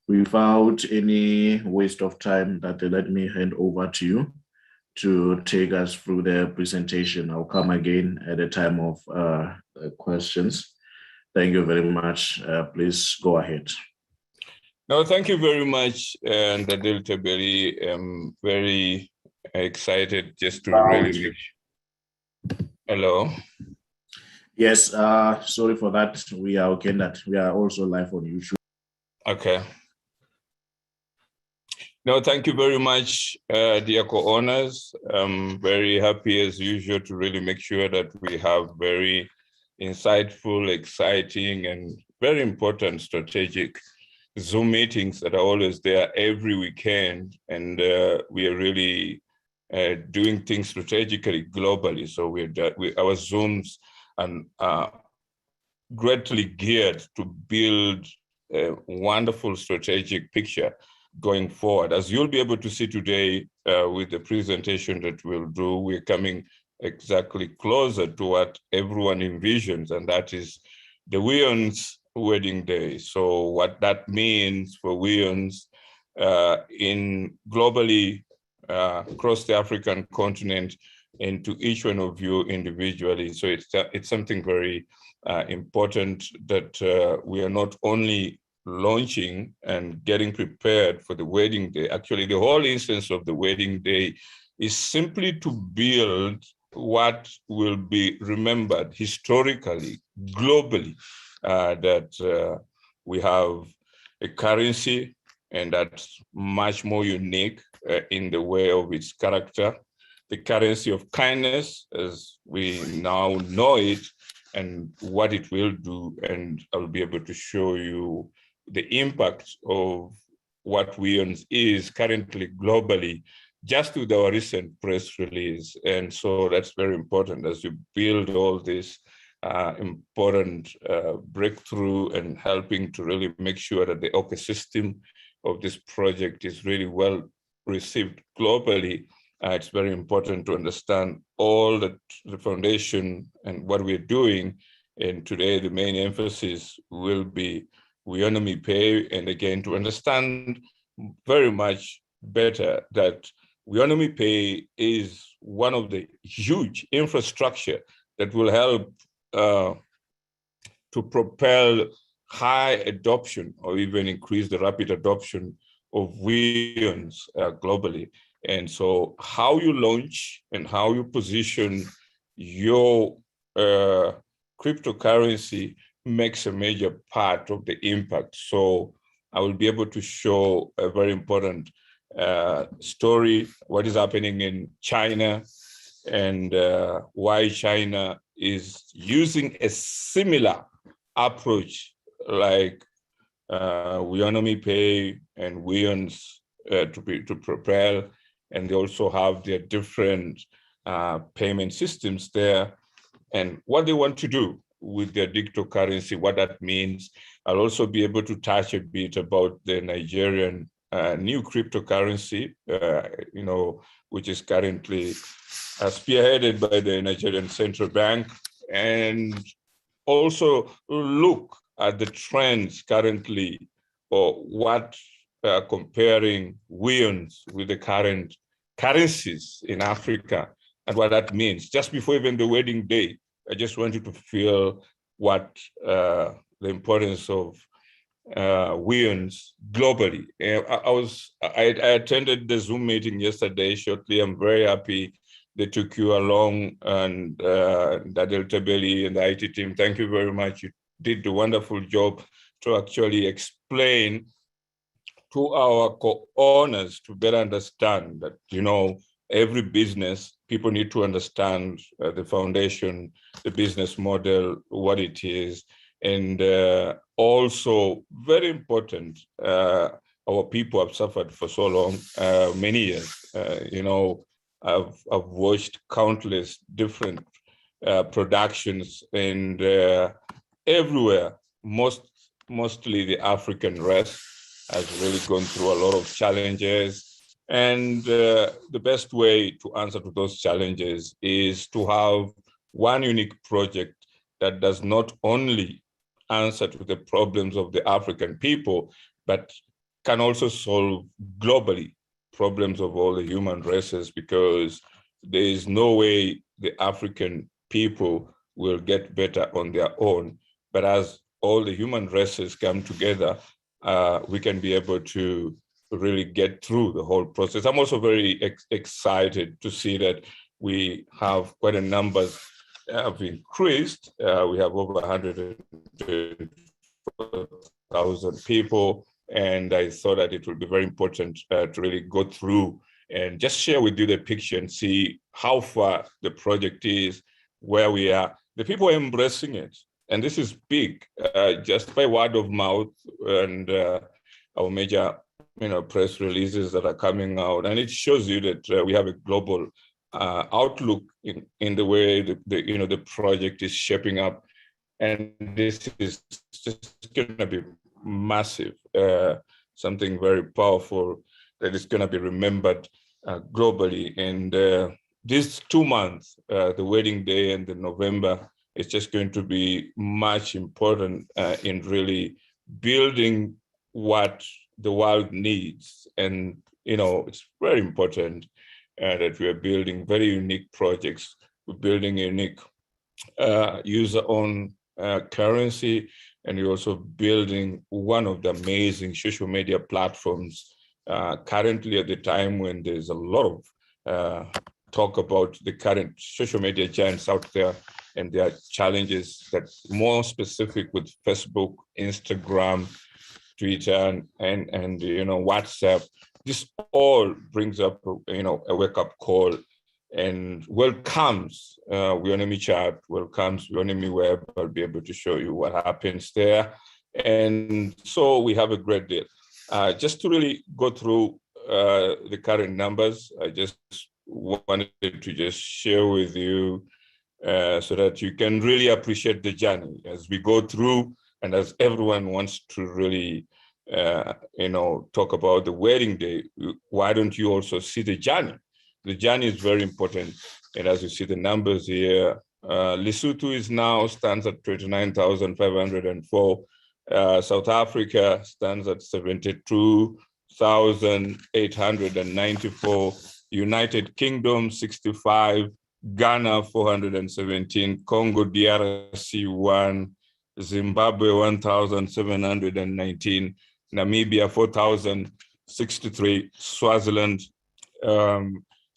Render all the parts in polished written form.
Without any waste of time, let me hand over to you to take us through the presentation. I'll come again at the time of questions. Thank you very much. Please go ahead. No, thank you very much, and Delta Berry. I'm very excited just to really. Hello. Yes, sorry for that. We are okay. That we are also live on YouTube. Okay. No, thank you very much, dear co-owners. I'm very happy as usual to really make sure that we have very insightful, exciting, and very important strategic Zoom meetings that are always there every weekend. And we are really doing things strategically globally. So our Zooms are greatly geared to build a wonderful strategic picture going forward. As you'll be able to see today with the presentation that we'll do, we're coming exactly closer to what everyone envisions, and that is the Weon's wedding day. So what that means for Weons in globally across the African continent and to each one of you individually. So it's something very important that we are not only launching and getting prepared for the wedding day. Actually, the whole instance of the wedding day is simply to build what will be remembered historically, globally, that we have a currency, and that's much more unique in the way of its character, the currency of kindness as we now know it, and what it will do. And I'll be able to show you the impact of what Weons is currently globally, just with our recent press release. And so that's very important as you build all this important breakthrough and helping to really make sure that the ecosystem of this project is really well received globally. It's very important to understand all that the foundation and what we're doing. And today, the main emphasis will be Bianomi Pay, and again, to understand very much better that Weownomy Pay is one of the huge infrastructure that will help to propel high adoption or even increase the rapid adoption of Weons globally. And so how you launch and how you position your cryptocurrency makes a major part of the impact. So I will be able to show a very important story, what is happening in China, and why China is using a similar approach like Weownomy Pay and Weons to propel, and they also have their different payment systems there, and what they want to do with their digital currency, what that means. I'll also be able to touch a bit about the Nigerian new cryptocurrency, which is currently spearheaded by the Nigerian Central Bank, and also look at the trends currently, or what comparing Weons with the current currencies in Africa and what that means. Just before even the wedding day, I just want you to feel what the importance of Weons globally. I attended the Zoom meeting yesterday shortly. I'm very happy they took you along, and Delta Belly and the IT team. Thank you very much. You did a wonderful job to actually explain to our co-owners to better understand that, every business, people need to understand the foundation, the business model, what it is. And also, very important, our people have suffered for so long, many years. I've watched countless different productions, and everywhere, mostly the African West has really gone through a lot of challenges. And the best way to answer to those challenges is to have one unique project that does not only answer to the problems of the African people, but can also solve globally problems of all the human races, because there is no way the African people will get better on their own. But as all the human races come together, we can be able to really get through the whole process. I'm also very excited to see that we have quite a numbers have increased. We have over 100,000 people, and I thought that it would be very important to really go through and just share with you the picture and see how far the project is, where we are. The people are embracing it, and this is big, just by word of mouth and our major, press releases that are coming out, and it shows you that we have a global outlook in the way the project is shaping up, and this is just going to be massive, something very powerful that is going to be remembered globally. And these 2 months, the wedding day and the November, is just going to be much important in really building what the world needs. And, it's very important that we are building very unique projects. We're building a unique user-owned currency, and we're also building one of the amazing social media platforms currently at the time when there's a lot of talk about the current social media giants out there and their challenges, that more specific with Facebook, Instagram, Twitter, and WhatsApp. This all brings up a wake-up call and welcomes Weownomy chat, welcomes Weownomy web. I'll be able to show you what happens there. And so we have a great deal. Just to really go through the current numbers, I just wanted to just share with you so that you can really appreciate the journey as we go through, and as everyone wants to really talk about the wedding day, why don't you also see the journey? The journey is very important. And as you see the numbers here, Lesotho stands at 29,504. South Africa stands at 72,894. United Kingdom, 65. Ghana, 417. Congo DRC, 1. Zimbabwe, 1,719. Namibia, 4,063. Swaziland,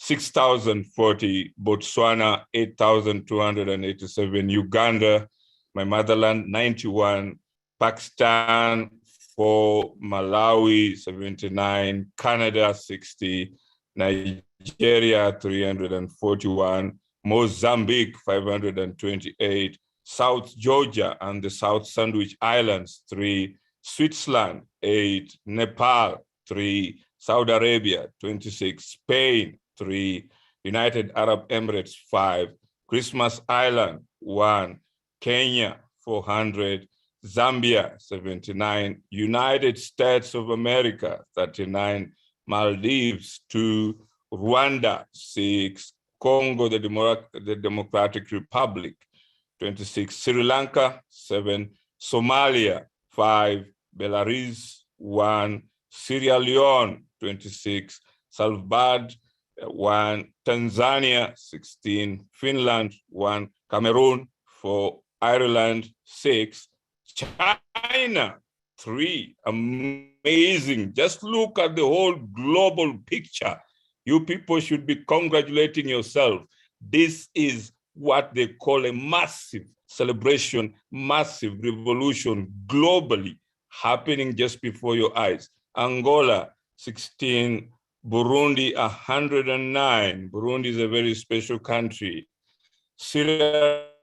6,040, Botswana, 8,287, Uganda, my motherland, 91, Pakistan, 4, Malawi, 79, Canada, 60, Nigeria, 341, Mozambique, 528, South Georgia and the South Sandwich Islands, 3, Switzerland, 8, Nepal, 3, Saudi Arabia, 26, Spain, 3, United Arab Emirates, 5, Christmas Island, 1, Kenya, 400, Zambia, 79, United States of America, 39, Maldives, 2, Rwanda, 6, Congo, the Democratic Republic, 26, Sri Lanka, 7, Somalia, 5, Belarus, 1, Sierra Leone, 26, Salvador, 1, Tanzania, 16, Finland, 1, Cameroon, 4, Ireland, 6, China, 3. Amazing. Just look at the whole global picture. You people should be congratulating yourself. This is what they call a massive celebration, massive revolution globally happening just before your eyes. Angola, 16, Burundi, 109. Burundi is a very special country. Syrian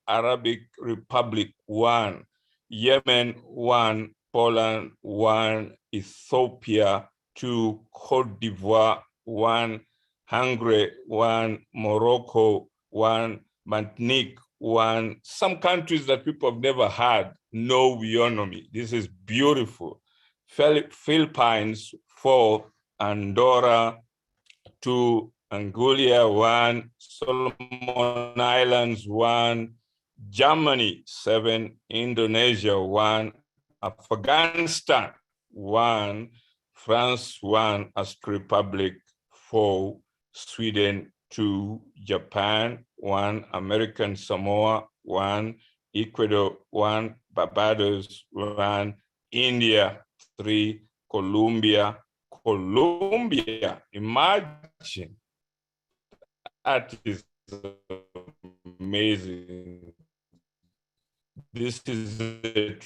Arabic Republic, 1. Yemen, 1. Poland, 1. Ethiopia, 2. Cote d'Ivoire, 1. Hungary, 1. Morocco, 1. Martinique, 1. Some countries that people have never had know Weownomy. This is beautiful. Philippines, 4. Andorra, 2. Anguilla, 1. Solomon Islands, 1. Germany, 7. Indonesia, 1. Afghanistan, 1, France 1 as Republic 4, Sweden 2, Japan 1, American Samoa 1, Ecuador 1, Barbados 1, India 3, Colombia, imagine, that is amazing. This is a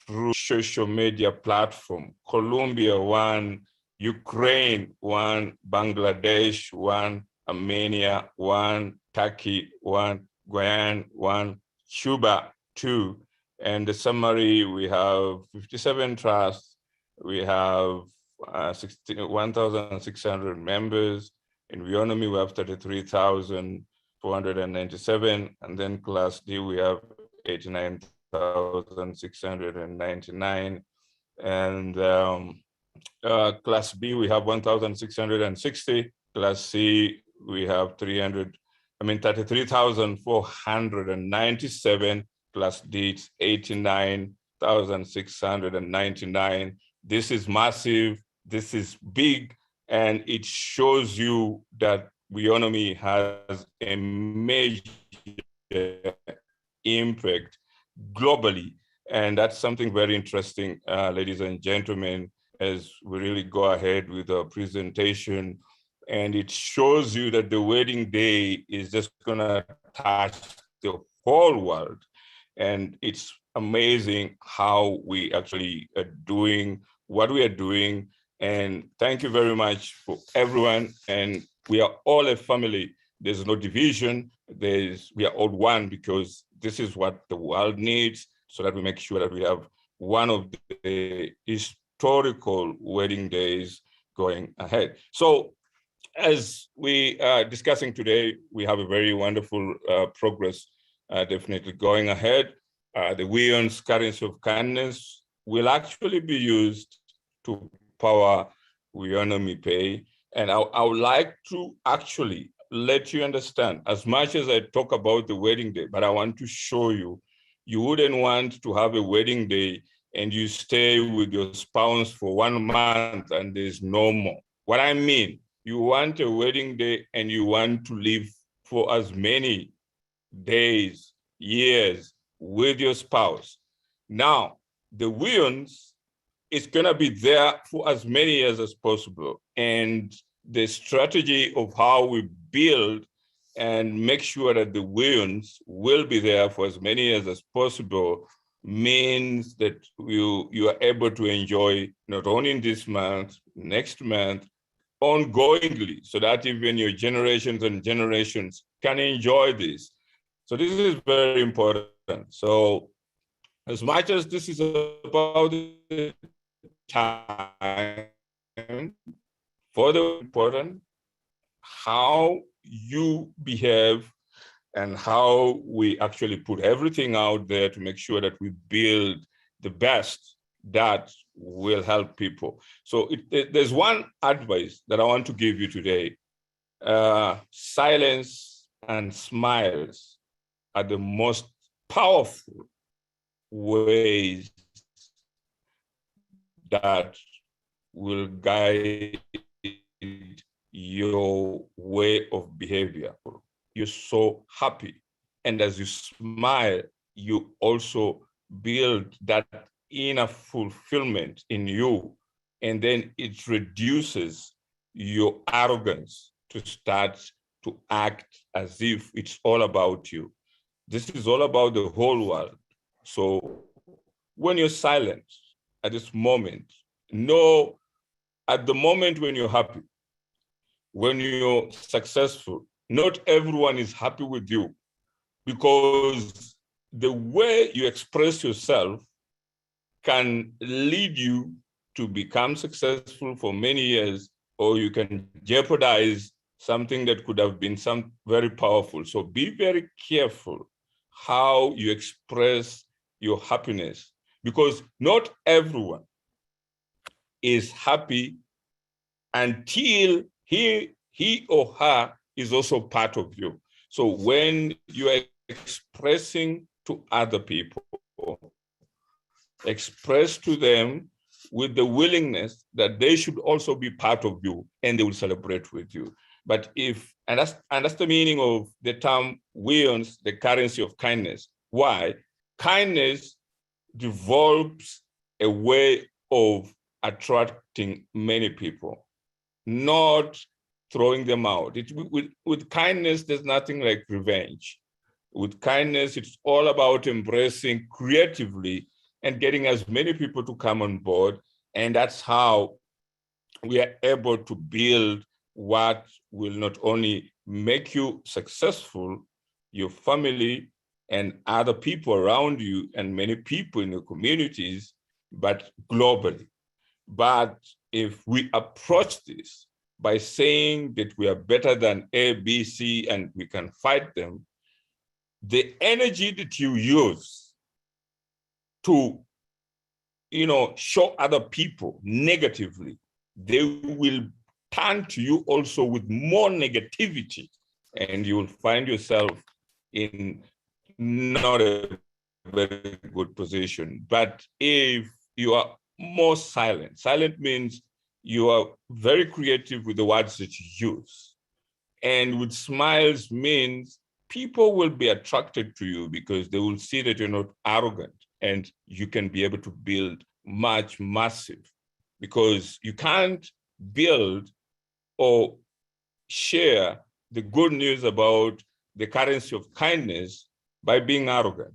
true social media platform. Colombia 1, Ukraine 1, Bangladesh 1, Armenia 1, Turkey 1, Guyana 1, Cuba 2. And the summary, we have 57 trusts, we have 1,600 members. In Weownomy, we have 33,497. And then Class D, we have 89,699. And Class B, we have 1,660. Class C, we have 33,497. Class D, it's 89,699. This is massive, this is big, and it shows you that Bianomi has a major impact globally. And that's something very interesting, ladies and gentlemen, as we really go ahead with our presentation. And it shows you that the wedding day is just gonna touch the whole world. And it's amazing how we actually are doing what we are doing. And thank you very much for everyone. And we are all a family. There's no division. We are all one, because this is what the world needs, so that we make sure that we have one of the historical wedding days going ahead. So as we are discussing today, we have a very wonderful progress definitely going ahead. The Weon's currency of kindness will actually be used to power Weownomy Pay. And I would like to actually let you understand, as much as I talk about the wedding day, but I want to show you, you wouldn't want to have a wedding day and you stay with your spouse for 1 month and there's no more. What I mean, you want a wedding day and you want to live for as many days, years with your spouse. Now, the Weons is gonna be there for as many years as possible. And the strategy of how we build and make sure that the Weons will be there for as many years as possible means that you are able to enjoy not only in this month, next month, ongoingly, so that even your generations and generations can enjoy this. So this is very important. So as much as this is about the time, for the important, how you behave and how we actually put everything out there to make sure that we build the best that will help people. So there's one advice that I want to give you today. Silence and smiles are the most powerful ways that will guide your way of behavior. You're so happy. And as you smile, you also build that inner fulfillment in you. And then it reduces your arrogance to start to act as if it's all about you. This is all about the whole world. So when you're silent at this moment, know at the moment when you're happy, when you're successful, not everyone is happy with you, because the way you express yourself can lead you to become successful for many years, or you can jeopardize something that could have been very powerful. So be very careful how you express your happiness, because not everyone is happy until he or her is also part of you. So when you are expressing to other people, express to them with the willingness that they should also be part of you and they will celebrate with you. But and that's the meaning of the term Weowns, the currency of kindness. Why? Kindness develops a way of attracting many people, not throwing them out. With kindness, there's nothing like revenge. With kindness, it's all about embracing creatively and getting as many people to come on board. And that's how we are able to build what will not only make you successful, your family and other people around you and many people in your communities, but globally. But if we approach this by saying that we are better than A, B, C, and we can fight them, the energy that you use to, show other people negatively, they will turn to you also with more negativity, and you will find yourself in not a very good position. But if you are more silent, silent means you are very creative with the words that you use. And with smiles means people will be attracted to you because they will see that you're not arrogant and you can be able to build much massive, because you can't build or share the good news about the currency of kindness by being arrogant,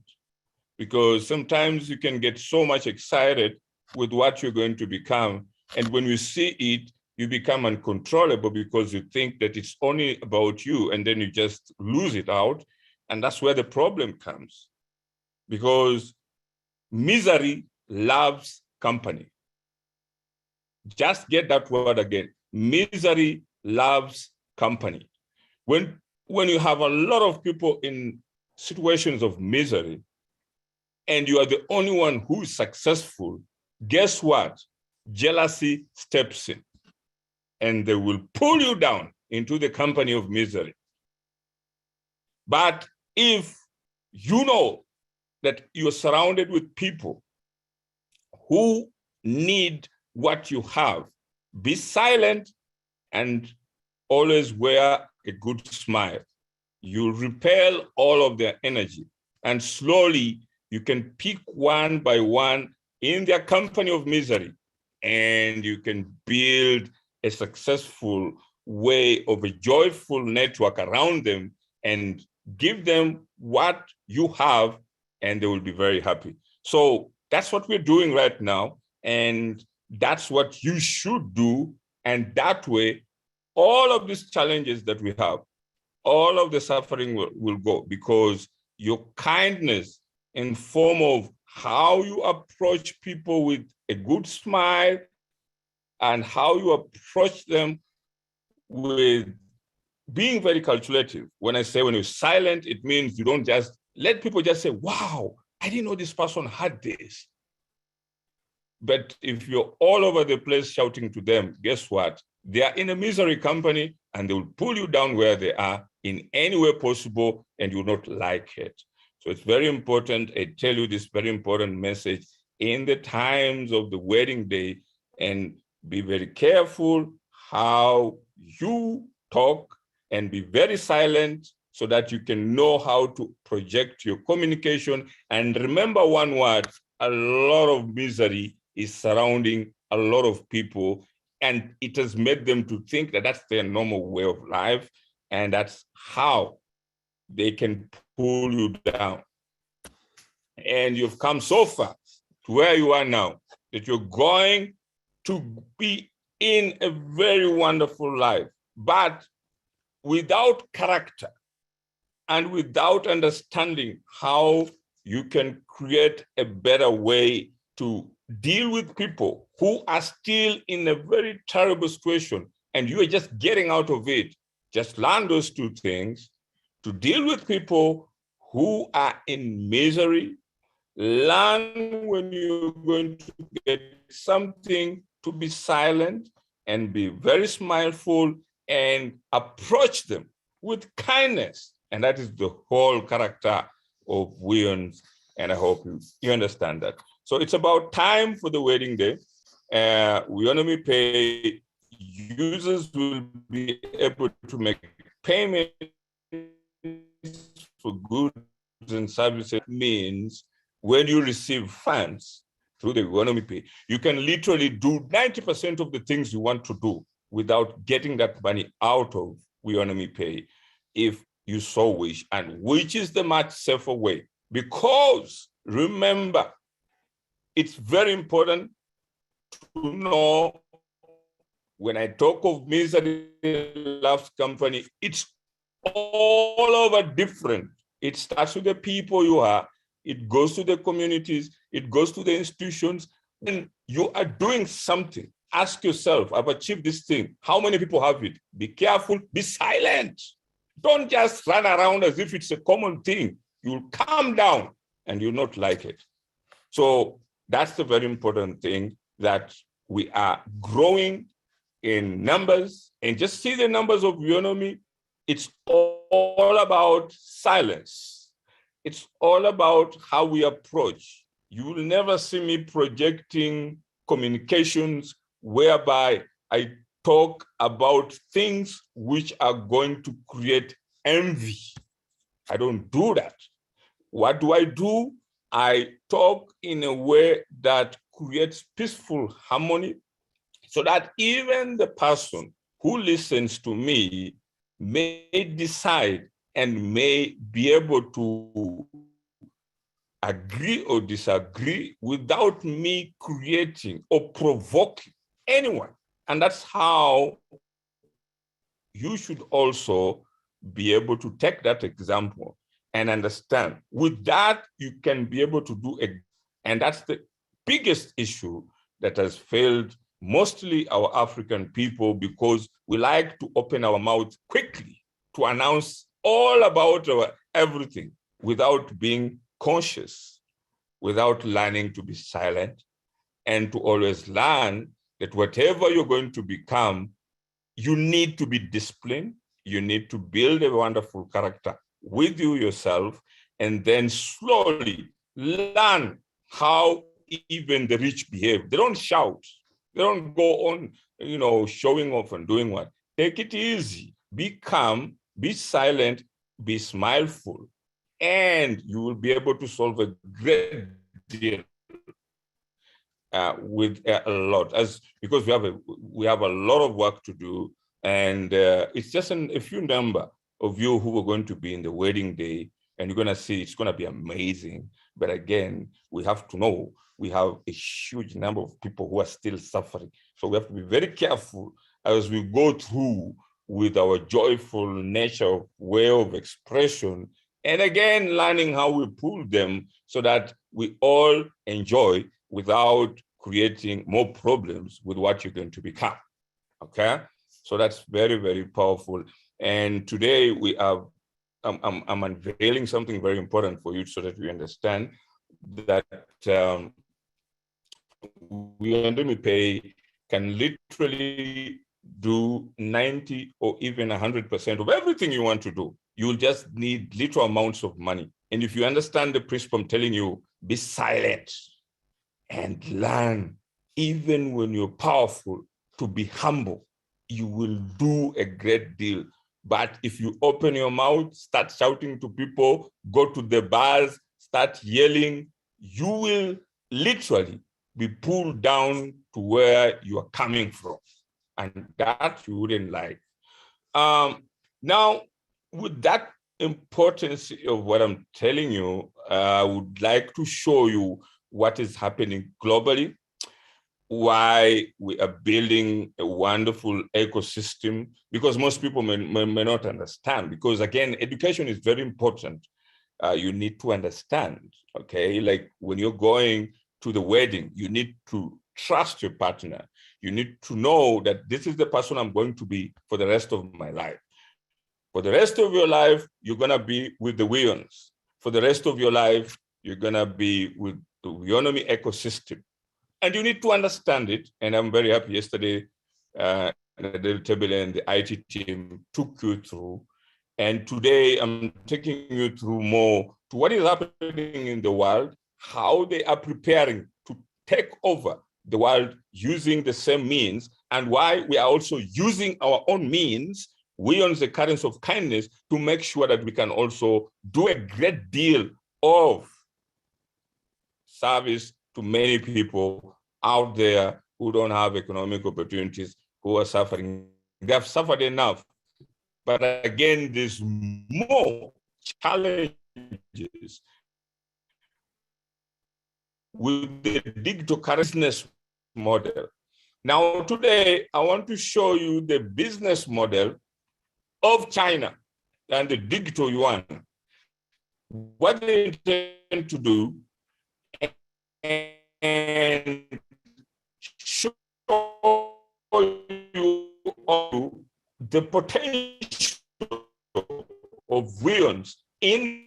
because sometimes you can get so much excited with what you're going to become. And when you see it, you become uncontrollable because you think that it's only about you, and then you just lose it out. And that's where the problem comes, because misery loves company. Just get that word again. Misery loves company. When you have a lot of people in situations of misery and you are the only one who is successful, guess what? Jealousy steps in and they will pull you down into the company of misery. But if you know that you're surrounded with people who need what you have, be silent and always wear a good smile. You'll repel all of their energy, and slowly you can pick one by one in their company of misery, and you can build a successful way of a joyful network around them and give them what you have, and they will be very happy. So that's what we're doing right now, and that's what you should do. And that way, all of these challenges that we have, all of the suffering will go, because your kindness in form of how you approach people with a good smile and how you approach them with being very calculative. When I say when you're silent, it means you don't just let people just say, wow, I didn't know this person had this. But if you're all over the place shouting to them, guess what? They are in a misery company and they will pull you down where they are in any way possible, and you will not like it. So it's very important. I tell you this very important message in the times of the wedding day, and be very careful how you talk and be very silent so that you can know how to project your communication. And remember one word, a lot of misery is surrounding a lot of people, and it has made them to think that that's their normal way of life, and that's how they can pull you down. And you've come so far to where you are now that you're going to be in a very wonderful life, but without character and without understanding how you can create a better way to deal with people who are still in a very terrible situation and you are just getting out of it. Just learn those two things: to deal with people who are in misery. Learn when you're going to get something to be silent and be very smileful and approach them with kindness. And that is the whole character of Weowns, and I hope you understand that. So it's about time for the wedding day. Weownomy Pay users will be able to make payments for goods and services. Means when you receive funds through the Weownomy Pay, you can literally do 90% of the things you want to do without getting that money out of Weownomy Pay, if you so wish, and which is the much safer way. Because remember, it's very important to know, when I talk of misery loves company, it's all over different. It starts with the people you are, it goes to the communities, it goes to the institutions. When you are doing something, ask yourself, I've achieved this thing. How many people have it? Be careful, be silent. Don't just run around as if it's a common thing. You'll calm down and you'll not like it. So that's the very important thing, that we are growing in numbers, and just see the numbers of Weownomy. It's all about silence. It's all about how we approach. You will never see me projecting communications whereby I talk about things which are going to create envy. I don't do that. What do? I talk in a way that creates peaceful harmony, so that even the person who listens to me may decide and may be able to agree or disagree without me creating or provoking anyone. And that's how you should also be able to take that example and understand. With that, you can be able to do it. And that's the biggest issue that has failed mostly our African people, because we like to open our mouth quickly to announce all about our everything without being conscious, without learning to be silent, and to always learn that whatever you're going to become, you need to be disciplined, you need to build a wonderful character with you yourself, and then slowly learn how even the rich behave. They don't shout. They don't go on, showing off and doing what. Take it easy. Be calm, be silent, be smileful, and you will be able to solve a great deal with a lot. Because we have a lot of work to do, and it's just a few number of you who are going to be in the wedding day, and you're going to see it's going to be amazing. But again, we have to know we have a huge number of people who are still suffering. So we have to be very careful as we go through with our joyful nature way of expression, and again, learning how we pull them so that we all enjoy without creating more problems with what you're going to become, okay? So that's very, very powerful. And today I'm unveiling something very important for you so that you understand that Weownomy Pay can literally do 90 or even 100% of everything you want to do. You'll just need little amounts of money. And if you understand the principle I'm telling you, be silent and learn, even when you're powerful, to be humble. You will do a great deal. But if you open your mouth, start shouting to people, go to the bars, start yelling, you will literally be pulled down to where you are coming from. And that you wouldn't like. Now, with that importance of what I'm telling you, I would like to show you what is happening globally, why we are building a wonderful ecosystem, because most people may not understand, because again, education is very important. You need to understand, okay? Like when you're going to the wedding, you need to trust your partner. You need to know that this is the person I'm going to be for the rest of my life. For the rest of your life, you're gonna be with the Weons. For the rest of your life, you're gonna be with the Weownomy ecosystem. And you need to understand it. And I'm very happy yesterday, the table and the IT team took you through. And today I'm taking you through more to what is happening in the world, how they are preparing to take over the world using the same means, and why we are also using our own means, we on the currency of kindness, to make sure that we can also do a great deal of service to many people out there who don't have economic opportunities, who are suffering. They have suffered enough. But again, there's more challenges with the digital currency model. Now, today, I want to show you the business model of China and the digital yuan, what they intend to do, and show you the potential of Weownomy in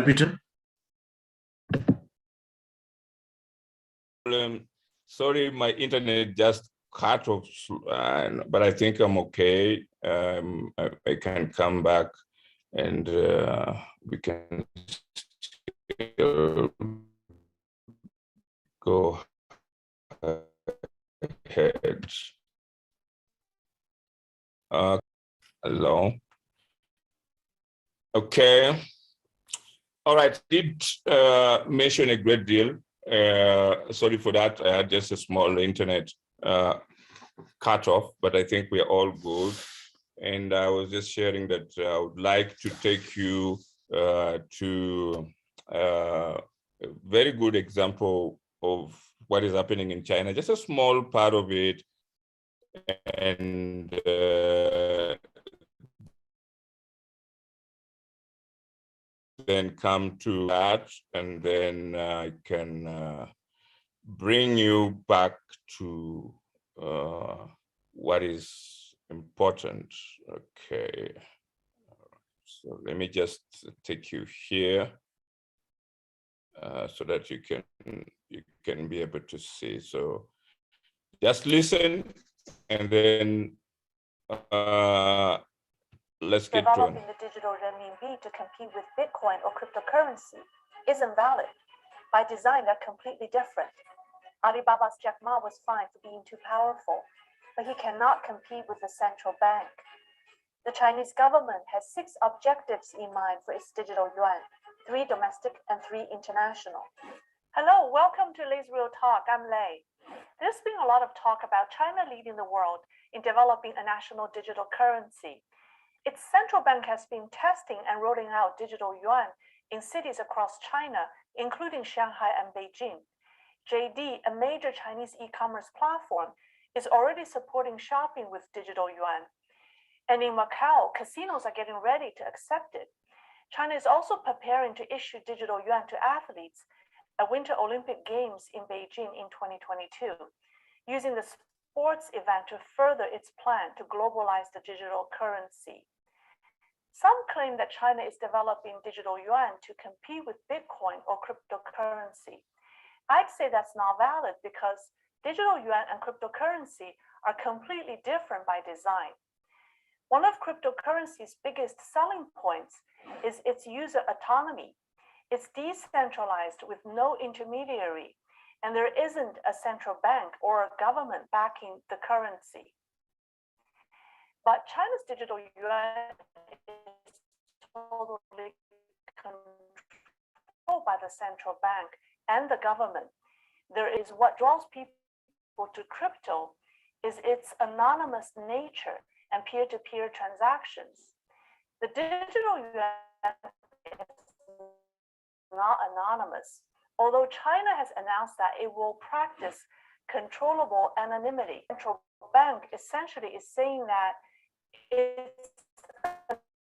Peter? Sorry, my internet just cut off, but I think I'm okay. I can come back and we can still go ahead. Hello. Okay. All right. Did mention a great deal. Sorry for that. I had just a small internet cut off, but I think we are all good. And I was just sharing that I would like to take you to a very good example of what is happening in China, just a small part of it. And then come to that, and then I can bring you back to what is important. Okay, so let me just take you here so that you can be able to see. So just listen, and then let's get going. Developing the digital renminbi to compete with Bitcoin or cryptocurrency isn't valid. By design, they're completely different. Alibaba's Jack Ma was fined for being too powerful, but he cannot compete with the central bank. The Chinese government has 6 objectives in mind for its digital yuan, 3 domestic and 3 international. Hello, welcome to Lei's Real Talk. I'm Lei. There's been a lot of talk about China leading the world in developing a national digital currency. Its central bank has been testing and rolling out digital yuan in cities across China, including Shanghai and Beijing. JD, a major Chinese e-commerce platform, is already supporting shopping with digital yuan. And in Macau, casinos are getting ready to accept it. China is also preparing to issue digital yuan to athletes at Winter Olympic Games in Beijing in 2022, using the sports event to further its plan to globalize the digital currency. Some claim that China is developing digital yuan to compete with Bitcoin or cryptocurrency. I'd say that's not valid because digital yuan and cryptocurrency are completely different by design. One of cryptocurrency's biggest selling points is its user autonomy. It's decentralized with no intermediary, and there isn't a central bank or a government backing the currency. But China's digital yuan is totally controlled by the central bank and the government. There is what draws people to crypto is its anonymous nature and peer-to-peer transactions. The digital yuan is not anonymous, although China has announced that it will practice controllable anonymity. The central bank essentially is saying that it's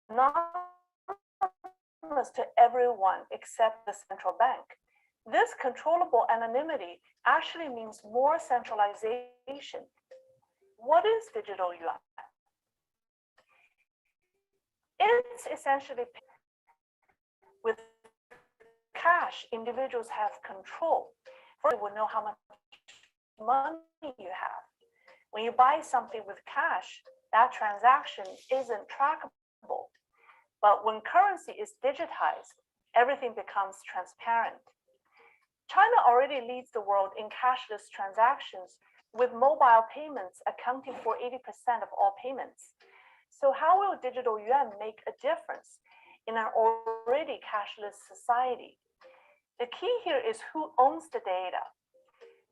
anonymous to everyone except the central bank. This controllable anonymity actually means more centralization. What is digital yuan? It's essentially with cash, individuals have control. First, you will know how much money you have. When you buy something with cash, that transaction isn't trackable. But when currency is digitized, everything becomes transparent. China already leads the world in cashless transactions, with mobile payments accounting for 80% of all payments. So how will digital yuan make a difference in an already cashless society? The key here is who owns the data.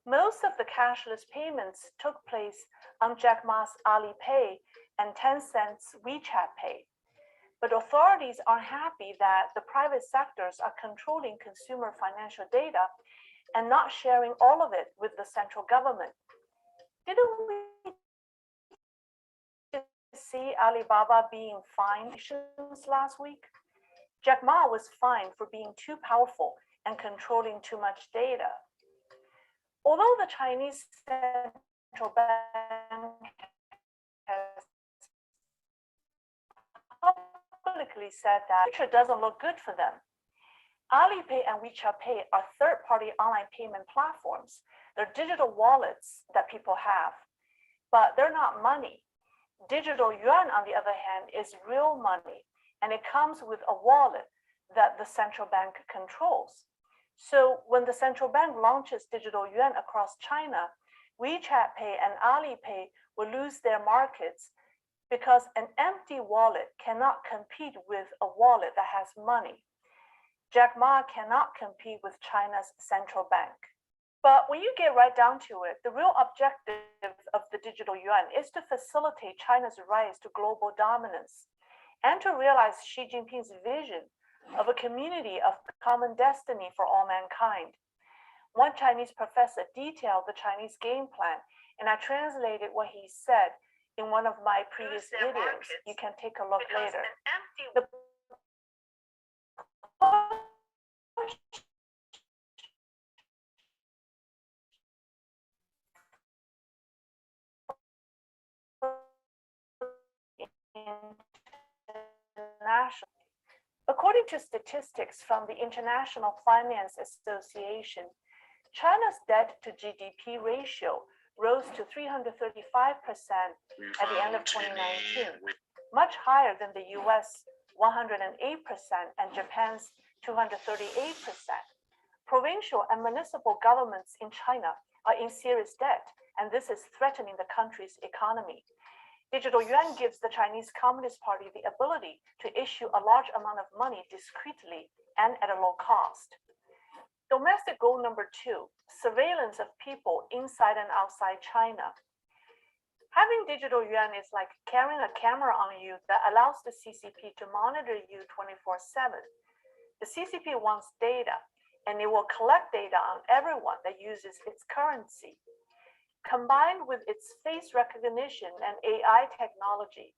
Most of the cashless payments took place on Jack Ma's Alipay and Tencent's WeChat Pay. But authorities are happy that the private sectors are controlling consumer financial data and not sharing all of it with the central government. Didn't we see Alibaba being fined last week? Jack Ma was fined for being too powerful and controlling too much data. Although the Chinese central bank has publicly said that the future doesn't look good for them, Alipay and WeChat Pay are third-party online payment platforms. They're digital wallets that people have, but they're not money. Digital yuan, on the other hand, is real money, and it comes with a wallet that the central bank controls. So when the central bank launches digital yuan across China, WeChat Pay and Alipay will lose their markets because an empty wallet cannot compete with a wallet that has money. Jack Ma cannot compete with China's central bank. But when you get right down to it, the real objective of the digital yuan is to facilitate China's rise to global dominance and to realize Xi Jinping's vision of a community of common destiny for all mankind. One Chinese professor detailed the Chinese game plan, and I translated what he said in one of my previous videos. You can take a look later. The According to statistics from the International Finance Association, China's debt to GDP ratio rose to 335% at the end of 2019, much higher than the US 108% and Japan's 238%. Provincial and municipal governments in China are in serious debt, and this is threatening the country's economy. Digital yuan gives the Chinese Communist Party the ability to issue a large amount of money discreetly and at a low cost. Domestic goal number 2, surveillance of people inside and outside China. Having digital yuan is like carrying a camera on you that allows the CCP to monitor you 24/7. The CCP wants data, and it will collect data on everyone that uses its currency. Combined with its face recognition and AI technology,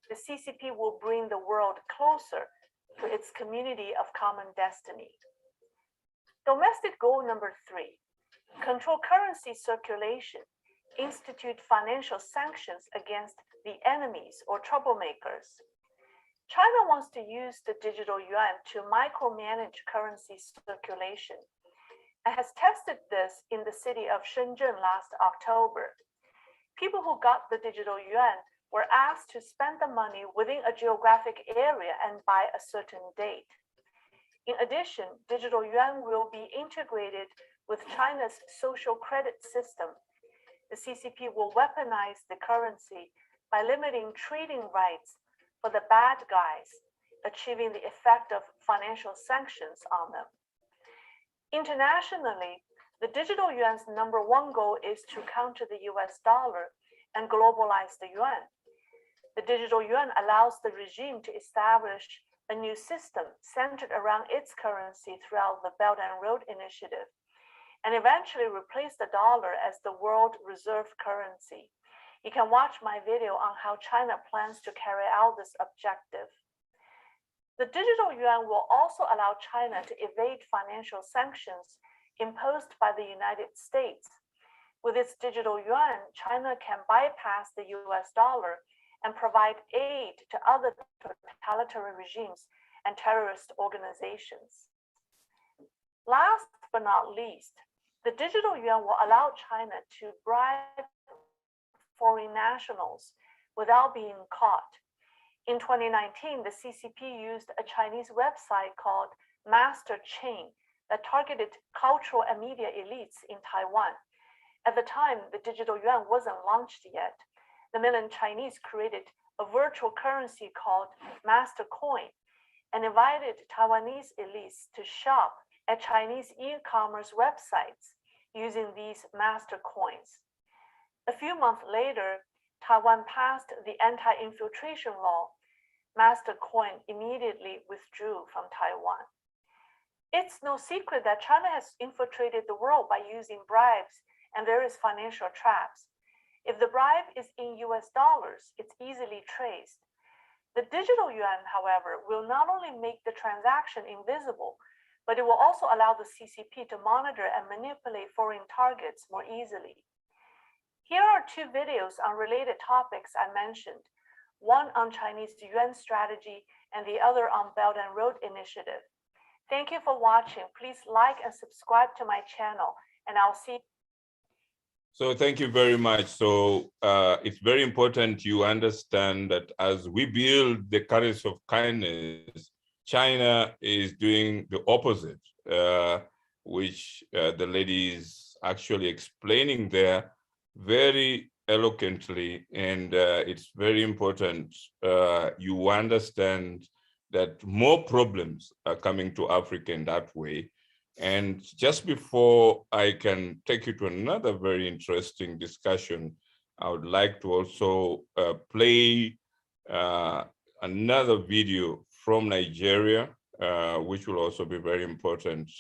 the CCP will bring the world closer to its community of common destiny. Domestic goal number 3, control currency circulation, institute financial sanctions against the enemies or troublemakers. China wants to use the digital yuan to micromanage currency circulation, and has tested this in the city of Shenzhen last October. People who got the digital yuan were asked to spend the money within a geographic area and by a certain date. In addition, digital yuan will be integrated with China's social credit system. The CCP will weaponize the currency by limiting trading rights for the bad guys, achieving the effect of financial sanctions on them. Internationally, the digital yuan's number 1 goal is to counter the US dollar and globalize the yuan. The digital yuan allows the regime to establish a new system centered around its currency throughout the Belt and Road Initiative, and eventually replaced the dollar as the world reserve currency. You can watch my video on how China plans to carry out this objective. The digital yuan will also allow China to evade financial sanctions imposed by the United States. With its digital yuan, China can bypass the US dollar and provide aid to other totalitarian regimes and terrorist organizations. Last but not least, the digital yuan will allow China to bribe foreign nationals without being caught. In 2019, the CCP used a Chinese website called Master Chain that targeted cultural and media elites in Taiwan. At the time, the digital yuan wasn't launched yet. The mainland Chinese created a virtual currency called Master Coin and invited Taiwanese elites to shop at Chinese e-commerce websites using these master coins. A few months later, Taiwan passed the anti-infiltration law. Master Coin immediately withdrew from Taiwan. It's no secret that China has infiltrated the world by using bribes and various financial traps. If the bribe is in US dollars, it's easily traced. The digital yuan, however, will not only make the transaction invisible, but it will also allow the CCP to monitor and manipulate foreign targets more easily. Here are two videos on related topics I mentioned, one on Chinese yuan strategy and the other on Belt and Road Initiative. Thank you for watching. Please like and subscribe to my channel, and I'll see you. So thank you very much. So it's very important you understand that as we build the currency of kindness, China is doing the opposite, which the lady is actually explaining there very eloquently. And it's very important you understand that more problems are coming to Africa in that way. And just before I can take you to another very interesting discussion, I would like to also play another video from Nigeria, which will also be very important,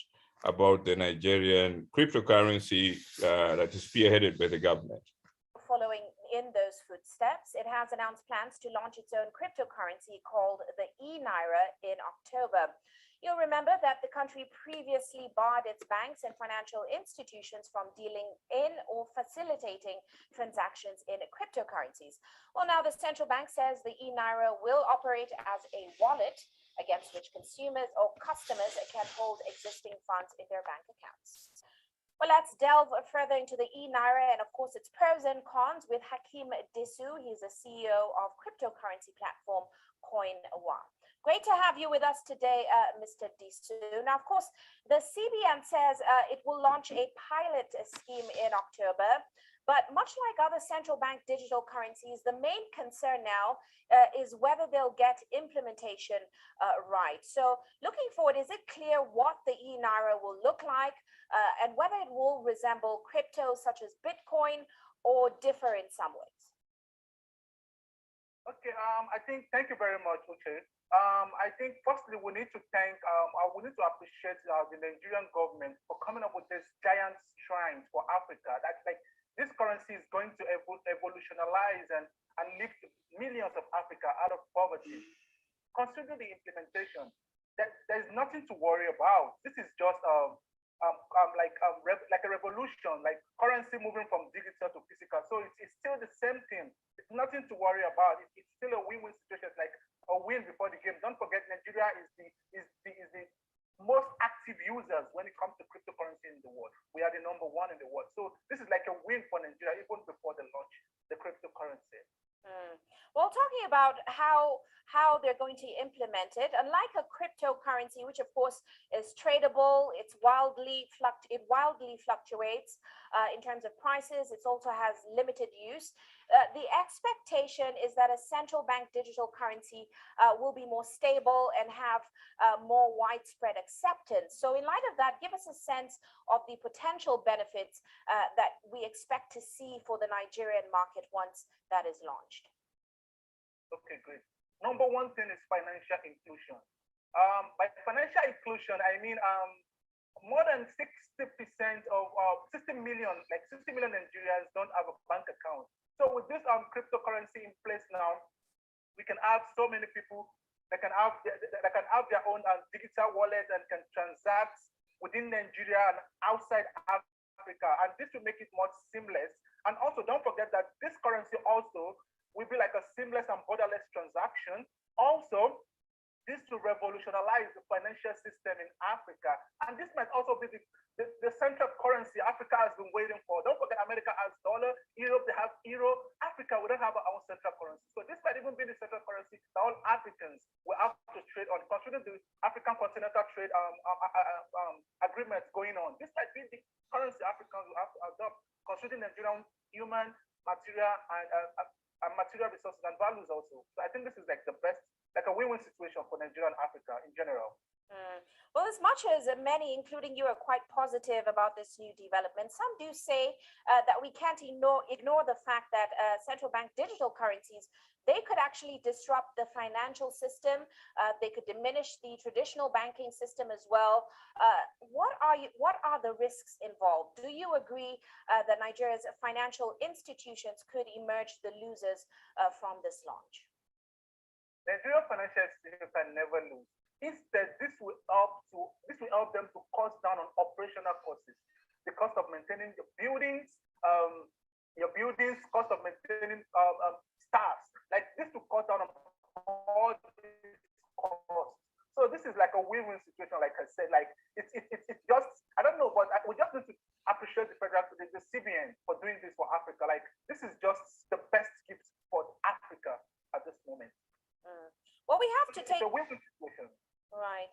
about the Nigerian cryptocurrency that is spearheaded by the government. Following in those footsteps, it has announced plans to launch its own cryptocurrency called the e-Naira in October. You'll remember that the country previously barred its banks and financial institutions from dealing in or facilitating transactions in cryptocurrencies. Well, now the central bank says the e-Naira will operate as a wallet against which consumers or customers can hold existing funds in their bank accounts. Well, let's delve further into the e-Naira and, of course, its pros and cons with Hakim Disu. He's the CEO of cryptocurrency platform CoinWa. Great to have you with us today, Mr. Disu. Now, of course, the CBN says it will launch a pilot scheme in October, but much like other central bank digital currencies, the main concern now is whether they'll get implementation right. So looking forward, is it clear what the e-Naira will look like and whether it will resemble crypto such as Bitcoin or differ in some ways? Okay, thank you very much, Uche. I think firstly we need to appreciate the Nigerian government for coming up with this giant shrine for Africa. That's like this currency is going to evolutionize and lift millions of Africa out of poverty. Considering the implementation, there's nothing to worry about. This is just like a revolution, like currency moving from digital to physical. So it's still the same thing. It's nothing to worry about. It's still a win-win situation. It's like a win before the game. Don't forget, Nigeria is the most active users when it comes to cryptocurrency in the world. We are the #1 in the world. So this is like a win for Nigeria even before the launch the cryptocurrency. Well, talking about how they're going to implement it, unlike a cryptocurrency, which of course is tradable, it wildly fluctuates in terms of prices. It also has limited use. The expectation is that a central bank digital currency will be more stable and have more widespread acceptance. So in light of that, give us a sense of the potential benefits that we expect to see for the Nigerian market once that is launched. Okay, great. Number one thing is financial inclusion. By financial inclusion, I mean more than 60% of 60 million Nigerians don't have a bank account. So with this cryptocurrency in place now, we can have so many people that can have their own digital wallet and can transact within Nigeria and outside Africa, and this will make it more seamless. And also, don't forget that this currency also will be like a seamless and borderless transaction. Also, this will revolutionize the financial system in Africa, and this might also be the central currency Africa has been waiting for. Don't forget, America has dollar, Europe they have euro. Africa, we don't have our own central currency, so this might even be the central currency that all Africans will have to trade on, considering the African Continental Trade agreements going on. This might be the currency Africans will have to adopt, considering Nigerian human, material, and material resources and values also. So I think this is like the best, like a win-win situation for Nigeria and Africa in general. Well, as much as many, including you, are quite positive about this new development, some do say that we can't ignore the fact that central bank digital currencies, they could actually disrupt the financial system. They could diminish the traditional banking system as well. What are the risks involved? Do you agree that Nigeria's financial institutions could emerge the losers from this launch? Nigerian financial institutions can never lose. Instead, this will help them to cut down on operational costs, the cost of maintaining your buildings, cost of maintaining staffs. Like this will cut down on all these costs. So this is like a win-win situation. Like I said, like it's just, I don't know, but we just need to appreciate the CBN for doing this for Africa. Like this is just the best gift for Africa at this moment. Well, we have to take. It's a win-win situation. Right.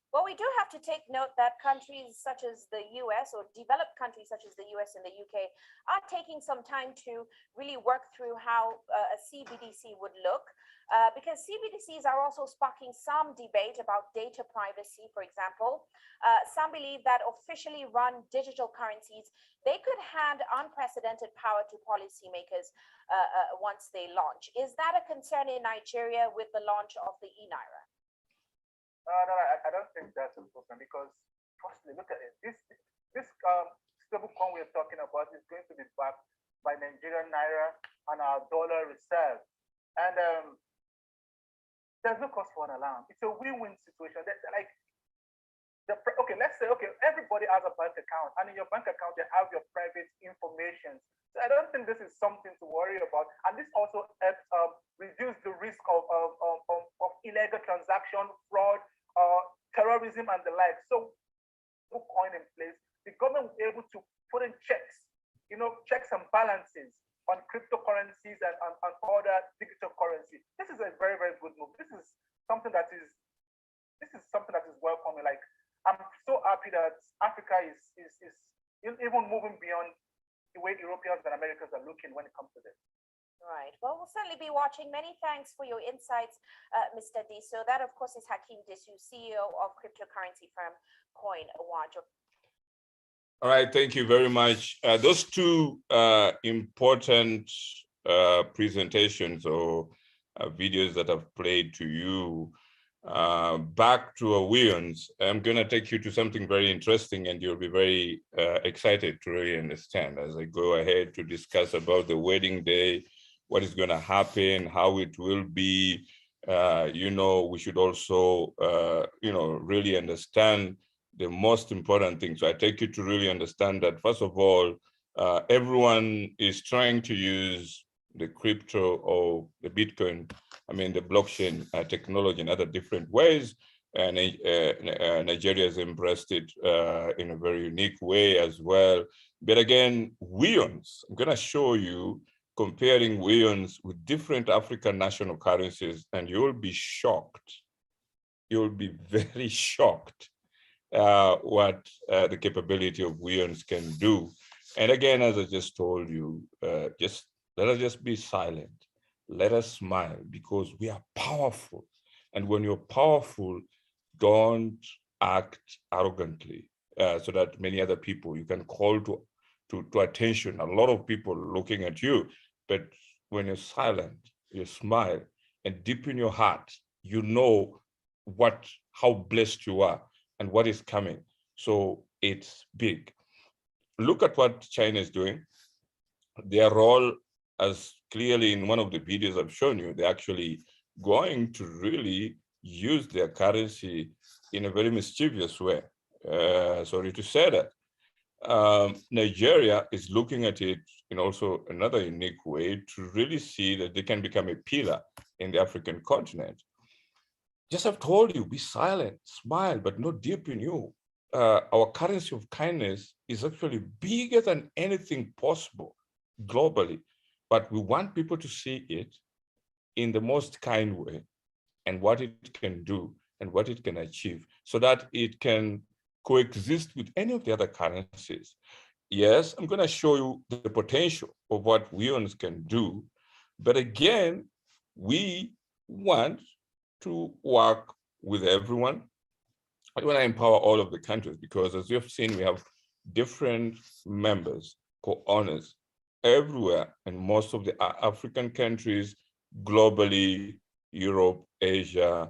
Well, we do have to take note that countries such as the US, or developed countries such as the US and the UK, are taking some time to really work through how a CBDC would look, because CBDCs are also sparking some debate about data privacy, for example. Some believe that officially run digital currencies, they could hand unprecedented power to policymakers once they launch. Is that a concern in Nigeria with the launch of the e-Naira? No, I don't think that's important, because firstly, look at it. This stablecoin we're talking about is going to be backed by Nigerian Naira and our dollar reserve. And there's no cost for an alarm. It's a win-win situation. Let's say, everybody has a bank account, and in your bank account, they have your private information. So I don't think this is something to worry about. And this also helps reduce the risk of illegal transaction, fraud, terrorism, and the like. So, coin in place, the government will be able to put in checks and balances on cryptocurrencies and other digital currency. This is a very, very good move. This is something that is welcoming. Like, I'm so happy that Africa is even moving beyond the way Europeans and Americans are looking when it comes to this. Right. Well, we'll certainly be watching. Many thanks for your insights, Mr. Diso. That, of course, is Hakeem Disu, CEO of cryptocurrency firm CoinWatch. All right. Thank you very much. Those two important presentations or videos that I've played to you, back to Weowns, I'm going to take you to something very interesting, and you'll be very excited to really understand as I go ahead to discuss about the wedding day, what is going to happen, how it will be. We should also, really understand the most important thing. So I take you to really understand that, first of all, everyone is trying to use the crypto or the Bitcoin, the blockchain technology in other different ways. And Nigeria has embraced it in a very unique way as well. But again, Weowns, I'm going to show you, comparing Weowns with different African national currencies, and you'll be shocked. You'll be very shocked what the capability of Weowns can do. And again, as I just told you, just let us just be silent. Let us smile, because we are powerful. And when you're powerful, don't act arrogantly, so that many other people you can call to attention. A lot of people looking at you, but when you're silent, you smile, and deep in your heart, you know how blessed you are and what is coming. So it's big. Look at what China is doing. Their role, as clearly in one of the videos I've shown you, they're actually going to really use their currency in a very mischievous way. Sorry to say that. Nigeria is looking at it in also another unique way to really see that they can become a pillar in the African continent. Just I've told you, be silent, smile, but not deep in you. Our currency of kindness is actually bigger than anything possible globally, but we want people to see it in the most kind way and what it can do and what it can achieve so that it can coexist with any of the other currencies. Yes, I'm going to show you the potential of what Weownomy can do, but again, we want to work with everyone. I want to empower all of the countries because, as you have seen, we have different members, co-owners everywhere, and most of the African countries, globally, Europe, Asia,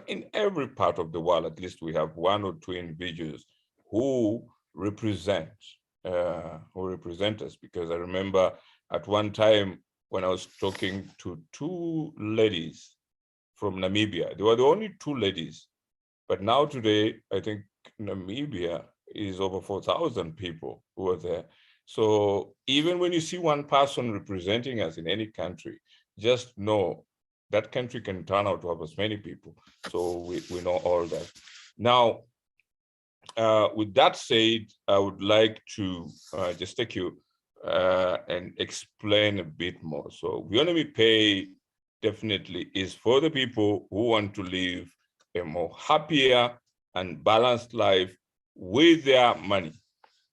in every part of the world, at least we have one or two individuals who represent us. Because I remember at one time when I was talking to two ladies from Namibia, they were the only two ladies. But now today, I think Namibia is over 4,000 people who are there. So even when you see one person representing us in any country, just know that country can turn out to have as many people. So we know all that. Now, with that said, I would like to just take you and explain a bit more. So Weownomy Pay definitely is for the people who want to live a more happier and balanced life with their money.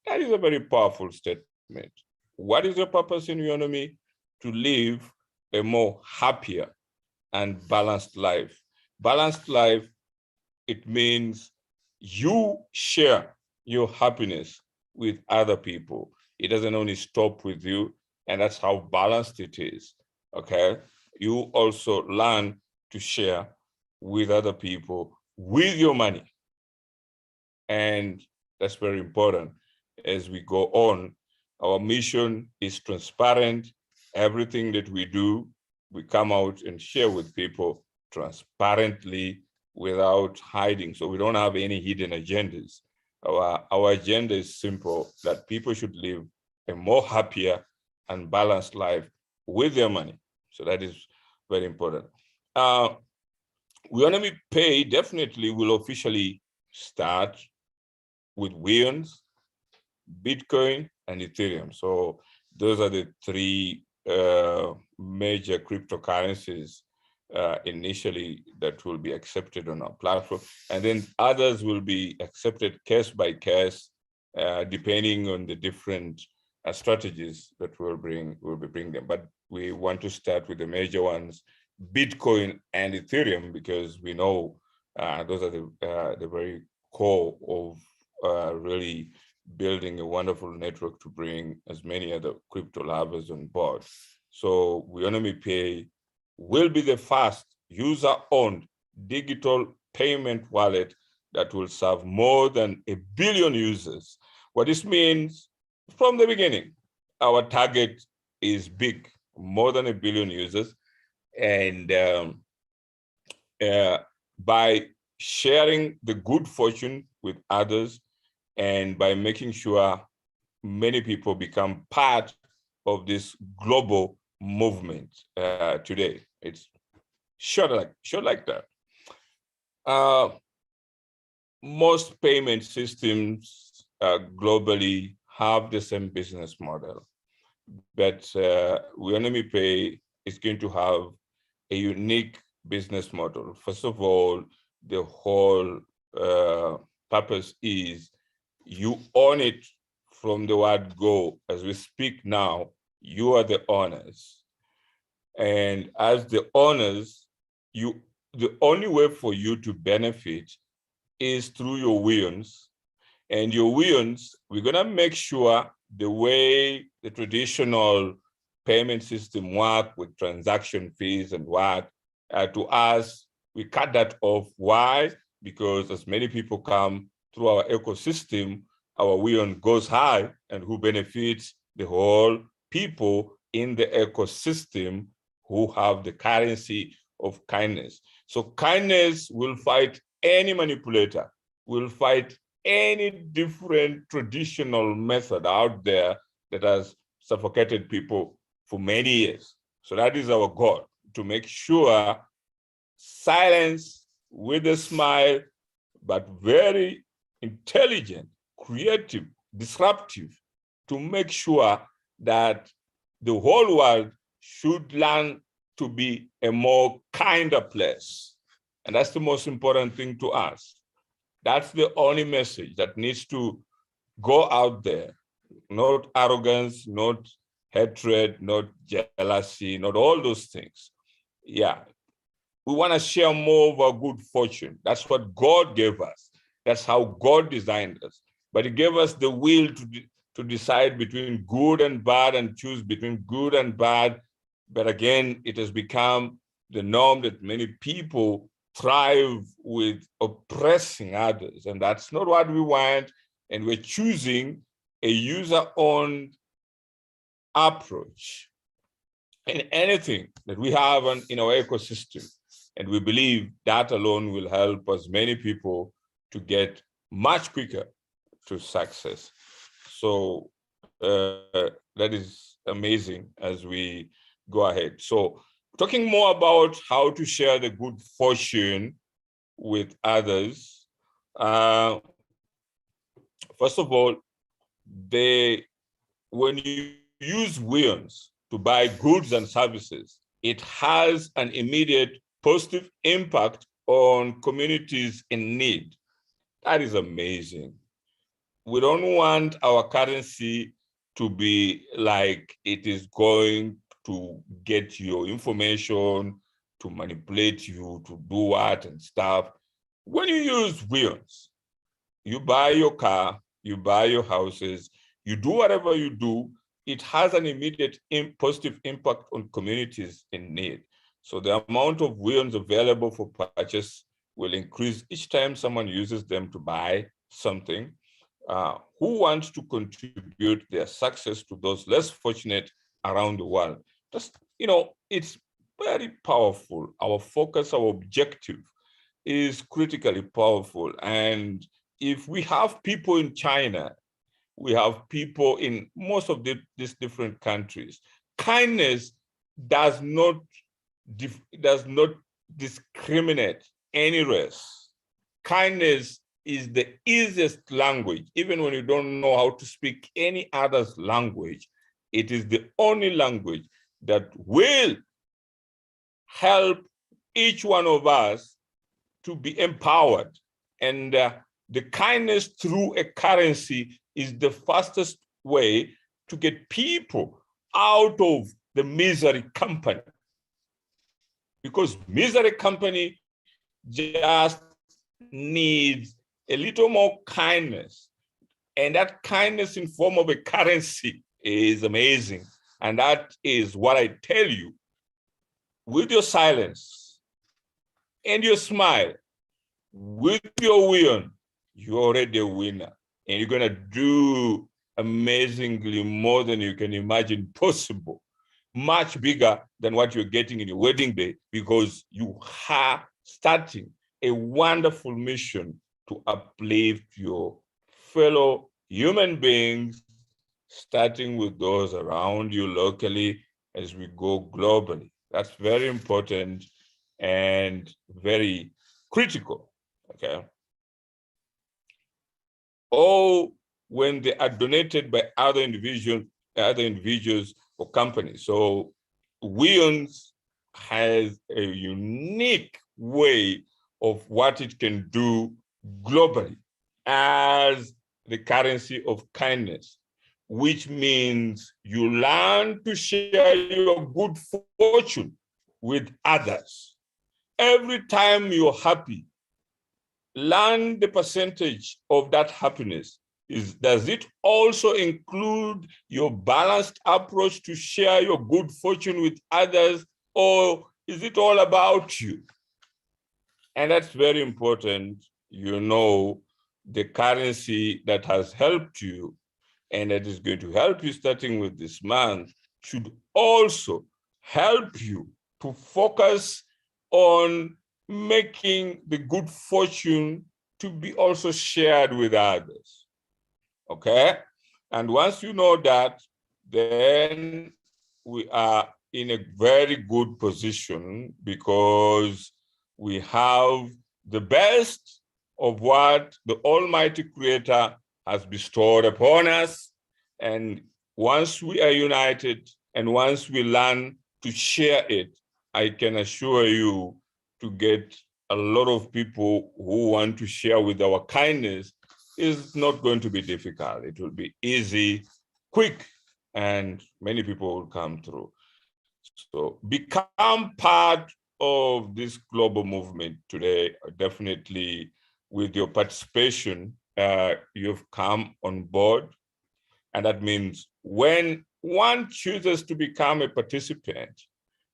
That is a very powerful statement. What is your purpose in Weownomy? To live a more happier and balanced life. Balanced life, it means you share your happiness with other people. It doesn't only stop with you, and that's how balanced it is, okay? You also learn to share with other people with your money. And that's very important as we go on. Our mission is transparent. Everything that we do, we come out and share with people transparently without hiding. So we don't have any hidden agendas. Our agenda is simple, that people should live a more happier and balanced life with their money. So that is very important. Weownomy Pay definitely will officially start with Weowns, Bitcoin, and Ethereum. So those are the three major cryptocurrencies initially that will be accepted on our platform. And then others will be accepted case by case, depending on the different strategies that we'll be bringing them. But we want to start with the major ones, Bitcoin and Ethereum, because we know those are the very core of really building a wonderful network to bring as many other crypto lovers on board. So Weownomy Pay will be the first user-owned digital payment wallet that will serve more than 1 billion users. What this means, from the beginning, our target is big, more than 1 billion users. And by sharing the good fortune with others, and by making sure many people become part of this global movement today. It's short like that. Most payment systems globally have the same business model, but Weownomy Pay is going to have a unique business model. First of all, the whole purpose is you own it from the word go. As we speak now, you are the owners. And as the owners, the only way for you to benefit is through your Weowns. And your Weowns, we're gonna make sure the way the traditional payment system work with transaction fees and what, to us, We cut that off. Why? Because as many people come through our ecosystem, our Weon goes high, and who benefits? The whole people in the ecosystem who have the currency of kindness. So kindness will fight any manipulator, will fight any different traditional method out there that has suffocated people for many years. So that is our goal, to make sure silence with a smile, but very intelligent, creative, disruptive, to make sure that the whole world should learn to be a more kinder place. And that's the most important thing to us. That's the only message that needs to go out there. Not arrogance, not hatred, not jealousy, not all those things. Yeah, we want to share more of our good fortune. That's what God gave us. That's how God designed us. But He gave us the will to decide between good and bad and choose between good and bad. But again, it has become the norm that many people thrive with oppressing others. And that's not what we want. And we're choosing a user-owned approach in anything that we have in our ecosystem. And we believe that alone will help as many people to get much quicker to success. So that is amazing as we go ahead. So talking more about how to share the good fortune with others. First of all, when you use Weons to buy goods and services, it has an immediate positive impact on communities in need. That is amazing. We don't want our currency to be like it is going to get your information, to manipulate you, to do what and stuff. When you use Weons, you buy your car, you buy your houses, you do whatever you do, it has an immediate positive impact on communities in need. So the amount of Weons available for purchase will increase each time someone uses them to buy something. Who wants to contribute their success to those less fortunate around the world? Just, it's very powerful. Our focus, our objective is critically powerful. And if we have people in China, we have people in most of these different countries, kindness does not discriminate any race. Kindness is the easiest language. Even when you don't know how to speak any other's language, it is the only language that will help each one of us to be empowered. And the kindness through a currency is the fastest way to get people out of the misery company. Because misery company just needs a little more kindness. And that kindness in form of a currency is amazing. And that is what I tell you. With your silence and your smile, with your Weon, you're already a winner. And you're going to do amazingly more than you can imagine possible. Much bigger than what you're getting in your wedding day, because you are starting a wonderful mission to uplift your fellow human beings, starting with those around you locally as we go globally. That's very important and very critical, okay? Or when they are donated by other individuals or companies. So Weons has a unique way of what it can do globally as the currency of kindness, which means you learn to share your good fortune with others. Every time you're happy, learn the percentage of that happiness. Does it also include your balanced approach to share your good fortune with others, or is it all about you? And that's very important. You know, the currency that has helped you and that is going to help you starting with this month should also help you to focus on making the good fortune to be also shared with others. Okay? And once you know that, then we are in a very good position because we have the best of what the Almighty Creator has bestowed upon us. And once we are united and once we learn to share it, I can assure you to get a lot of people who want to share with our kindness is not going to be difficult. It will be easy, quick, and many people will come through. So become part of this global movement today. Definitely with your participation, you've come on board. And that means when one chooses to become a participant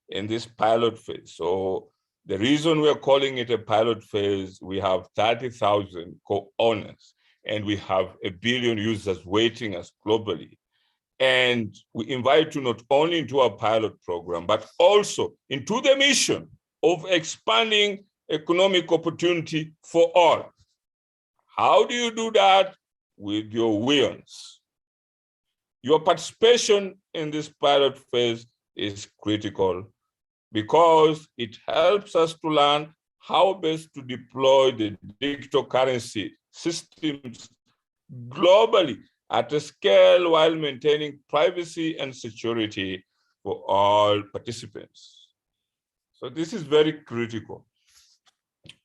in this pilot phase, so the reason we're calling it a pilot phase, we have 30,000 co-owners and we have 1 billion users waiting us globally. And we invite you not only into our pilot program, but also into the mission of expanding economic opportunity for all. How do you do that? With your wills. Your participation in this pilot phase is critical because it helps us to learn how best to deploy the digital currency systems globally at a scale while maintaining privacy and security for all participants. So this is very critical,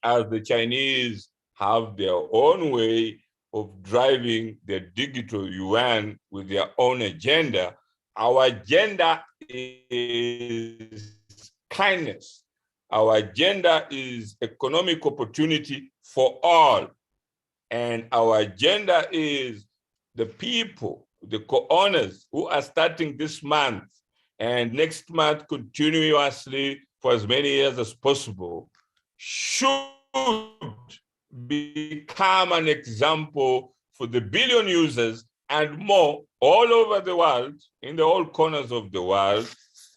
as the Chinese have their own way of driving their digital yuan with their own agenda. Our agenda is kindness. Our agenda is economic opportunity for all. And our agenda is the people, the co-owners who are starting this month and next month continuously for as many years as possible should become an example for the billion users and more all over the world, in the all corners of the world,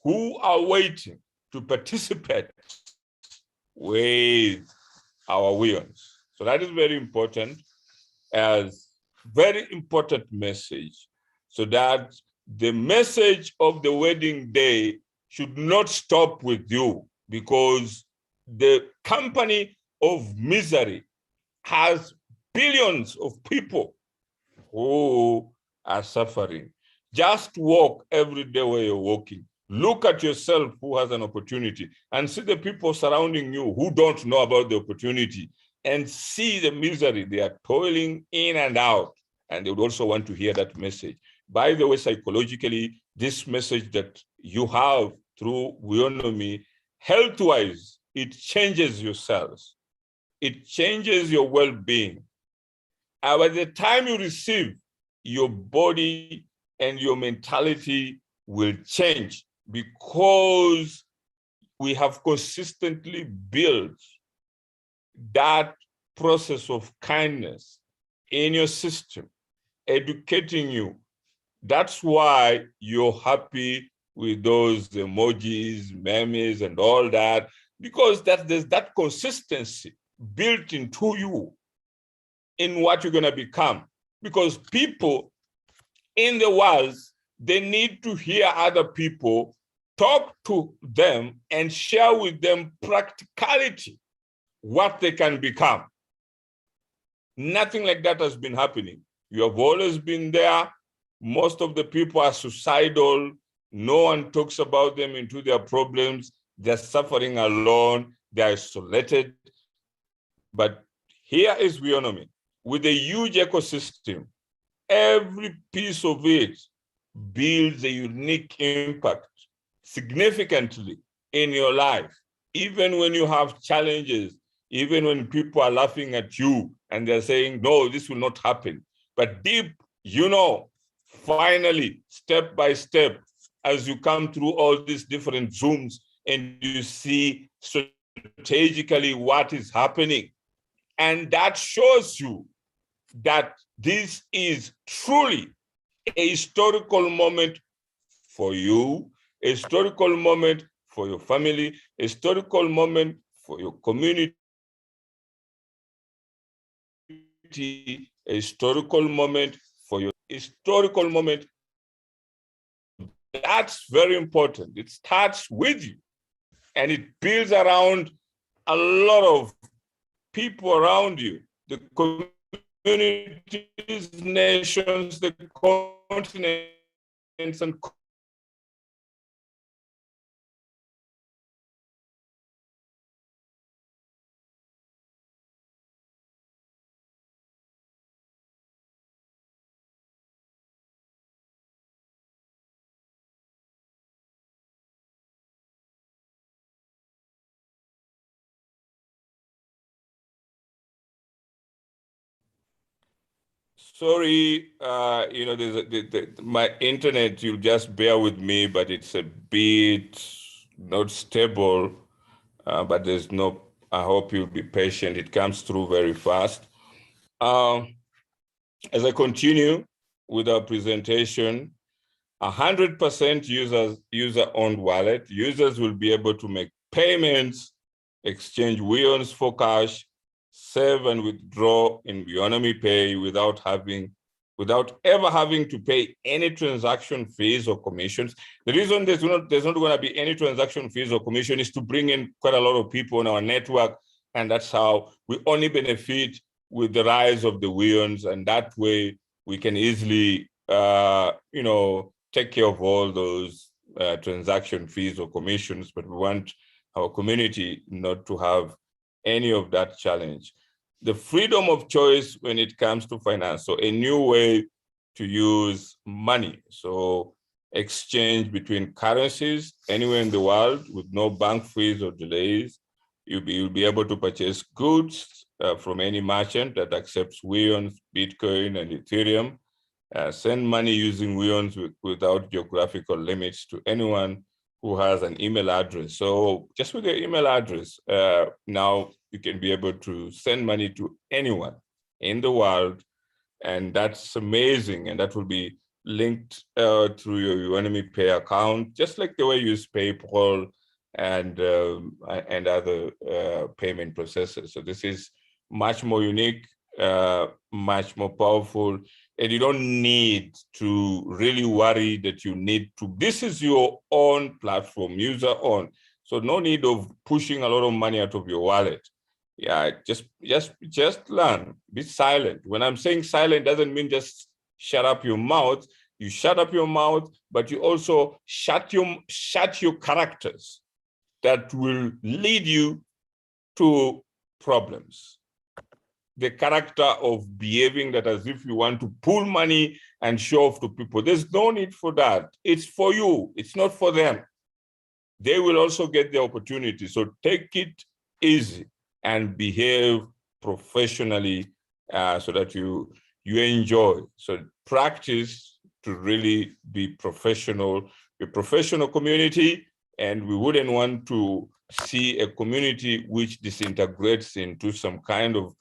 who are waiting to participate with our wills. So that is very important, as very important message, so that the message of the wedding day should not stop with you, because the company of misery has billions of people who are suffering. Just walk every day where you're walking. Look at yourself who has an opportunity and see the people surrounding you who don't know about the opportunity and see the misery they are toiling in and out. And they would also want to hear that message. By the way, psychologically, this message that you have through Weownomy, health-wise, it changes your cells. It changes your well-being. And by the time you receive, your body and your mentality will change, because we have consistently built that process of kindness in your system, educating you. That's why you're happy with those emojis, memes, and all that, because there's that consistency built into you in what you're going to become. Because people in the world, they need to hear other people, talk to them, and share with them practicality, what they can become. Nothing like that has been happening. You have always been there. Most of the people are suicidal. No one talks about them into their problems. They're suffering alone. They're isolated. But here is Weownomy with a huge ecosystem. Every piece of it builds a unique impact significantly in your life. Even when you have challenges, even when people are laughing at you and they're saying, no, this will not happen. But deep, you know, finally, step by step, as you come through all these different Zooms and you see strategically what is happening. And that shows you that this is truly a historical moment for you, a historical moment for your family, a historical moment for your community, a historical moment for your historical moment. That's very important. It starts with you and it builds around a lot of people around you, the communities, nations, the continents, and sorry, my internet, you'll just bear with me, but it's a bit not stable, but there's no, I hope you'll be patient. It comes through very fast. As I continue with our presentation, 100% user-owned wallet. Users will be able to make payments, exchange Weons for cash, save and withdraw in Bianomi Pay without ever having to pay any transaction fees or commissions. The reason there's not going to be any transaction fees or commission is to bring in quite a lot of people on our network, and that's how we only benefit with the rise of the Weons, and that way we can easily, take care of all those transaction fees or commissions, but we want our community not to have any of that challenge. The freedom of choice when it comes to finance, so a new way to use money. So exchange between currencies anywhere in the world with no bank fees or delays. You'll be able to purchase goods from any merchant that accepts Weons, Bitcoin, and Ethereum. Send money using Weons without geographical limits to anyone who has an email address. So just with your email address, now you can be able to send money to anyone in the world, and that's amazing. And that will be linked through your Weownomy Pay account, just like the way you use PayPal and other payment processors. So this is much more unique, much more powerful, and you don't need to really worry that you need to. This is your own platform, user owned. So no need of pushing a lot of money out of your wallet. Yeah, just learn, be silent. When I'm saying silent, doesn't mean just shut up your mouth. You shut up your mouth, but you also shut your characters that will lead you to problems. The character of behaving that as if you want to pull money and show off to people. There's no need for that. It's for you. It's not for them. They will also get the opportunity. So take it easy and behave professionally so that you enjoy. So practice to really be professional, a professional community, and we wouldn't want to see a community which disintegrates into some kind of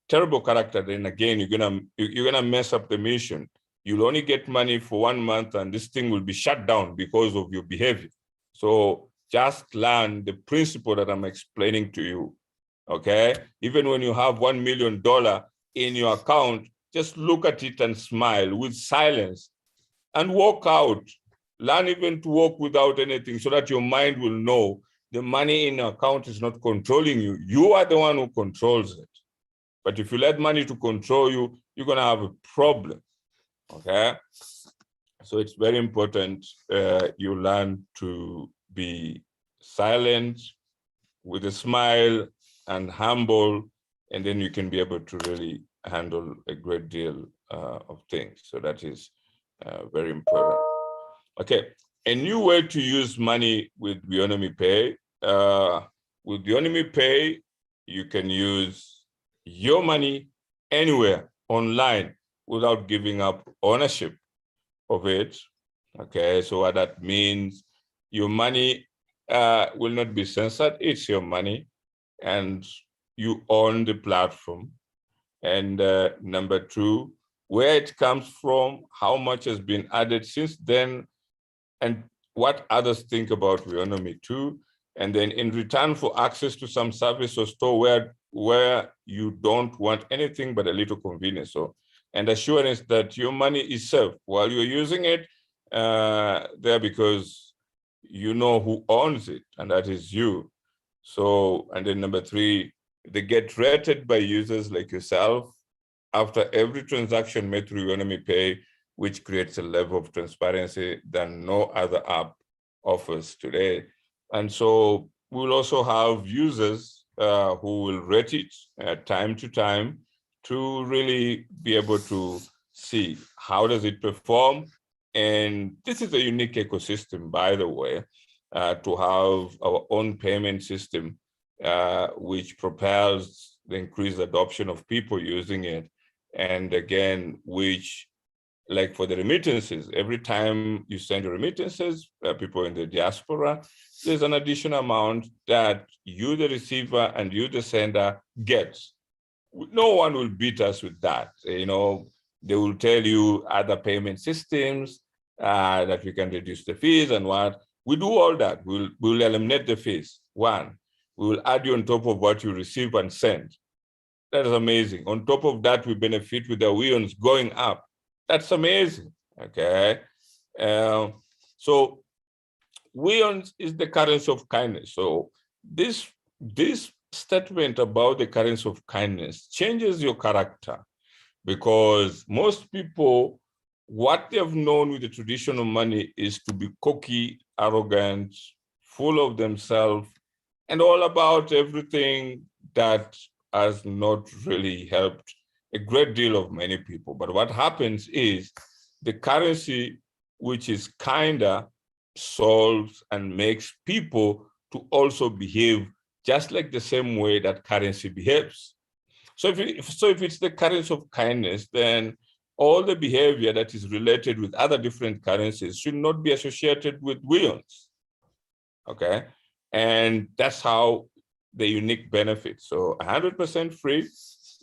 terrible character. Then again, you're gonna mess up the mission. You'll only get money for 1 month, and this thing will be shut down because of your behavior. So just learn the principle that I'm explaining to you. Okay, even when you have $1 million in your account, just look at it and smile with silence, and walk out. Learn even to walk without anything, so that your mind will know the money in your account is not controlling you. You are the one who controls it. But if you let money to control you, you're going to have a problem. Okay? So it's very important you learn to be silent, with a smile, and humble, and then you can be able to really handle a great deal of things. So that is very important. Okay, a new way to use money with Bianomi Pay. With Bianomi Pay, you can use your money anywhere online without giving up ownership of it. Okay, so what that means, your money will not be censored. It's your money and you own the platform. And number two, where it comes from, how much has been added since then, and what others think about Weownomy too. And then in return for access to some service or store where you don't want anything but a little convenience. So, and assurance that your money is safe while you're using it there, because you know who owns it, and that is you. So, and then number three, they get rated by users like yourself after every transaction made through Bianomi Pay, which creates a level of transparency that no other app offers today. And so we'll also have users who will rate it time to time to really be able to see how does it perform. And this is a unique ecosystem, by the way, to have our own payment system, which propels the increased adoption of people using it. And again, which, like for the remittances, every time you send your remittances, people in the diaspora, there's an additional amount that you, the receiver, and you, the sender, gets. No one will beat us with that. You know, they will tell you other payment systems that we can reduce the fees and what. We do all that. We'll eliminate the fees. One, we will add you on top of what you receive and send. That is amazing. On top of that, we benefit with the Weons going up. That's amazing, okay? So Weons is the currency of kindness. So this statement about the currency of kindness changes your character, because most people, what they've known with the traditional money is to be cocky, arrogant, full of themselves, and all about everything that has not really helped a great deal of many people. But what happens is the currency, which is kinder, solves and makes people to also behave just like the same way that currency behaves. So if it's the currency of kindness, then all the behavior that is related with other different currencies should not be associated with Weons, okay? And that's how the unique benefit. So 100% free.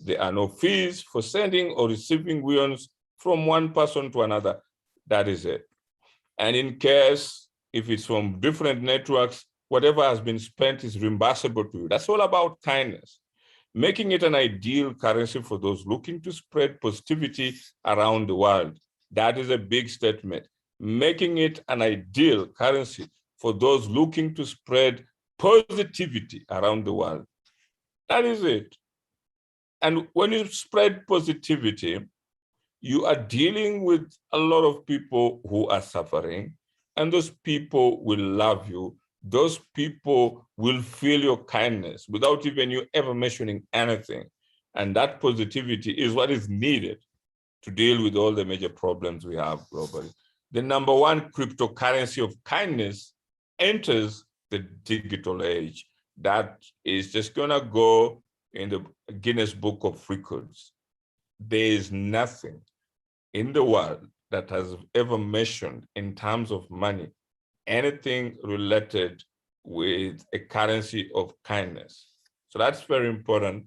There are no fees for sending or receiving Weons from one person to another. That is it. And in case, if it's from different networks, whatever has been spent is reimbursable to you. That's all about kindness. Making it an ideal currency for those looking to spread positivity around the world. That is a big statement. Making it an ideal currency for those looking to spread positivity around the world. That is it. And when you spread positivity, you are dealing with a lot of people who are suffering, and those people will love you. Those people will feel your kindness without even you ever mentioning anything. And that positivity is what is needed to deal with all the major problems we have globally. The number one cryptocurrency of kindness enters the digital age. That is just gonna go in the Guinness Book of Records. There is nothing in the world that has ever mentioned in terms of money anything related with a currency of kindness. So that's very important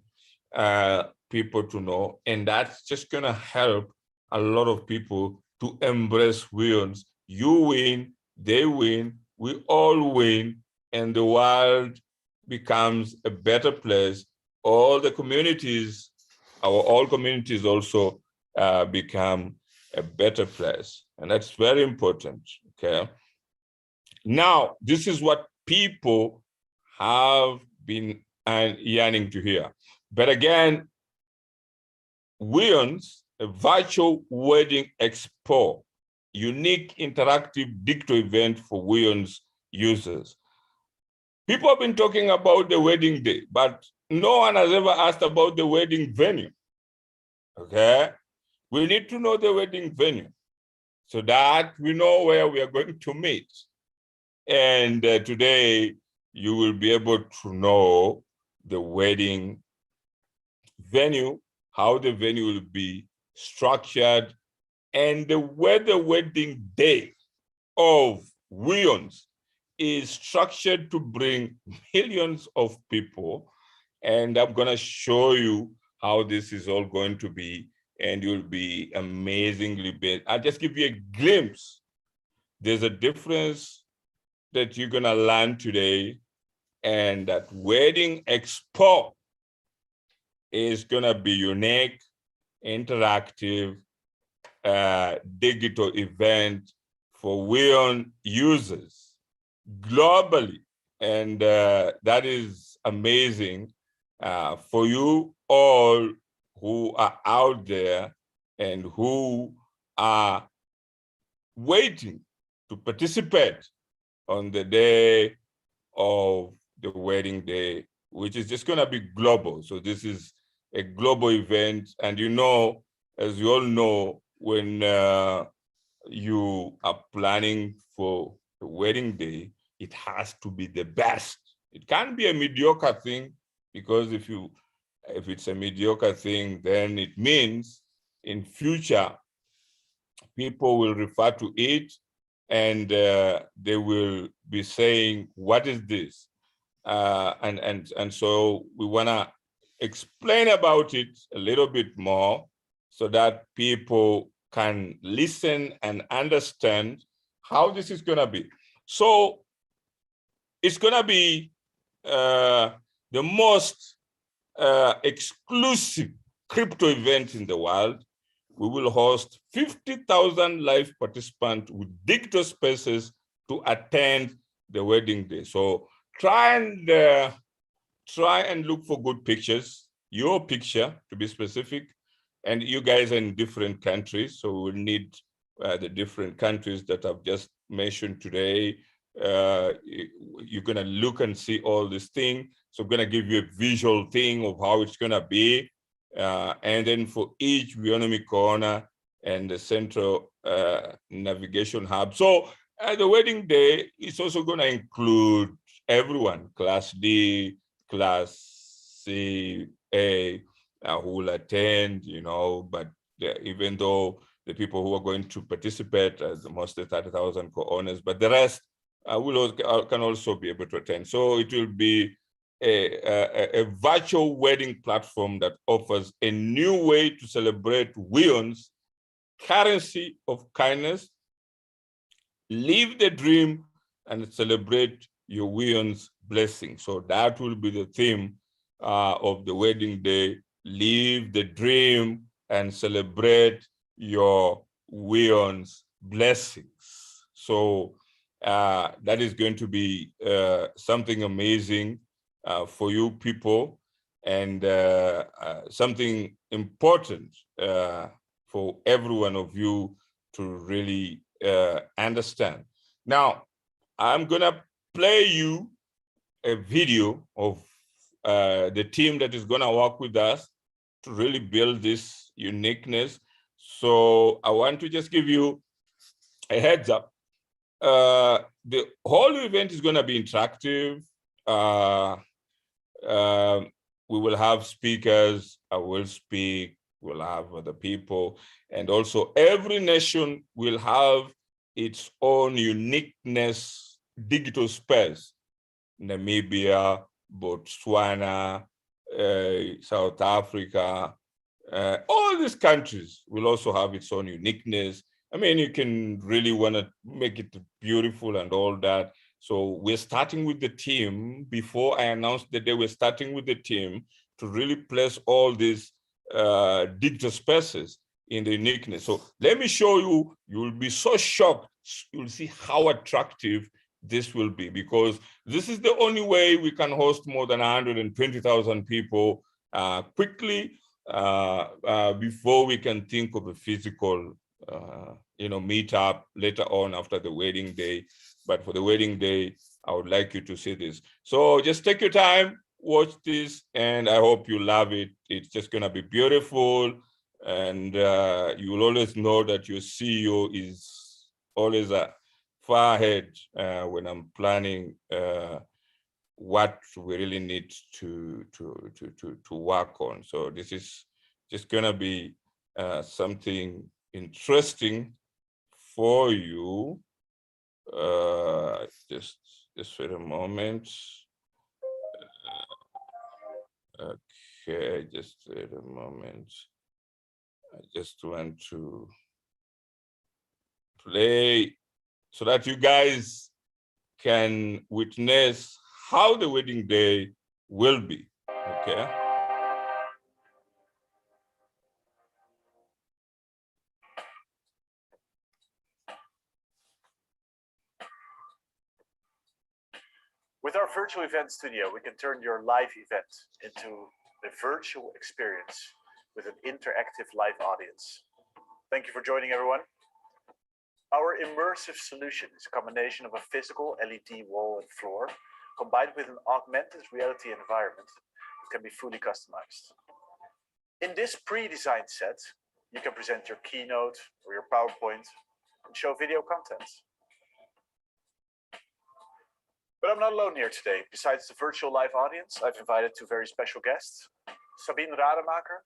people to know, and that's just gonna help a lot of people to embrace Weons. You win, they win, we all win, and the world becomes a better place. All the communities, all communities also become a better place. And that's very important, okay? Now, this is what people have been yearning to hear. But again, Weons, a virtual wedding expo, unique interactive digital event for Weons users. People have been talking about the wedding day, but no one has ever asked about the wedding venue, okay? We need to know the wedding venue so that we know where we are going to meet. And today, you will be able to know the wedding venue, how the venue will be structured, and where the wedding day of Weons is structured to bring millions of people. And I'm going to show you how this is all going to be, and you'll be amazingly big. I'll just give you a glimpse. There's a difference that you're going to learn today, and that Wedding Expo is going to be unique, interactive, digital event for Weon users globally. And that is amazing for you all who are out there and who are waiting to participate on the day of the wedding day, which is just going to be global. So this is a global event. And you know, as you all know, when you are planning for the wedding day, it has to be the best. It can't be a mediocre thing, because if it's a mediocre thing, then it means in future people will refer to it and they will be saying, what is this? And so we want to explain about it a little bit more so that people can listen and understand how this is going to be. So it's going to be the most exclusive crypto event in the world. We will host 50,000 live participants with digital spaces to attend the wedding day. So try and look for good pictures, your picture to be specific. And you guys are in different countries, so we'll need the different countries that I've just mentioned today. You're gonna look and see all this thing. So I'm gonna give you a visual thing of how it's gonna be. And then for each Bianomi corner and the central navigation hub. So the wedding day is also gonna include everyone, Class D, Class C, A, who will attend, you know, but even though the people who are going to participate, mostly 30,000 co-owners, but the rest can also be able to attend. So it will be a virtual wedding platform that offers a new way to celebrate Weon's currency of kindness. Live the dream and celebrate your Weon's blessing. So that will be the theme of the wedding day. Live the dream and celebrate your Weon's blessings. So that is going to be something amazing for you people, and something important for every one of you to really understand. Now, I'm gonna play you a video of the team that is gonna work with us to really build this uniqueness. So I want to just give you a heads up. The whole event is gonna be interactive. We will have speakers, I will speak, we'll have other people, and also every nation will have its own uniqueness digital space. Namibia, Botswana, South Africa, all these countries will also have its own uniqueness. I mean, you can really want to make it beautiful and all that. So we're starting with the team. Before I announced the day, we're starting with the team to really place all these digital spaces in the uniqueness. So let me show you, you'll be so shocked. You'll see how attractive this will be, because this is the only way we can host more than 120,000 people quickly before we can think of a physical meetup later on after the wedding day. But for the wedding day, I would like you to see this. So just take your time, watch this, and I hope you love it. It's just gonna be beautiful. And you will always know that your CEO is always far ahead when I'm planning what we really need to work on. So this is just gonna be something interesting for you. Just Just wait a moment. Okay, just wait a moment. I just want to play so that you guys can witness how the wedding day will be, okay? With our virtual event studio, we can turn your live event into a virtual experience with an interactive live audience. Thank you for joining, everyone. Our immersive solution is a combination of a physical LED wall and floor combined with an augmented reality environment that can be fully customized. In this pre-designed set, you can present your keynote or your PowerPoint and show video content. But I'm not alone here today. Besides the virtual live audience, I've invited two very special guests, Sabine Rademacher,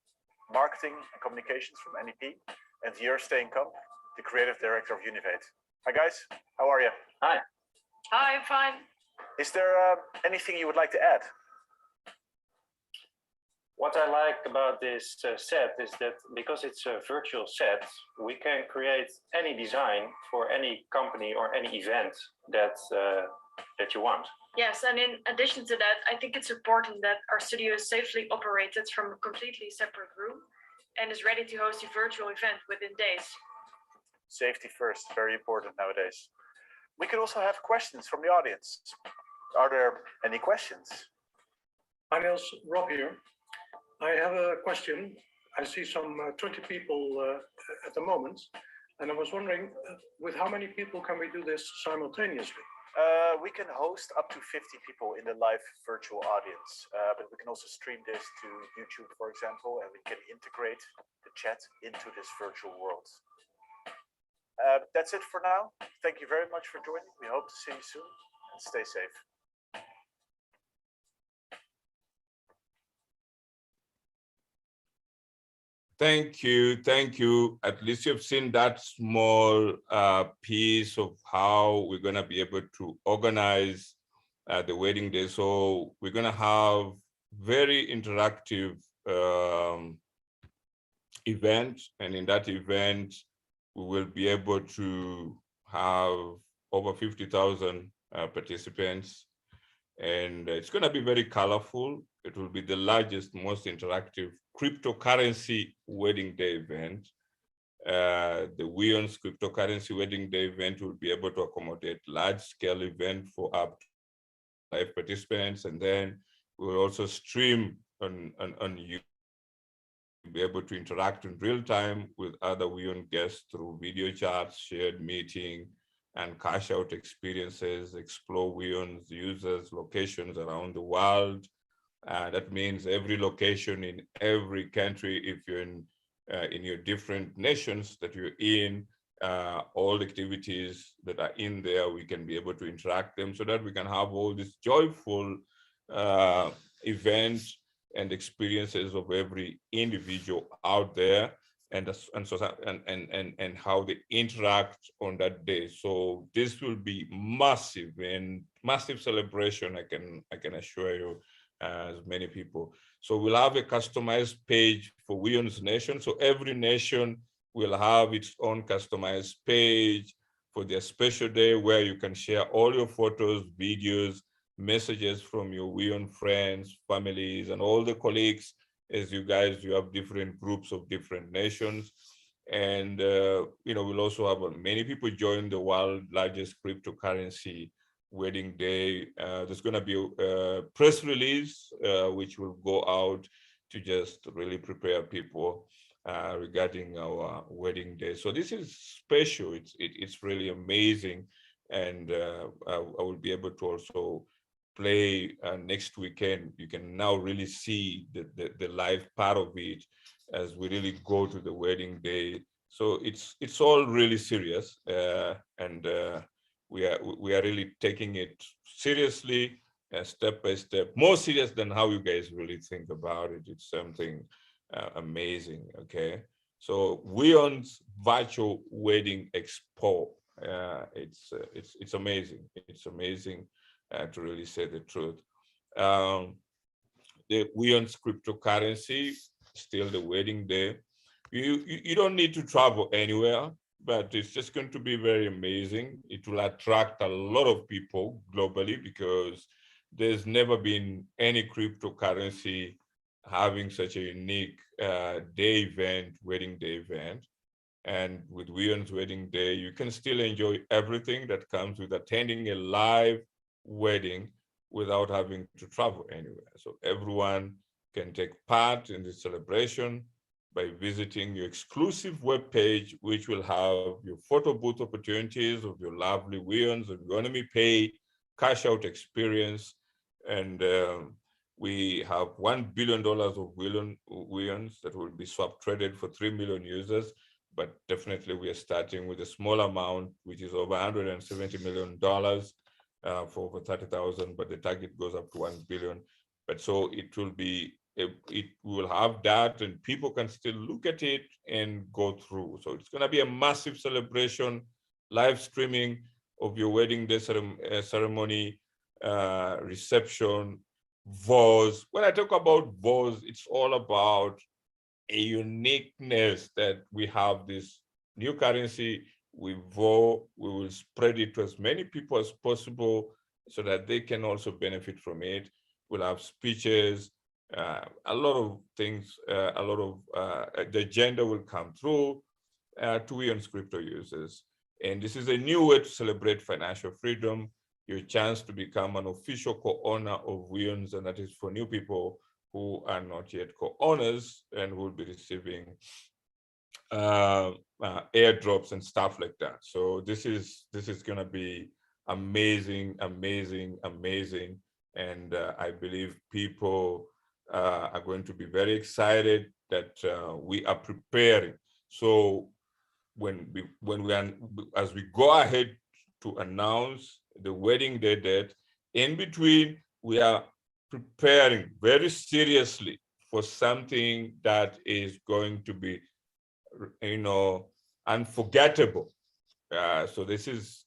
Marketing and Communications from NEP, and Jur Steenkamp, the Creative Director of Univate. Hi guys, how are you? Hi. Hi, I'm fine. Is there anything you would like to add? What I like about this set is that because it's a virtual set, we can create any design for any company or any event that you want. Yes, and in addition to that, I think it's important that our studio is safely operated from a completely separate room and is ready to host a virtual event within days. Safety first, very important nowadays. We could also have questions from the audience. Are there any questions? Hi Niels, Rob here. I have a question. I see some 20 people at the moment, and I was wondering, with how many people can we do this simultaneously? We can host up to 50 people in the live virtual audience, but we can also stream this to YouTube, for example, and we can integrate the chat into this virtual world. That's it for now. Thank you very much for joining. We hope to see you soon, and stay safe. Thank you. At least you've seen that small piece of how we're gonna be able to organize the wedding day. So we're gonna have very interactive event, and in that event, we will be able to have over 50,000 participants, and it's gonna be very colorful. It will be the largest, most interactive cryptocurrency wedding day event. The Weownomy cryptocurrency wedding day event will be able to accommodate large-scale event for up to 5 participants, and then we'll also stream on YouTube. You'll be able to interact in real time with other Weownomy guests through video chats, shared meeting, and cash out experiences, explore Weownomy users' locations around the world. That means every location in every country, if you're in your different nations that you're in, all the activities that are in there, we can be able to interact them so that we can have all these joyful events and experiences of every individual out there, and how they interact on that day. So this will be massive and massive celebration. I can assure you, as many people. So we'll have a customized page for Weownomy nation. So every nation will have its own customized page for their special day where you can share all your photos, videos, messages from your Weownomy friends, families, and all the colleagues. As you have different groups of different nations. And we'll also have many people join the world's largest cryptocurrency wedding day. There's going to be a press release which will go out to just really prepare people regarding our wedding day. So this is special. It's really amazing, and I will be able to also play next weekend. You can now really see the live part of it as we really go to the wedding day. So it's all really serious, and we are really taking it seriously, step by step, more serious than how you guys really think about it. It's something amazing. Okay, so Weownomy Virtual Wedding Expo. It's amazing. It's amazing. to really say the truth. The Weownomy cryptocurrency, still the wedding day. You don't need to travel anywhere, but it's just going to be very amazing. It will attract a lot of people globally because there's never been any cryptocurrency having such a unique day event, wedding day event. And with Weownomy wedding day, you can still enjoy everything that comes with attending a live wedding without having to travel anywhere. So everyone can take part in the celebration by visiting your exclusive webpage, which will have your photo booth opportunities of your lovely Weownomy and Bianomi Pay cash out experience. And we have $1 billion of Weownomy that will be swap traded for 3 million users. But definitely we are starting with a small amount, which is over $170 million for over 30,000, but the target goes up to 1 billion. But so it will be, it will have that and people can still look at it and go through. So it's gonna be a massive celebration, live streaming of your wedding day ceremony, reception, vows. When I talk about vows, it's all about a uniqueness that we have this new currency. We will spread it to as many people as possible so that they can also benefit from it. We'll have speeches, a lot of things, the agenda will come through to Weownomy crypto users. And this is a new way to celebrate financial freedom, your chance to become an official co-owner of Weownomy, and that is for new people who are not yet co-owners and will be receiving airdrops and stuff like that. So this is going to be amazing, amazing, amazing, and I believe people are going to be very excited that we are preparing. So as we go ahead to announce the wedding day date, in between we are preparing very seriously for something that is going to be, unforgettable. So this is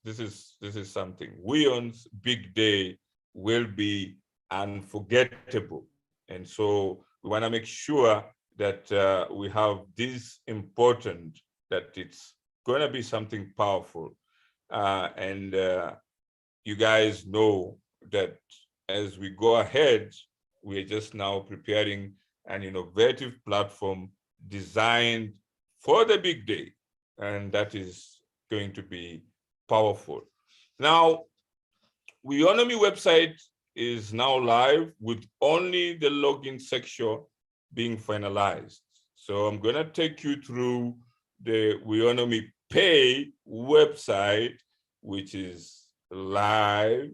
something. Weownomy big day will be unforgettable, and so we want to make sure that we have this important, that it's going to be something powerful, and you guys know that as we go ahead, we are just now preparing an innovative platform designed for the big day, and that is going to be powerful. Now, Weownomy website is now live with only the login section being finalized. So I'm going to take you through the Weownomy Pay website, which is live,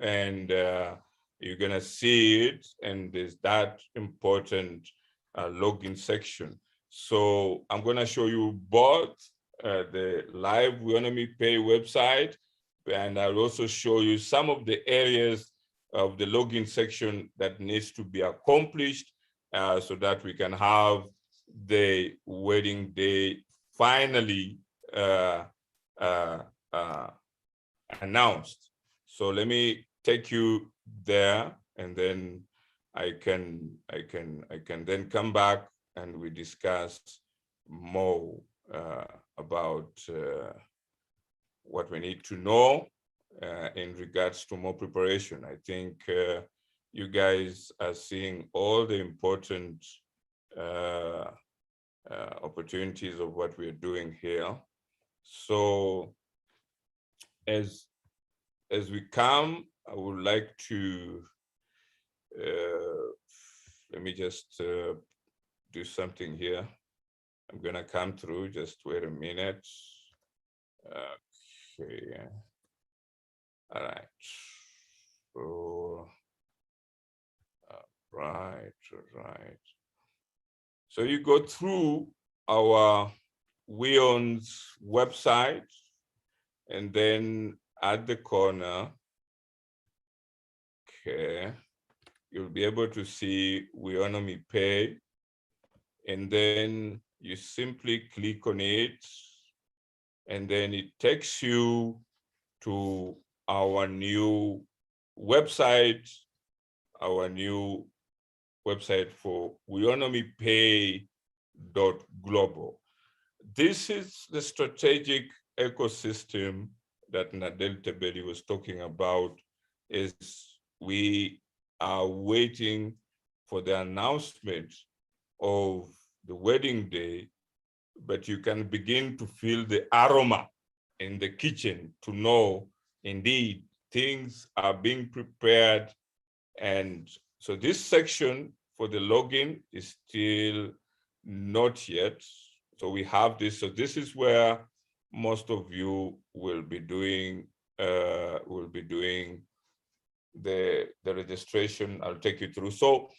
and you're going to see it, and there's that important login section. So I'm going to show you both the live Weownomy Pay website, and I'll also show you some of the areas of the login section that needs to be accomplished so that we can have the wedding day finally announced. So let me take you there, and then I can then come back and we discuss more about what we need to know in regards to more preparation. I think you guys are seeing all the important opportunities of what we're doing here. So as we come, I would like to let me just do something here. I'm gonna come through, just wait a minute. Okay, all right. So, right. So you go through our Weownomy website, and then at the corner, okay, you'll be able to see Weownomy Pay, and then you simply click on it, and then it takes you to our new website, our new website for Weownomy Pay .global. This is the strategic ecosystem that Nadel Tebeli was talking about. Is we are waiting for the announcement of the wedding day, but you can begin to feel the aroma in the kitchen to know indeed things are being prepared. And so this section for the login is still not yet. So we have this. So this is where most of you will be doing the registration. I'll take you through. So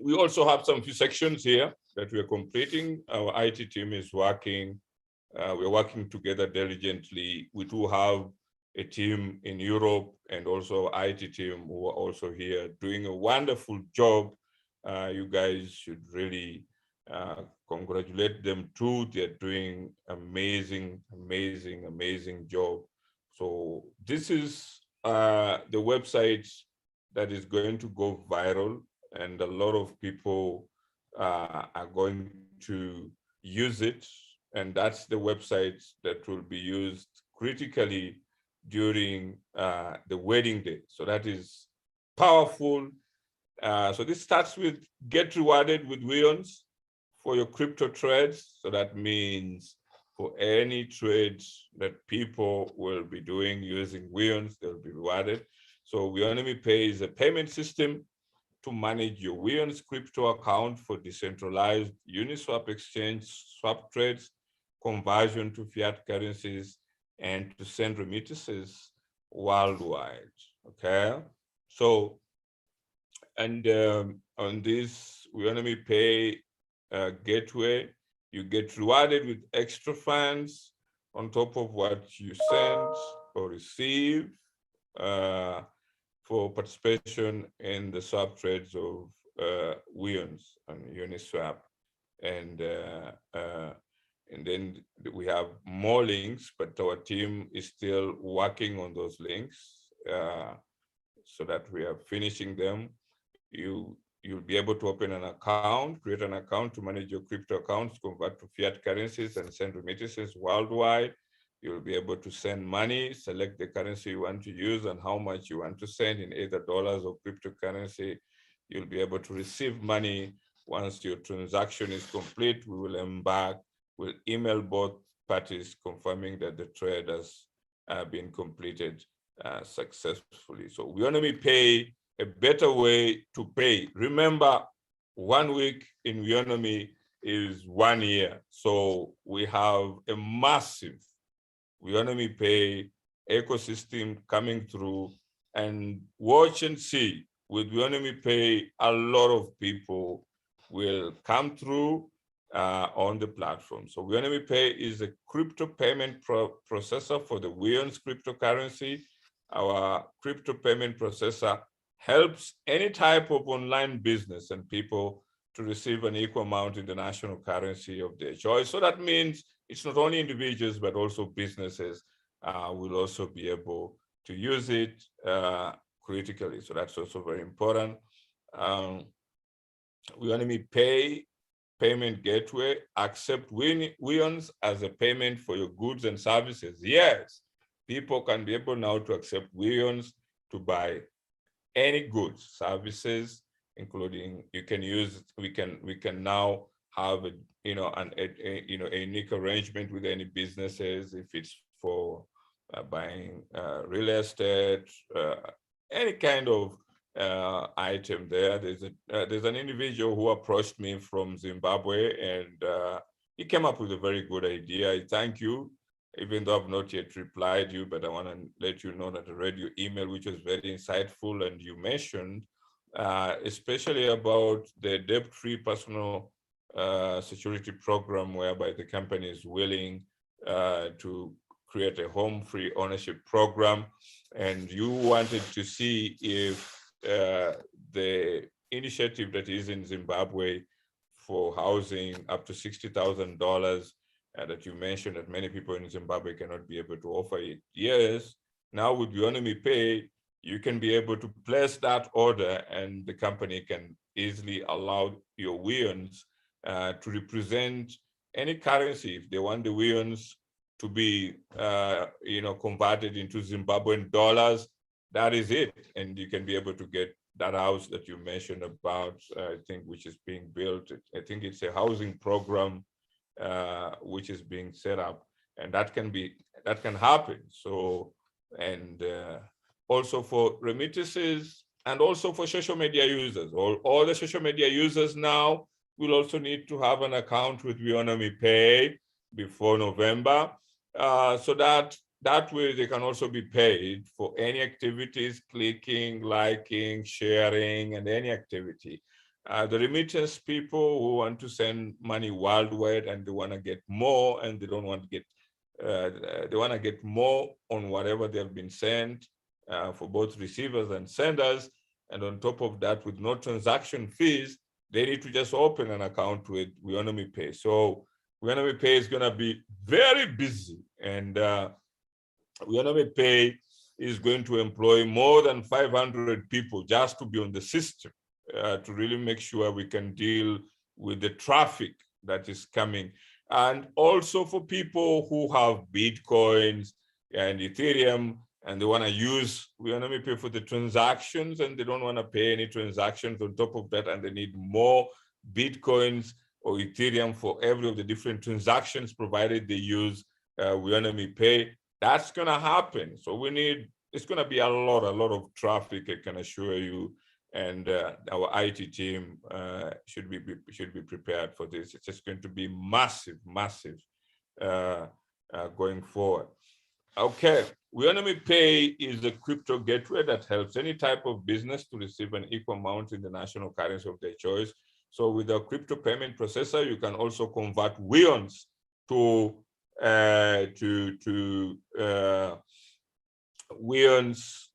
we also have some few sections here that we are completing. Our IT team is working. We're working together diligently. We do have a team in Europe and also IT team who are also here doing a wonderful job. You guys should really congratulate them too. They're doing amazing job. So this is the website that is going to go viral, and a lot of people are going to use it. And that's the website that will be used critically during the wedding day. So that is powerful. So this starts with get rewarded with Weons for your crypto trades. So that means for any trades that people will be doing using Weons, they'll be rewarded. So Weownomy Pay is a payment system to manage your Weons crypto account for decentralized Uniswap exchange swap trades, conversion to fiat currencies, and to send remittances worldwide. Okay, so and on this Weownomy Pay gateway, you get rewarded with extra funds on top of what you send or receive for participation in the swap trades of Weons and Uniswap. And then we have more links, but our team is still working on those links so that we are finishing them. You'll be able to open an account, create an account to manage your crypto accounts, convert to fiat currencies and send remittances worldwide. You'll be able to send money, select the currency you want to use and how much you want to send in either dollars or cryptocurrency. You'll be able to receive money once your transaction is complete. We will embark, we'll email both parties confirming that the trade has been completed successfully. So Weownomy Pay, a better way to pay. Remember, 1 week in Weownomy is 1 year. So we have a massive Weownomy Pay ecosystem coming through, and watch and see. With Weownomy Pay, a lot of people will come through on the platform. So Weownomy Pay is a crypto payment processor for the Weons cryptocurrency. Our crypto payment processor helps any type of online business and people to receive an equal amount in the national currency of their choice. So that means it's not only individuals, but also businesses will also be able to use it critically. So that's also very important. Weownomy Pay payment gateway accept Weons as a payment for your goods and services. Yes, people can be able now to accept Weons to buy any goods, services, including we can now have a unique arrangement with any businesses if it's for buying real estate, any kind of item there. There's an individual who approached me from Zimbabwe, and he came up with a very good idea. I thank you, even though I've not yet replied you, but I want to let you know that I read your email, which was very insightful, and you mentioned especially about the debt-free personal security program, whereby the company is willing to create a home-free ownership program, and you wanted to see if the initiative that is in Zimbabwe for housing up to $60,000 that you mentioned that many people in Zimbabwe cannot be able to offer it. Yes, now with Weownomy Pay, you can be able to place that order, and the company can easily allow your Weons to represent any currency. If they want the Weons to be, converted into Zimbabwean dollars, that is it. And you can be able to get that house that you mentioned about, I think, which is being built. I think it's a housing program which is being set up, and that can happen. So, and also for remittances, and also for social media users. All the social media users now will also need to have an account with Bianomi Pay before November, so that way they can also be paid for any activities, clicking, liking, sharing, and any activity. The remittance people who want to send money worldwide and they want to get more, and they don't want to get, they want to get more on whatever they have been sent, for both receivers and senders. And on top of that, with no transaction fees, they need to just open an account with Weownomy Pay. So Weownomy Pay is going to be very busy, and Weownomy Pay is going to employ more than 500 people just to be on the system, to really make sure we can deal with the traffic that is coming. And also for people who have Bitcoins and Ethereum, and they want to use Weownomy Pay for the transactions, and they don't want to pay any transactions on top of that, and they need more Bitcoins or Ethereum for every of the different transactions, provided they use Weownomy Pay. That's going to happen. So it's going to be a lot of traffic, I can assure you. And our IT team should be prepared for this. It's just going to be massive going forward. Okay, Weownomy Pay is a crypto gateway that helps any type of business to receive an equal amount in the national currency of their choice. So with a crypto payment processor, you can also convert Weons to Weons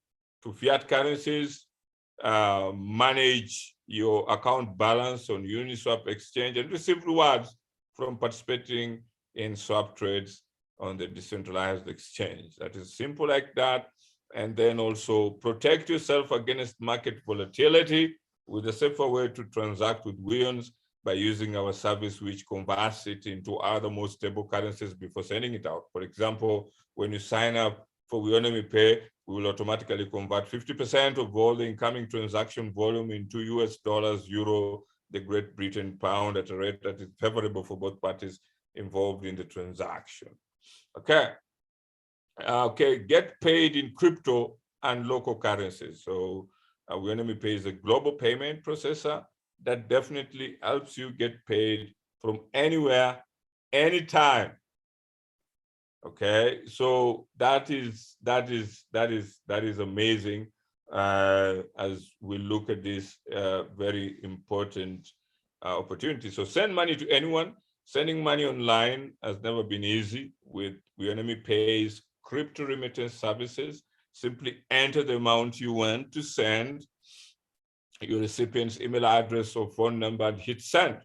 to fiat currencies, manage your account balance on Uniswap exchange, and receive rewards from participating in swap trades on the decentralized exchange. That is simple like that. And then also protect yourself against market volatility with a safer way to transact with Weons by using our service, which converts it into other more stable currencies before sending it out. For example, when you sign up for Weownomy Pay, we will automatically convert 50% of all the incoming transaction volume into US dollars, euro, the Great Britain pound, at a rate that is favorable for both parties involved in the transaction. Okay, get paid in crypto and local currencies. So Weownomy Pay is a global payment processor that definitely helps you get paid from anywhere, anytime. Okay, so that is amazing as we look at this very important opportunity. So send money to anyone. Sending money online has never been easy with Weownomy Pay's crypto remittance services. Simply enter the amount you want to send, your recipient's email address or phone number, and hit send.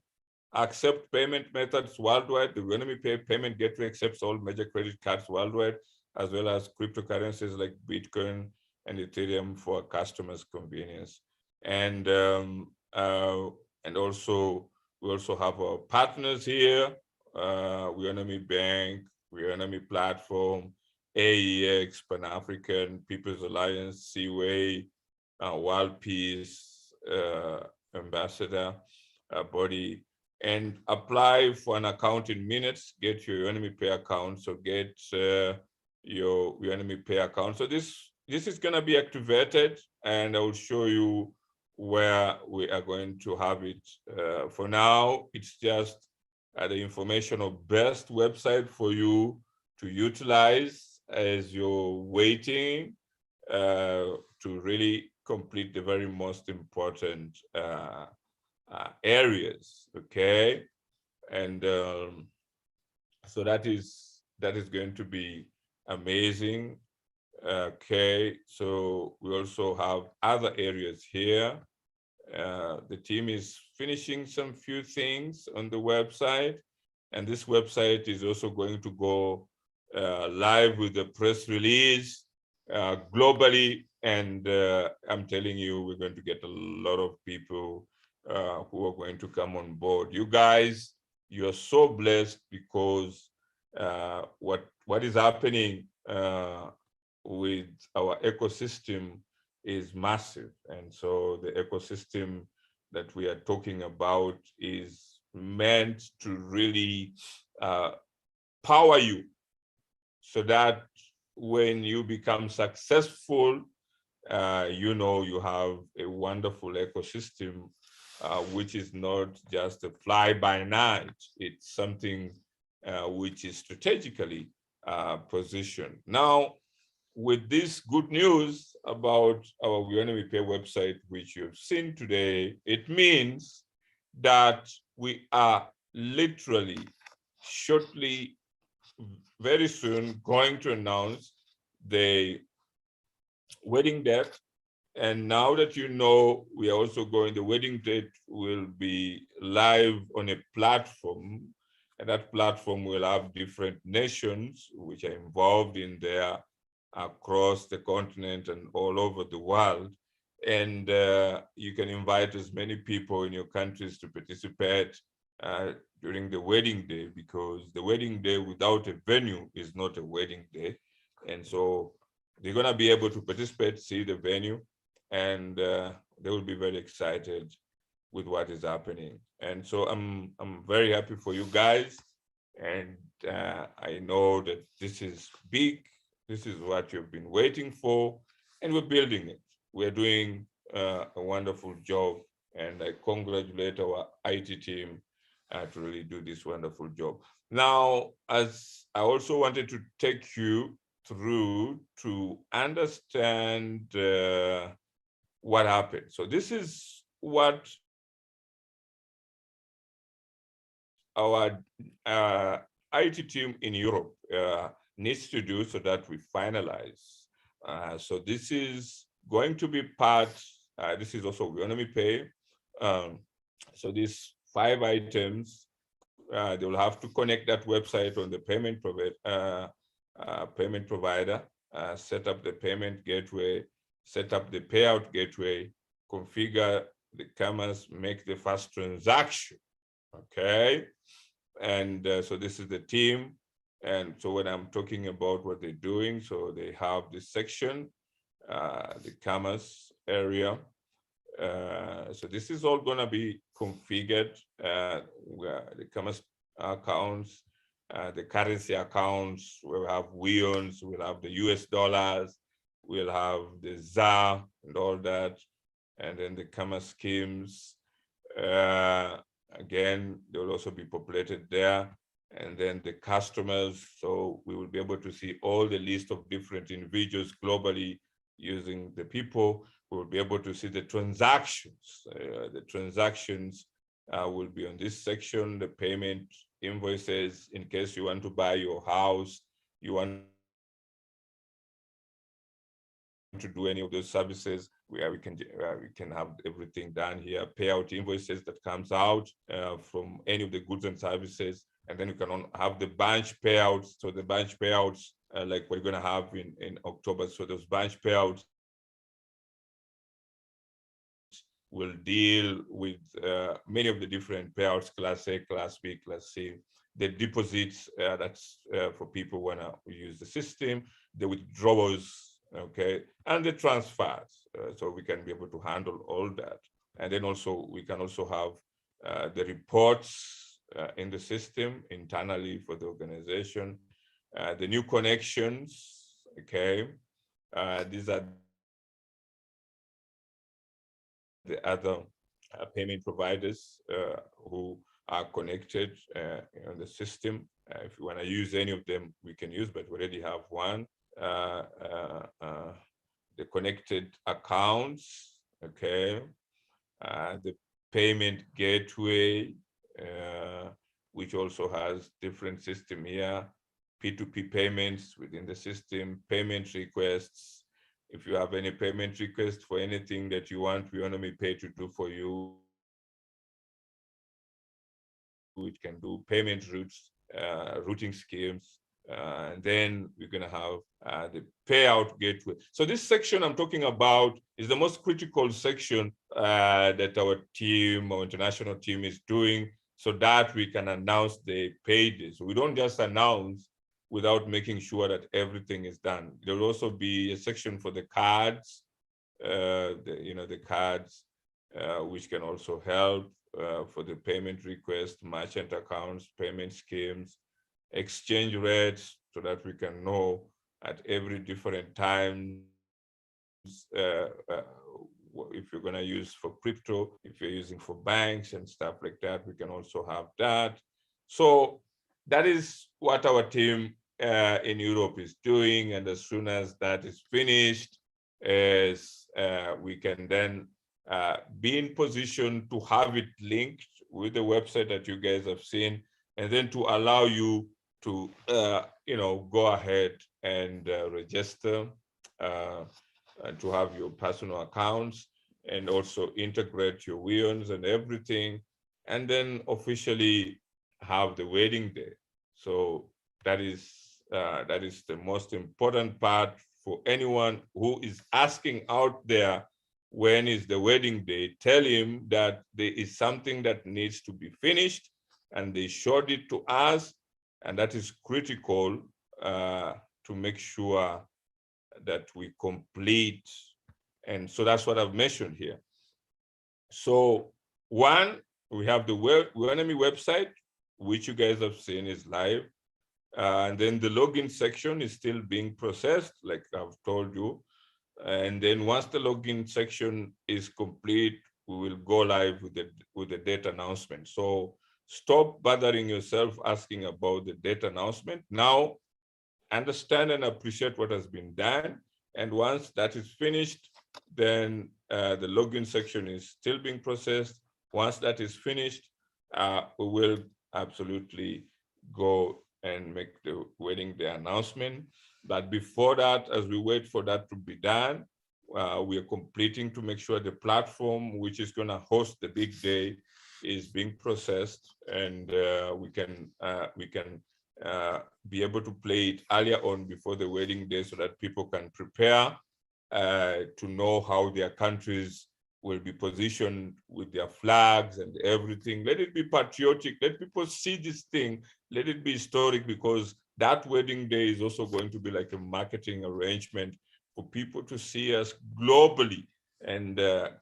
Accept payment methods worldwide. The Weownomy Pay payment gateway accepts all major credit cards worldwide, as well as cryptocurrencies like Bitcoin and Ethereum for customers' convenience. And also, we also have our partners here, Weownomy Bank, Weownomy Platform, AEX, Pan-African People's Alliance, Seaway, World Peace, Ambassador Body, and apply for an account in minutes. Get your Weownomy Pay account. So get your Weownomy Pay account. So this is going to be activated, and I will show you where we are going to have it. For now, it's just the information of best website for you to utilize as you're waiting to really complete the very most important areas. Okay, and so that is going to be amazing. Okay, so we also have other areas here. The team is finishing some few things on the website, and this website is also going to go live with the press release globally And I'm telling you, we're going to get a lot of people who are going to come on board. You guys, you're so blessed because what is happening with our ecosystem is massive. And so the ecosystem that we are talking about is meant to really power you so that when you become successful, you know you have a wonderful ecosystem, which is not just a fly-by-night. It's something which is strategically positioned. Now, with this good news about our Weownomy Pay website, which you've seen today, it means that we are literally shortly, very soon, going to announce the wedding date. And now that you know, we are also going, the wedding date will be live on a platform, and that platform will have different nations which are involved in there across the continent and all over the world. And you can invite as many people in your countries to participate during the wedding day, because the wedding day without a venue is not a wedding day. And so they're going to be able to participate, see the venue, and they will be very excited with what is happening. And so I'm very happy for you guys. And I know that this is big. This is what you've been waiting for, and we're building it. We're doing a wonderful job, and I congratulate our IT team to really do this wonderful job. Now, as I also wanted to take you through to understand what happened. So this is what our IT team in Europe needs to do so that we finalize. So this is going to be part, this is also Weownomy Pay. So these 5 items, they will have to connect that website on the payment provider, set up the payment gateway, set up the payout gateway, configure the commerce, make the first transaction, okay? And so this is the team. And so when I'm talking about what they're doing, so they have this section, the commerce area. So this is all gonna be configured, the commerce accounts, the currency accounts. We'll have Weons, we'll have the US dollars, we'll have the ZAR and all that, and then the commerce schemes. Again, they will also be populated there. And then the customers, so we will be able to see all the list of different individuals globally using the people. We will be able to see the transactions. The transactions will be on this section, the payment invoices, in case you want to buy your house, you want to do any of those services, where we can have everything done here. Payout invoices that comes out from any of the goods and services, and then you can have the bunch payouts. So the bunch payouts, like we're going to have in October. So those bunch payouts will deal with many of the different payouts: Class A, Class B, Class C. The deposits, that's for people who want to use the system. The withdrawals, okay, and the transfers. So we can be able to handle all that. And then also we can also have the reports in the system internally for the organization. The new connections, okay. These are the other payment providers who are connected on the system. If you want to use any of them, we can use, but we already have one. The connected accounts, okay. The payment gateway, which also has different system here. P2P payments within the system, payment requests. If you have any payment request for anything that you want Weownomy Pay to do for you, it can do payment routes, routing schemes, And then we're going to have the payout gateway. So this section I'm talking about is the most critical section that our team, our international team is doing so that we can announce the payday. So we don't just announce without making sure that everything is done. There will also be a section for the cards, the cards, which can also help for the payment request, merchant accounts, payment schemes, exchange rates, so that we can know at every different time if you're going to use for crypto, if you're using for banks and stuff like that, we can also have that. So that is what our team in Europe is doing. And as soon as that is finished, we can then be in position to have it linked with the website that you guys have seen, and then to allow you to go ahead and register and to have your personal accounts and also integrate your Weons and everything, and then officially have the wedding day. So that is the most important part for anyone who is asking out there, when is the wedding day? Tell him that there is something that needs to be finished, and they showed it to us, and that is critical to make sure that we complete. And so that's what I've mentioned here. So one, we have the Weownomy website, which you guys have seen is live. And then the login section is still being processed, like I've told you. And then once the login section is complete, we will go live with the date announcement. So stop bothering yourself asking about the date announcement. Now, understand and appreciate what has been done. And once that is finished, then the login section is still being processed. Once that is finished, we will absolutely go and make the wedding day announcement. But before that, as we wait for that to be done, we are completing to make sure the platform which is going to host the big day is being processed, and we can be able to play it earlier on before the wedding day, so that people can prepare to know how their countries will be positioned with their flags and everything. Let it be patriotic. Let people see this thing. Let it be historic, because that wedding day is also going to be like a marketing arrangement for people to see us globally and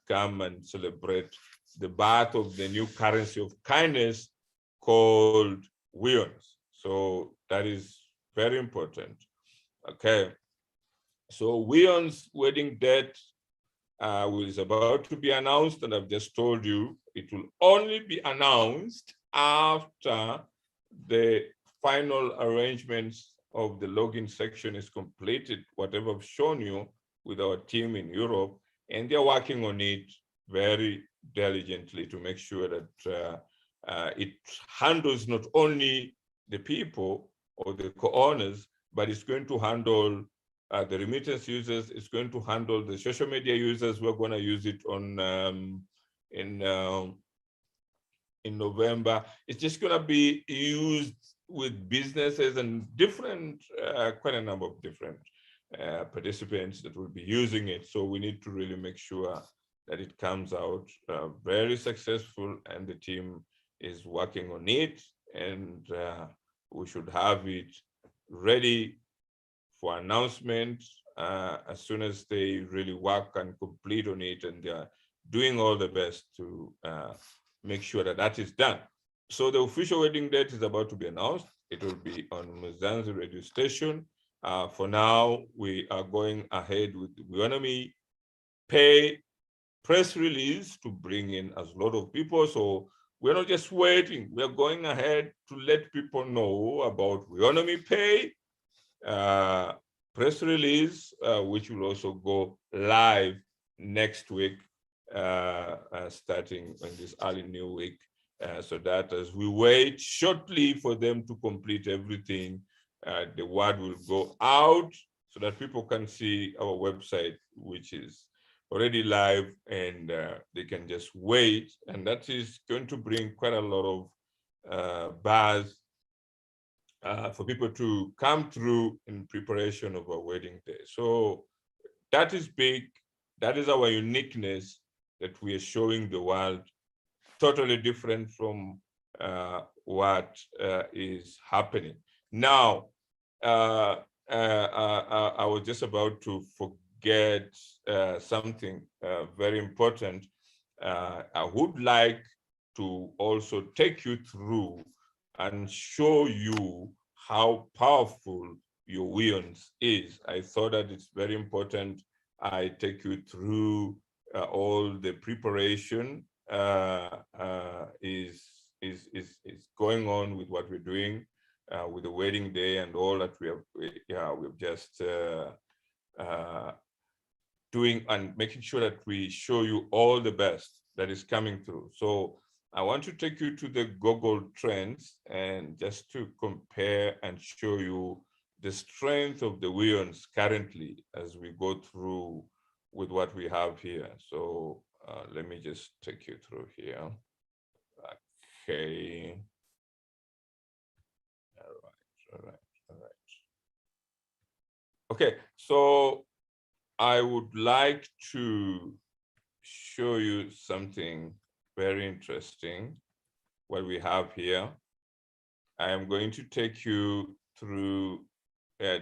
come and celebrate the birth of the new currency of kindness called Weons. So that is very important. Okay. So Weon's wedding date is about to be announced, and I've just told you it will only be announced after the final arrangements of the login section is completed, whatever I've shown you with our team in Europe, and they're working on it very diligently to make sure that it handles not only the people or the co-owners, but it's going to handle the remittance users. It's going to handle the social media users. We're going to use it on in November. It's just going to be used with businesses and different, quite a number of different participants that will be using it. So we need to really make sure that it comes out very successful, and the team is working on it, and we should have it ready for announcement as soon as they really work and complete on it, and they're doing all the best to make sure that that is done. So the official wedding date is about to be announced. It will be on Mzansi radio station. For now, we are going ahead with the Bianomi Pay press release to bring in as a lot of people. So we're not just waiting. We're going ahead to let people know about Weownomy Pay press release, which will also go live next week, starting in this early new week, so that as we wait shortly for them to complete everything, the word will go out so that people can see our website, which is already live, and they can just wait. And that is going to bring quite a lot of buzz for people to come through in preparation of our wedding day. So that is big. That is our uniqueness that we are showing the world, totally different from what is happening. Now, I was just about to forget something very important. I would like to also take you through and show you how powerful your Weons is. I thought that it's very important I take you through all the preparation is going on with what we're doing with the wedding day and all that we've just doing and making sure that we show you all the best that is coming through. So I want to take you to the Google Trends and just to compare and show you the strength of the Weons currently as we go through with what we have here. So let me just take you through here. Okay. All right. Okay, so I would like to show you something very interesting, what we have here. I am going to take you through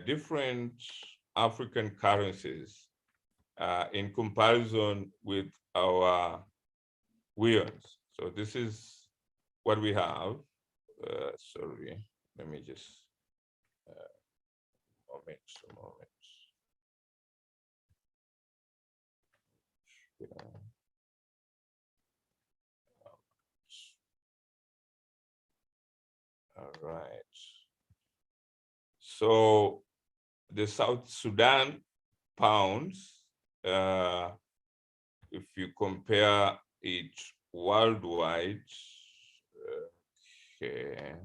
different African currencies in comparison with our Weons. So this is what we have. Sorry, let me just a moment. Yeah. All right. So the South Sudan pounds, if you compare it worldwide, okay,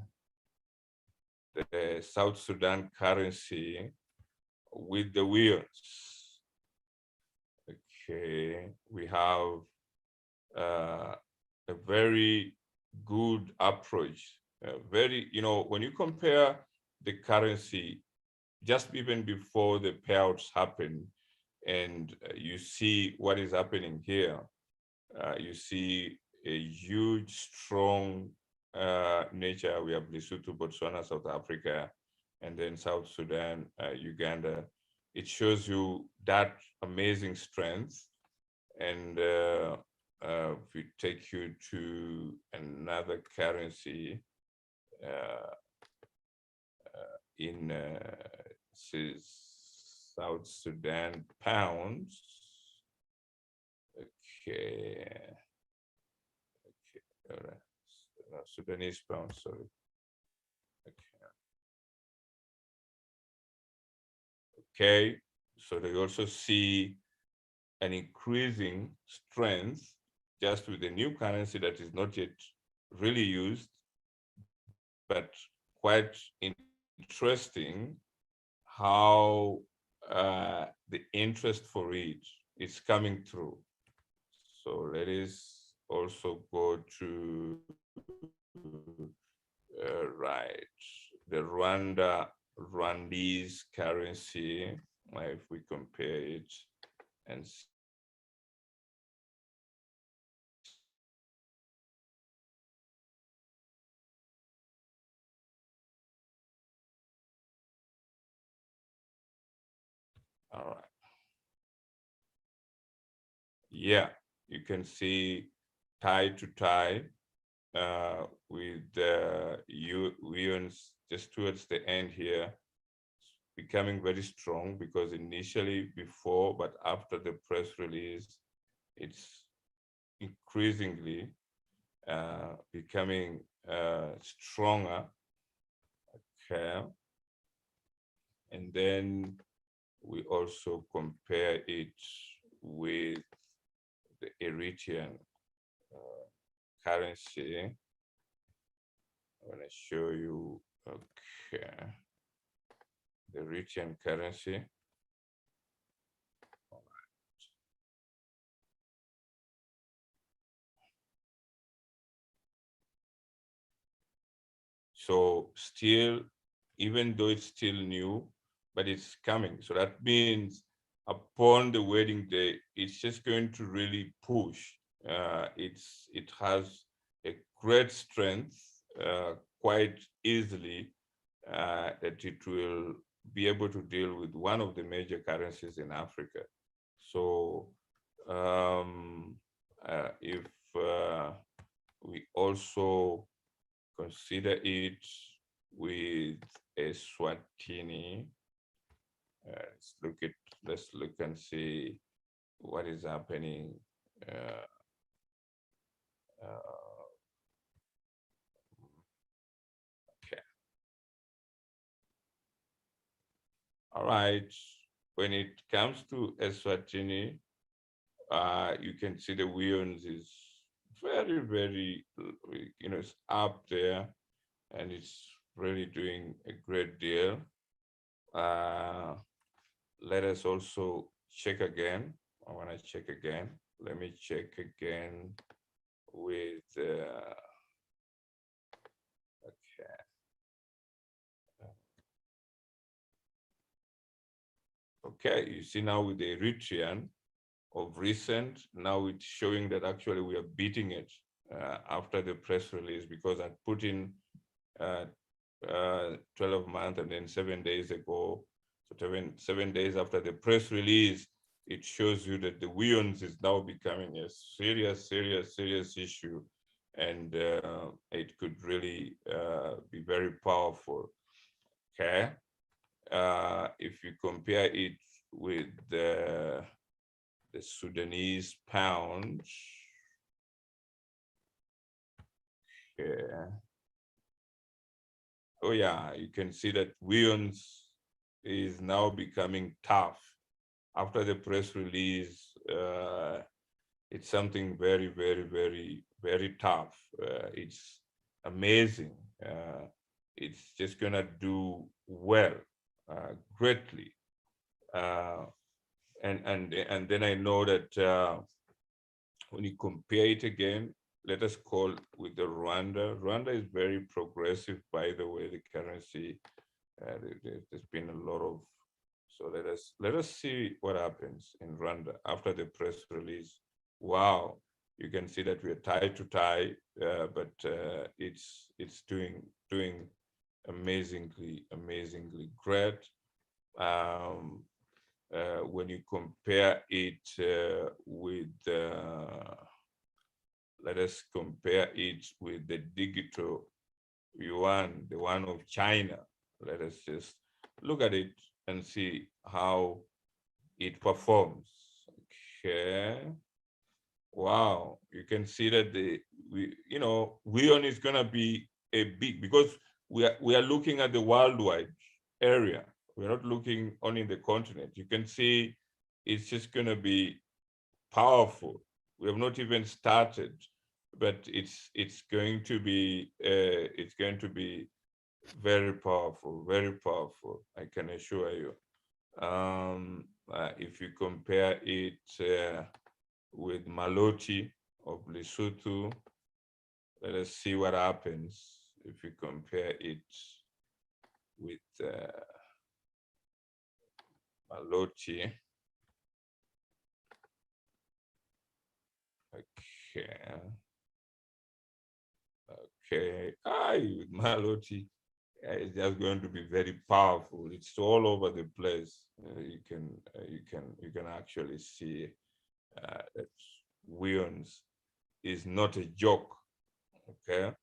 the South Sudan currency with the Weons, okay, we have a very good approach. Very, when you compare the currency just even before the payouts happen, and you see what is happening here, you see a huge, strong nature. We have Lesotho, Botswana, South Africa, and then South Sudan, Uganda. It shows you that amazing strength. And if we take you to another currency in South Sudan pounds. Okay. All right. No, Sudanese pounds, sorry. Okay. So they also see an increasing strength just with the new currency that is not yet really used, but quite interesting how the interest for it is coming through. So let us also go to the Rwandese currency, if we compare it and all right. Yeah, you can see tie to tie with the Weons just towards the end here, becoming very strong because initially before, but after the press release, it's increasingly becoming stronger. Okay. And then we also compare it with the Eritrean currency. I'm going to show you, okay, the Eritrean currency. All right. So still even though it's still new, but it's coming. So that means upon the wedding day, it's just going to really push. It has a great strength quite easily that it will be able to deal with one of the major currencies in Africa. So if we also consider it with Eswatini, let's look and see what is happening. Okay. All right. When it comes to Eswatini, you can see the Weownomy is very, very, it's up there, and it's really doing a great deal. Let us also check again. I want to check again. Let me check again with, okay. Okay, you see now with the Eritrean of recent, now it's showing that actually we are beating it after the press release, because I put in 12 months and then 7 days ago, so 7 days after the press release, it shows you that the Weownomy is now becoming a serious issue, and it could really be very powerful. Okay, if you compare it with the Sudanese pound, okay. Oh yeah, you can see that Weownomy is now becoming tough. After the press release, it's something very, very tough. It's amazing. It's just gonna do well, greatly. And then I know that when you compare it again, let us call with the Rwanda. Rwanda is very progressive, by the way, the currency. There's been a lot of, so let us see what happens in Rwanda after the press release. Wow, you can see that we are tie to tie, but it's doing amazingly great. When you compare it with let us compare it with the digital yuan, the one of China. Let us just look at it and see how it performs. Okay. Wow, you can see that Weownomy is gonna be a big, because we are looking at the worldwide area. We're not looking only in the continent. You can see it's just gonna be powerful. We have not even started, but it's going to be very powerful, I can assure you. If you compare it with Maloti of Lesotho, let us see what happens if you compare it with Maloti. Okay, with Maloti, it's just going to be very powerful. It's all over the place. You can actually see that Weownomy is not a joke. Okay,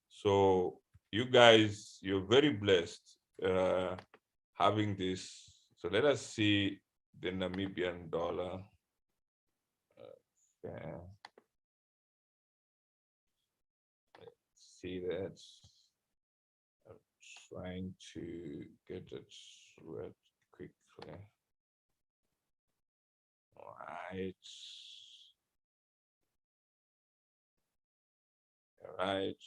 so you guys, you're very blessed having this. So let us see the Namibian dollar. Okay. Let's see that. I'm trying to get it read quickly. All right. All right.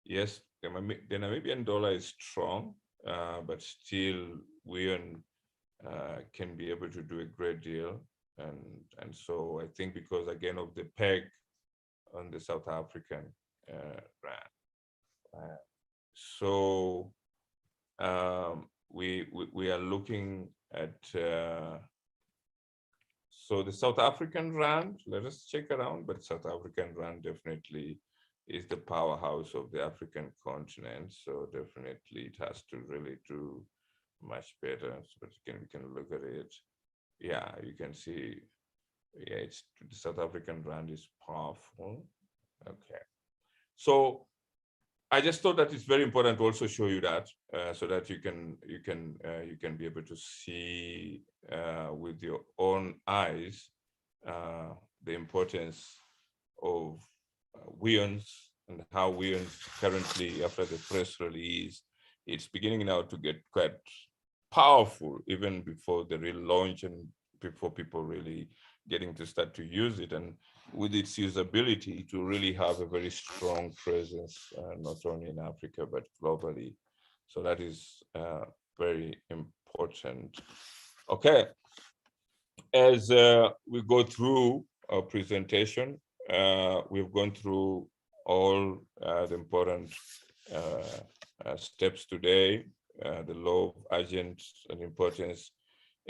Yes, the Namibian dollar is strong, but still Weownomy can be able to do a great deal. And so I think because again of the peg on the South African rand. So we are looking at so the South African rand. Let us check around, but South African rand definitely is the powerhouse of the African continent. So definitely it has to really do much better. So we can look at it. Yeah, you can see. Yeah, it's the South African rand is powerful. Okay, so I just thought that it's very important to also show you that, so that you can be able to see with your own eyes the importance of Weons and how Weons currently, after the press release, it's beginning now to get quite powerful, even before the real launch and before people really getting to start to use it, and with its usability to really have a very strong presence, not only in Africa, but globally. So that is very important. Okay, as we go through our presentation, we've gone through all the important steps today, the law of urgent and importance,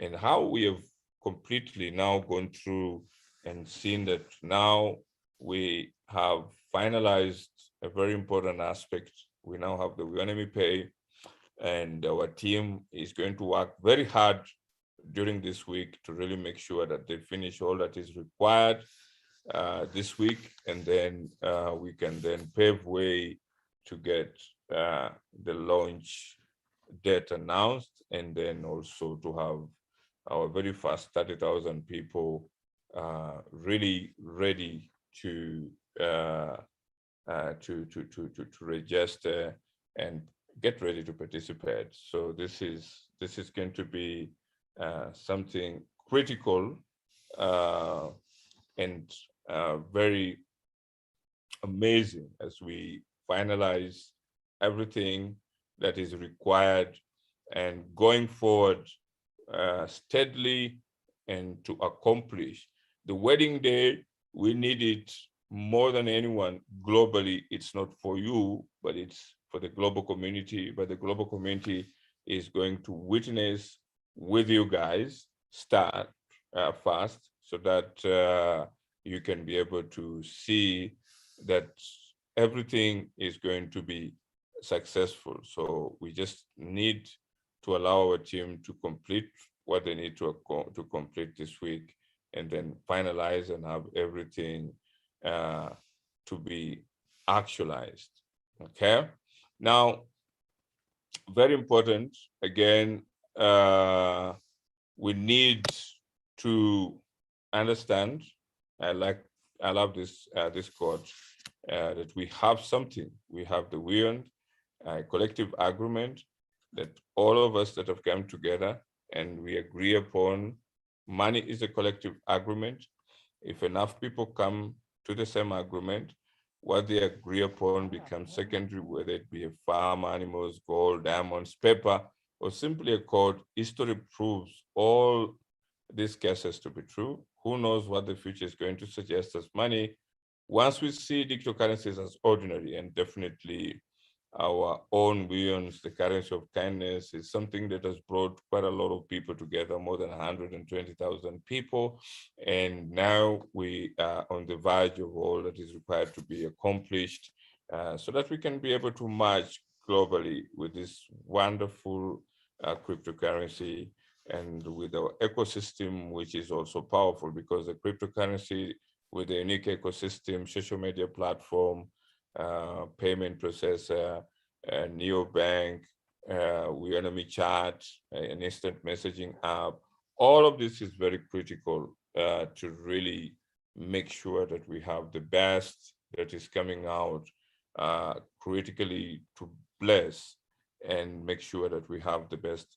and how we have completely now gone through and seen that now we have finalized a very important aspect. We now have the Weownomy Pay, and our team is going to work very hard during this week to really make sure that they finish all that is required this week, and then we can then pave way to get the launch date announced, and then also to have our very first 30,000 people really ready to register and get ready to participate. So this is going to be something critical and very amazing as we finalize everything that is required and going forward steadily and to accomplish the wedding day. We need it more than anyone globally. It's not for you, but it's for the global community. But the global community is going to witness with you guys start fast, so that you can be able to see that everything is going to be successful. So we just need to allow our team to complete what they need to complete this week, and then finalize and have everything to be actualized. Okay. Now, very important, again, we need to understand, I love this quote, that we have something. We have the Weon collective agreement that all of us that have come together and we agree upon. Money is a collective agreement. If enough people come to the same agreement, what they agree upon becomes secondary, whether it be a farm, animals, gold, diamonds, paper, or simply a code. History proves all these cases to be true. Who knows what the future is going to suggest as money? Once we see digital currencies as ordinary, and definitely our own Weons, the currency of kindness, is something that has brought quite a lot of people together, more than 120,000 people. And now we are on the verge of all that is required to be accomplished, so that we can be able to merge globally with this wonderful cryptocurrency, and with our ecosystem, which is also powerful, because the cryptocurrency with a unique ecosystem, social media platform, payment processor, neobank, Weownomy chat, an instant messaging app. All of this is very critical to really make sure that we have the best that is coming out critically to bless and make sure that we have the best,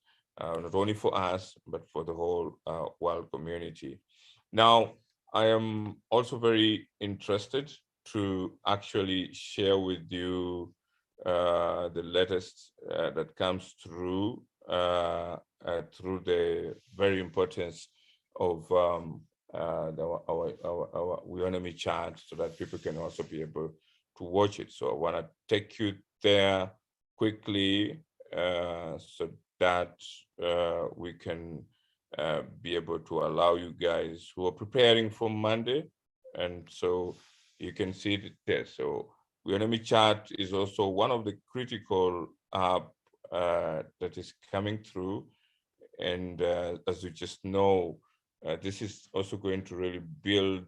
not only for us, but for the whole world community. Now, I am also very interested to actually share with you the latest that comes through through the very importance of our Weownomy chat, so that people can also be able to watch it. So I want to take you there quickly so that we can be able to allow you guys who are preparing for Monday. And so you can see it there. So Weownomy Chat is also one of the critical app that is coming through. And as you just know, this is also going to really build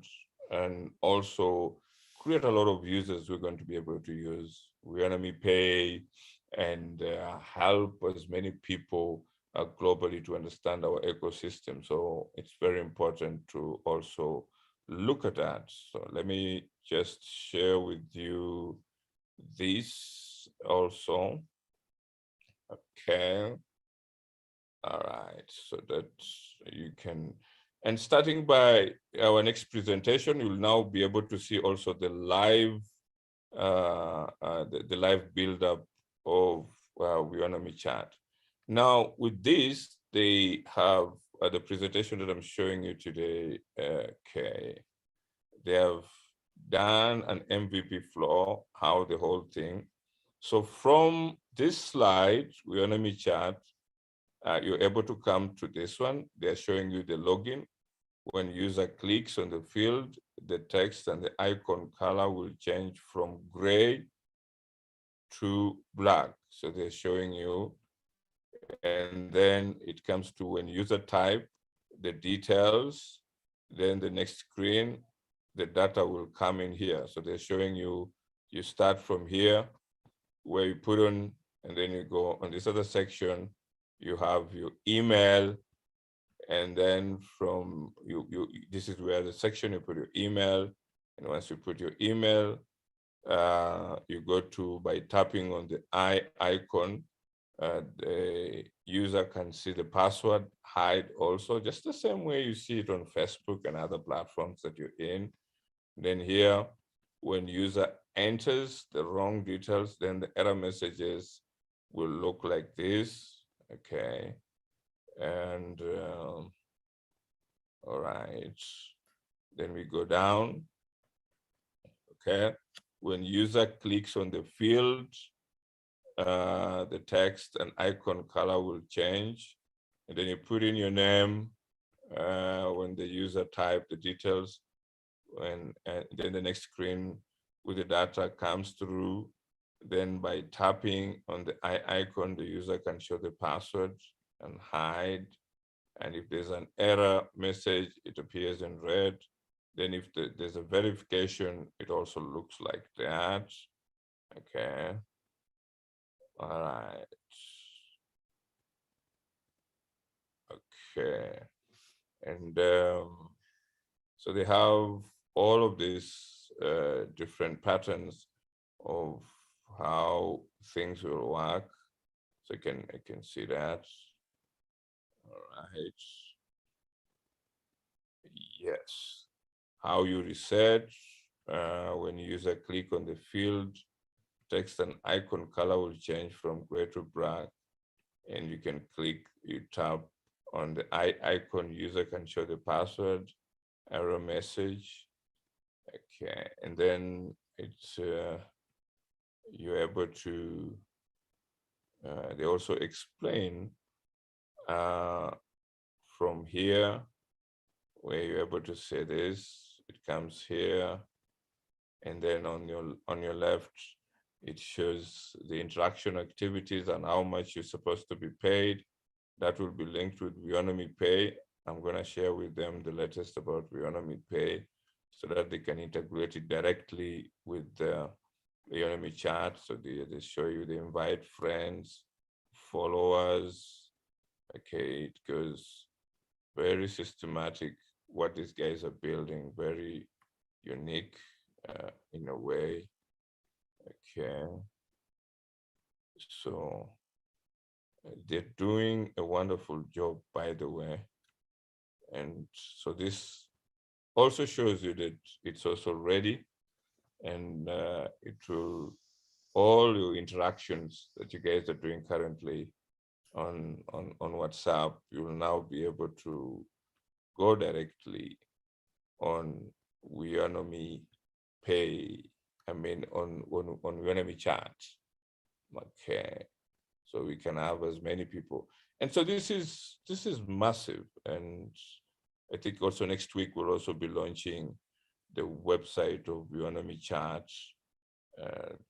and also create a lot of users we're going to be able to use Bianomi Pay and help as many people globally to understand our ecosystem. So it's very important to also look at that. So let me just share with you this also. Okay. All right, so that you can, and starting by our next presentation, you'll now be able to see also the live, the live build-up of Weownomy Chat. Now, with this, they have the presentation that I'm showing you today. Okay, they have done an MVP flow, how the whole thing. So from this slide, Weownomy Chat, you're able to come to this one. They're showing you the login. When user clicks on the field, the text and the icon color will change from gray to black. So they're showing you. And then it comes to when user type the details, then the next screen, the data will come in here. So they're showing you, you start from here where you put on, and then you go on this other section, you have your email, and then from this is where the section you put your email, and once you put your email, you go to, by tapping on the icon, the user can see the password, hide also, just the same way you see it on Facebook and other platforms that you're in. Then here, when user enters the wrong details, then the error messages will look like this. Okay, and all right, then we go down. Okay, when user clicks on the field, the text and icon color will change, and then you put in your name. When the user type the details, and then the next screen with the data comes through. Then by tapping on the icon, the user can show the password and hide. And if there's an error message, it appears in red. Then if there's a verification, it also looks like that. Okay. All right. Okay. And so they have all of these different patterns of how things will work. So I can see that. All right. Yes. How you reset when user click on the field, text and icon color will change from gray to black, and you can click, you tap on the icon, user can show the password, error message. Okay, and then it's you're able to, they also explain from here where you're able to say this, it comes here, and then on your left, it shows the interaction activities and how much you're supposed to be paid. That will be linked with Bianomi Pay. I'm going to share with them the latest about Bianomi Pay so that they can integrate it directly with the Bianomi Chat. So they show you, they invite friends, followers. Okay, it goes very systematic what these guys are building, very unique in a way. Okay, so they're doing a wonderful job, by the way. And so this also shows you that it's also ready, and it will, all your interactions that you guys are doing currently on WhatsApp, you will now be able to go directly on Weownomy Pay, I mean on Weownomy Chat. Okay, so we can have as many people. And so this is massive. And I think also next week we'll also be launching the website of Bianomi Chat,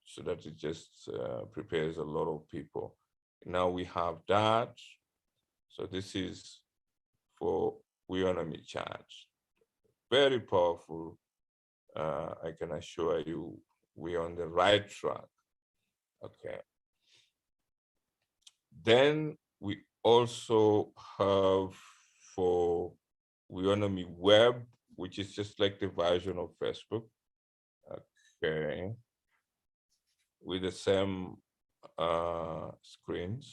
so that it just prepares a lot of people. Now we have that. So this is for Weownomy Chat. Very powerful. I can assure you we're on the right track. Okay. Then we also have for Weownomy Web, which is just like the version of Facebook. Okay. With the same screens,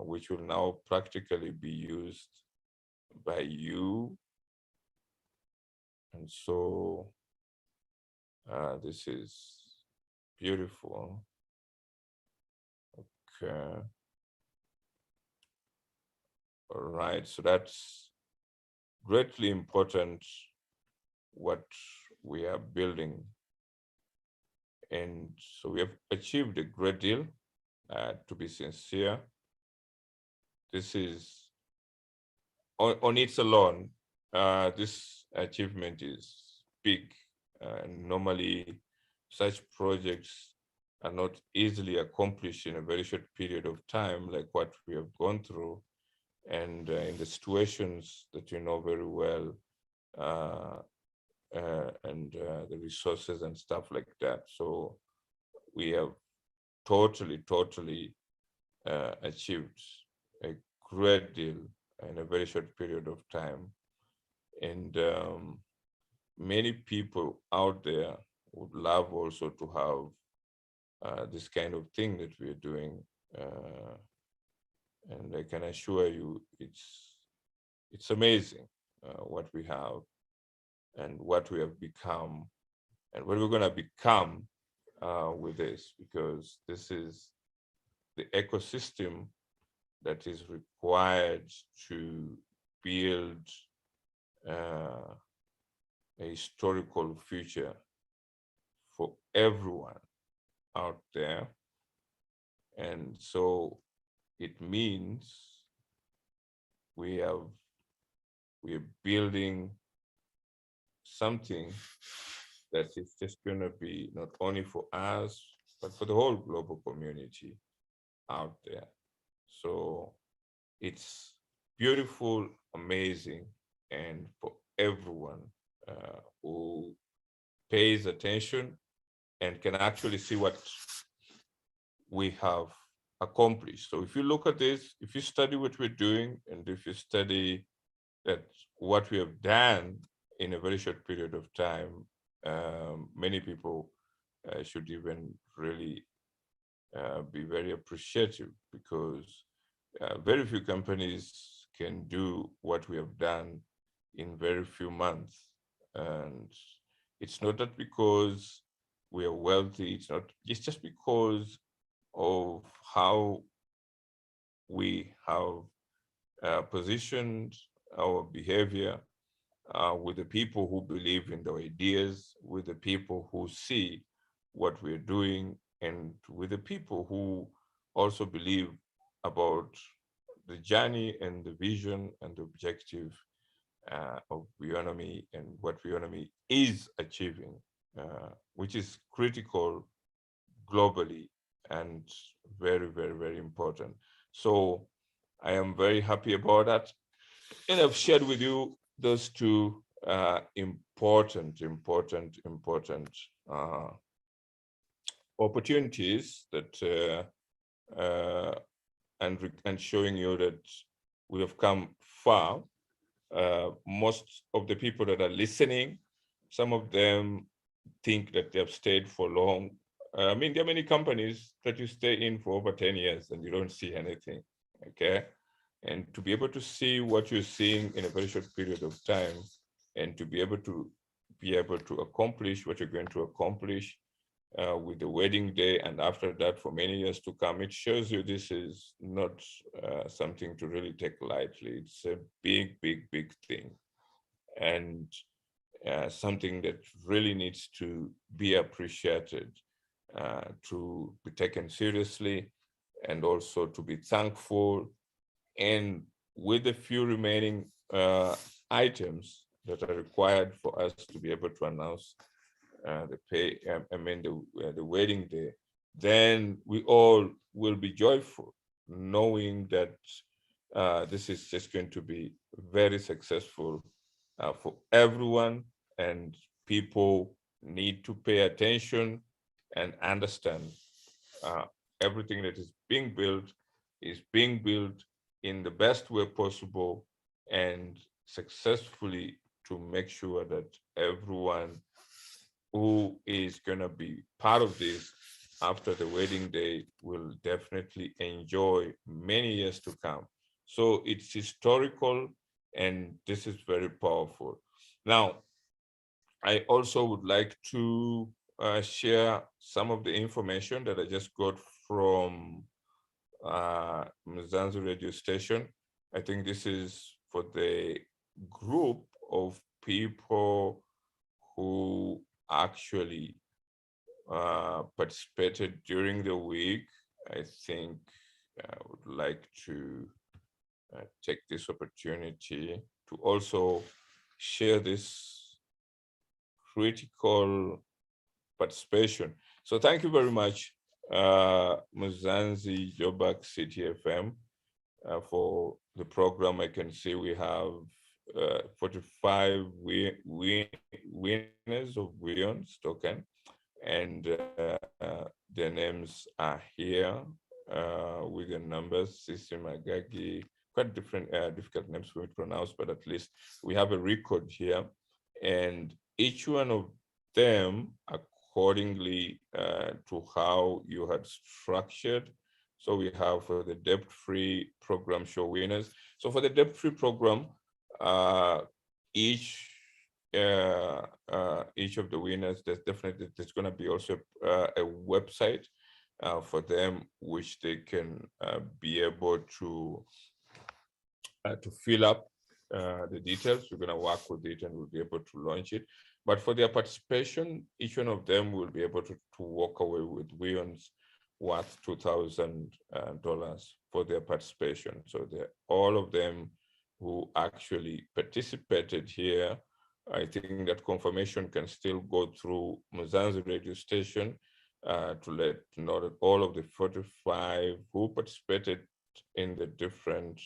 which will now practically be used by you. And so this is beautiful. Okay. All right, so that's greatly important what we are building. And so we have achieved a great deal, to be sincere. This is, on its alone, this achievement is big. Normally, such projects are not easily accomplished in a very short period of time, like what we have gone through, and in the situations that you know very well, and the resources and stuff like that. So we have totally achieved a great deal in a very short period of time. And many people out there would love also to have this kind of thing that we're doing. And I can assure you, it's amazing what we have and what we have become and what we're going to become with this, because this is the ecosystem that is required to build a historical future for everyone out there. And so it means we are building something that is just going to be not only for us, but for the whole global community out there. So it's beautiful, amazing, and for everyone who pays attention and can actually see what we have accomplished. So if you look at this, if you study what we're doing, and if you study that what we have done in a very short period of time, many people should even really be very appreciative, because very few companies can do what we have done in very few months. And it's not that because we are wealthy, it's just because of how we have positioned our behavior with the people who believe in the ideas, with the people who see what we're doing, and with the people who also believe about the journey and the vision and the objective of Weownomy and what Weownomy is achieving, which is critical globally and very, very, very important. So I am very happy about that. And I've shared with you those two important opportunities that and showing you that we have come far. Most of the people that are listening, some of them think that they have stayed for long. I mean, there are many companies that you stay in for over 10 years and you don't see anything, okay? And to be able to see what you're seeing in a very short period of time, and to be able to accomplish what you're going to accomplish with the wedding day, and after that for many years to come, it shows you this is not something to really take lightly. It's a big thing, and something that really needs to be appreciated. to be taken seriously and also to be thankful. And with the few remaining items that are required for us to be able to announce the wedding day, then we all will be joyful, knowing that this is just going to be very successful for everyone, and people need to pay attention and understand everything that is being built in the best way possible and successfully, to make sure that everyone who is going to be part of this after the wedding day will definitely enjoy many years to come. So it's historical, and this is very powerful. Now, I also would like to share some of the information that I just got from Mzansi radio station. I think this is for the group of people who actually participated during the week. I think I would like to take this opportunity to also share this critical participation. So thank you very much, Mzansi Jobak City FM, for the program. I can see we have 45 winners of Weownomy token, and their names are here with the numbers. Sisi Magagi, quite different, difficult names for me to pronounce, but at least we have a record here, and each one of them accordingly to how you had structured. So we have for the debt-free program show winners. So for the debt-free program, each of the winners, there's going to be also a website for them, which they can be able to fill up the details. We're going to work with it and we'll be able to launch it. But for their participation, each one of them will be able to walk away with Weownomy worth $2,000 for their participation. So all of them who actually participated here, I think that confirmation can still go through Mzansi radio station to let know that all of the 45 who participated in the different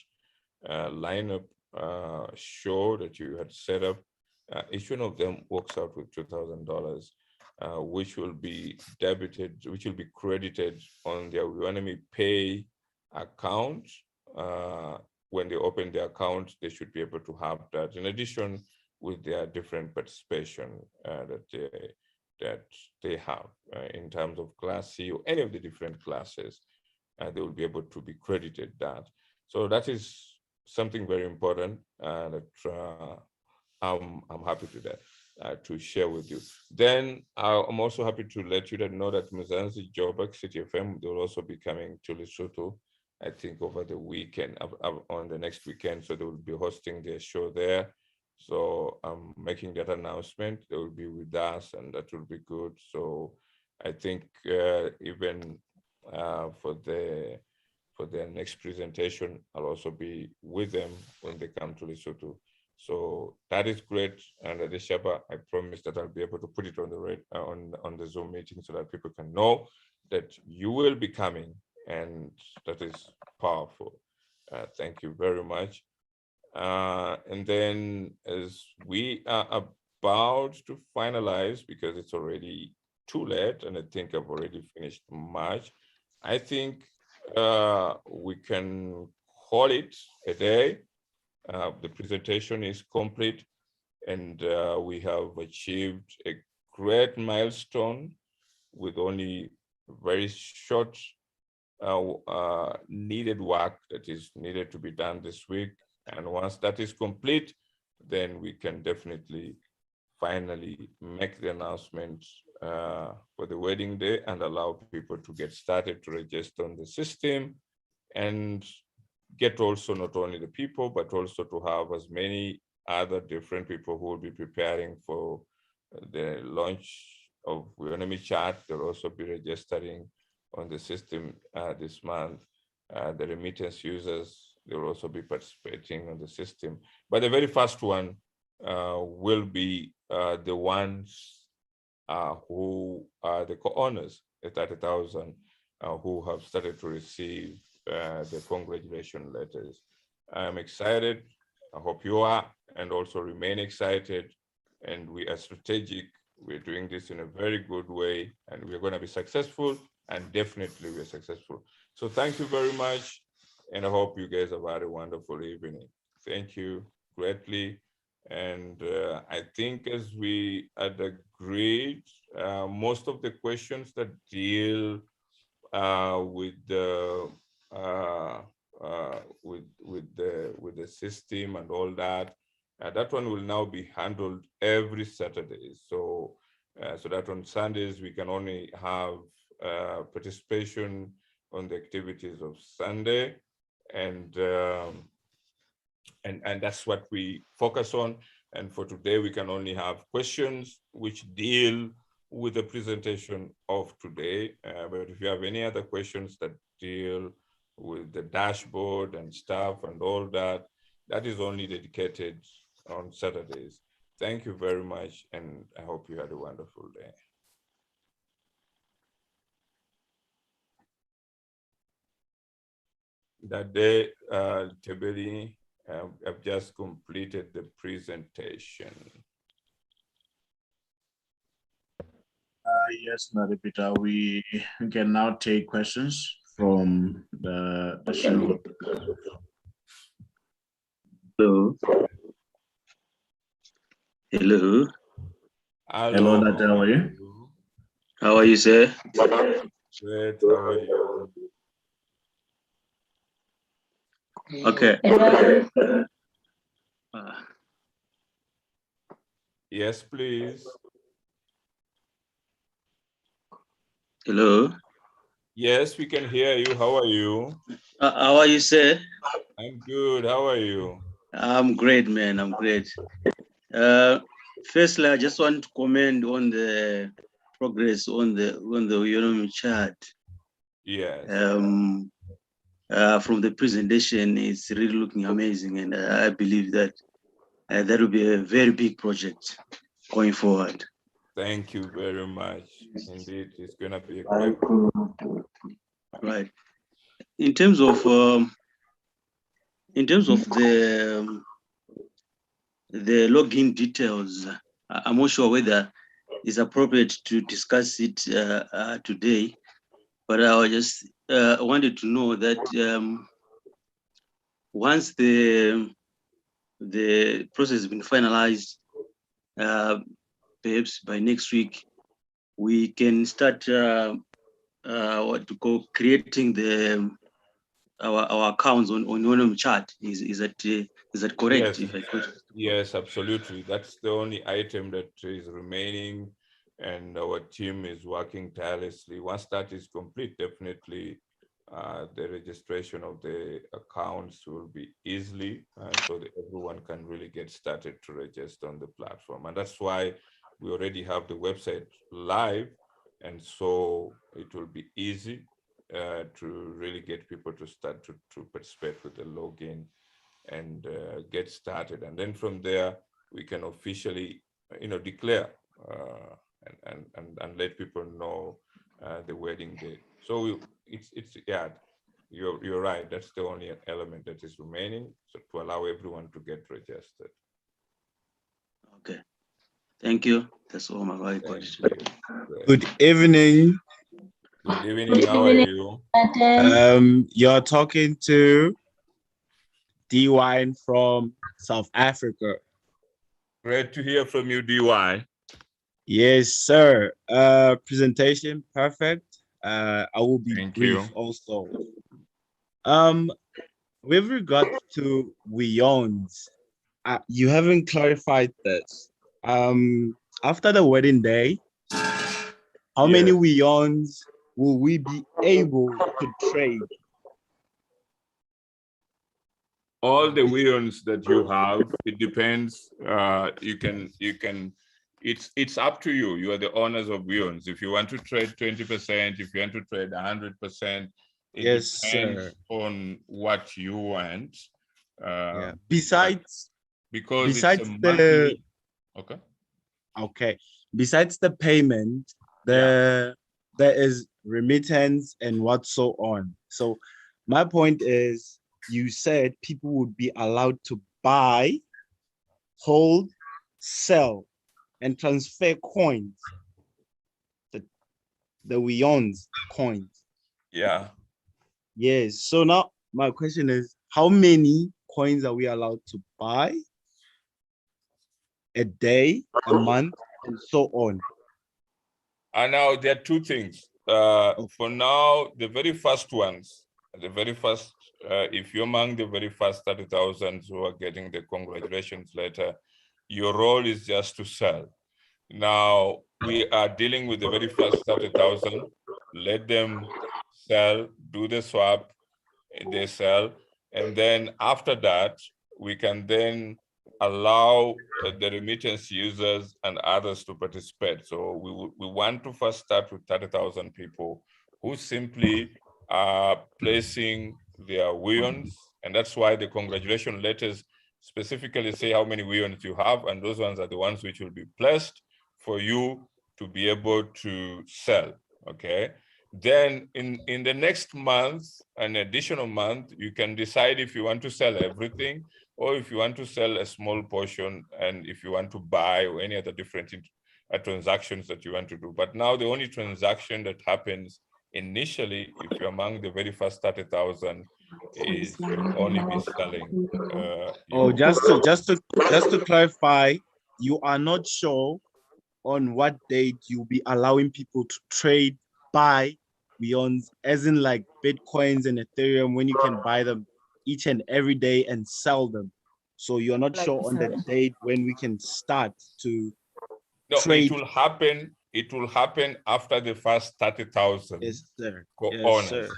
lineup show that you had set up, each one of them walks out with $2,000, which will be debited, which will be credited on their Bianomi Pay account. When they open the account, they should be able to have that. In addition, with their different participation that they have in terms of Class C or any of the different classes, they will be able to be credited that. So that is something very important that I'm happy to that to share with you. Then I'm also happy to let you know that Mzansi Jobak City FM, they will also be coming to Lesotho, I think over the weekend, on the next weekend. So they will be hosting their show there. So I'm making that announcement. They will be with us, and that will be good. So I think even for their next presentation, I'll also be with them when they come to Lesotho. So that is great. And Adeshaba, I promise that I'll be able to put it on the on the Zoom meeting so that people can know that you will be coming, and that is powerful. Thank you very much. And then as we are about to finalize, because it's already too late, and I think I've already finished March, I think we can call it a day. The presentation is complete, and we have achieved a great milestone with only very short needed work that is needed to be done this week. And once that is complete, then we can definitely finally make the announcement for the wedding day and allow people to get started to register on the system, and get also not only the people, but also to have as many other different people who will be preparing for the launch of Weownomy chat. They'll also be registering on the system this month. The remittance users, they will also be participating on the system. But the very first one will be the ones who are the co-owners, the 30,000 who have started to receive the congratulation letters. I'm excited. I hope you are, and also remain excited. And we are strategic. We're doing this in a very good way, and we're going to be successful, and definitely we're successful. So thank you very much, and I hope you guys have had a wonderful evening. Thank you greatly. And I think as we had agreed, most of the questions that deal with the with the system and all that, that one will now be handled every Saturday. So so that on Sundays we can only have participation on the activities of Sunday, and that's what we focus on. And for today, we can only have questions which deal with the presentation of today. But if you have any other questions that deal with the dashboard and stuff and all that, that is only dedicated on Saturdays. Thank you very much, and I hope you had a wonderful day. That day, Tebeli, I've just completed the presentation. Yes, Naripita, we can now take questions from the shareholder. Hello. Hello. Hello, Nata, how are you? How are you, sir? Great, how are you? Okay. Yes, please. Hello. Yes, we can hear you. How are you? How are you, sir? I'm good. How are you? I'm great, man. I'm great. Firstly, I just want to comment on the progress on the Weownomy chart. Yes. From the presentation, it's really looking amazing, and I believe that that will be a very big project going forward. Thank you very much. Indeed, it's going to be a great. Right. In terms of the login details, I'm not sure whether it's appropriate to discuss it today, but I just wanted to know that once the process has been finalized, perhaps by next week, we can start what to call creating our accounts on Weownomy chart. Is that correct? Yes. If I could. Yes, absolutely. That's the only item that is remaining, and our team is working tirelessly. Once that is complete, definitely the registration of the accounts will be easily, so that everyone can really get started to register on the platform. And that's why we already have the website live, and so it will be easy to really get people to start to participate with the login and get started. And then from there, we can officially, declare and let people know the wedding date. So it's yeah, you're right. That's the only element that is remaining, so to allow everyone to get registered. Okay. Thank you. That's all my questions. Good evening. Good evening. How are you? You're talking to DY from South Africa. Great to hear from you, DY. Yes, sir. Presentation perfect. I will be brief also. With regard to Weowns, you haven't clarified this. After the wedding day, how many Weowns will we be able to trade? All the Weowns that you have, it depends. You can it's up to you. You are the owners of Weowns. If you want to trade 20%, if you want to trade 100%, it Yes, depends sir. on what you want. Yeah. Besides because it's a monthly. Okay. Besides the payment, there is remittance and what so on. So my point is, you said people would be allowed to buy, hold, sell, and transfer coins. The Weowns coins. Yeah. Yes. So now my question is, how many coins are we allowed to buy a day, a month, and so on? And now there are two things. For now, the very first ones, if you're among the very first 30,000 who are getting the congratulations letter, your role is just to sell. Now, we are dealing with the very first 30,000. Let them sell, do the swap, they sell. And then after that, we can then allow the remittance users and others to participate. So we want to first start with 30,000 people who simply are placing their Weowns. And that's why the congratulation letters specifically say how many Weowns you have. And those ones are the ones which will be placed for you to be able to sell, okay? Then in the next month, an additional month, you can decide if you want to sell everything or if you want to sell a small portion and if you want to buy or any other different transactions that you want to do. But now the only transaction that happens initially, if you're among the very first 30,000, is you'll only be selling. Just to clarify, you are not sure on what date you'll be allowing people to trade, buy Weowns, as in like Bitcoins and Ethereum, when you can buy them each and every day and sell them. So you're not sure on the date when we can start to trade. It will happen after the first 30,000 co-owners.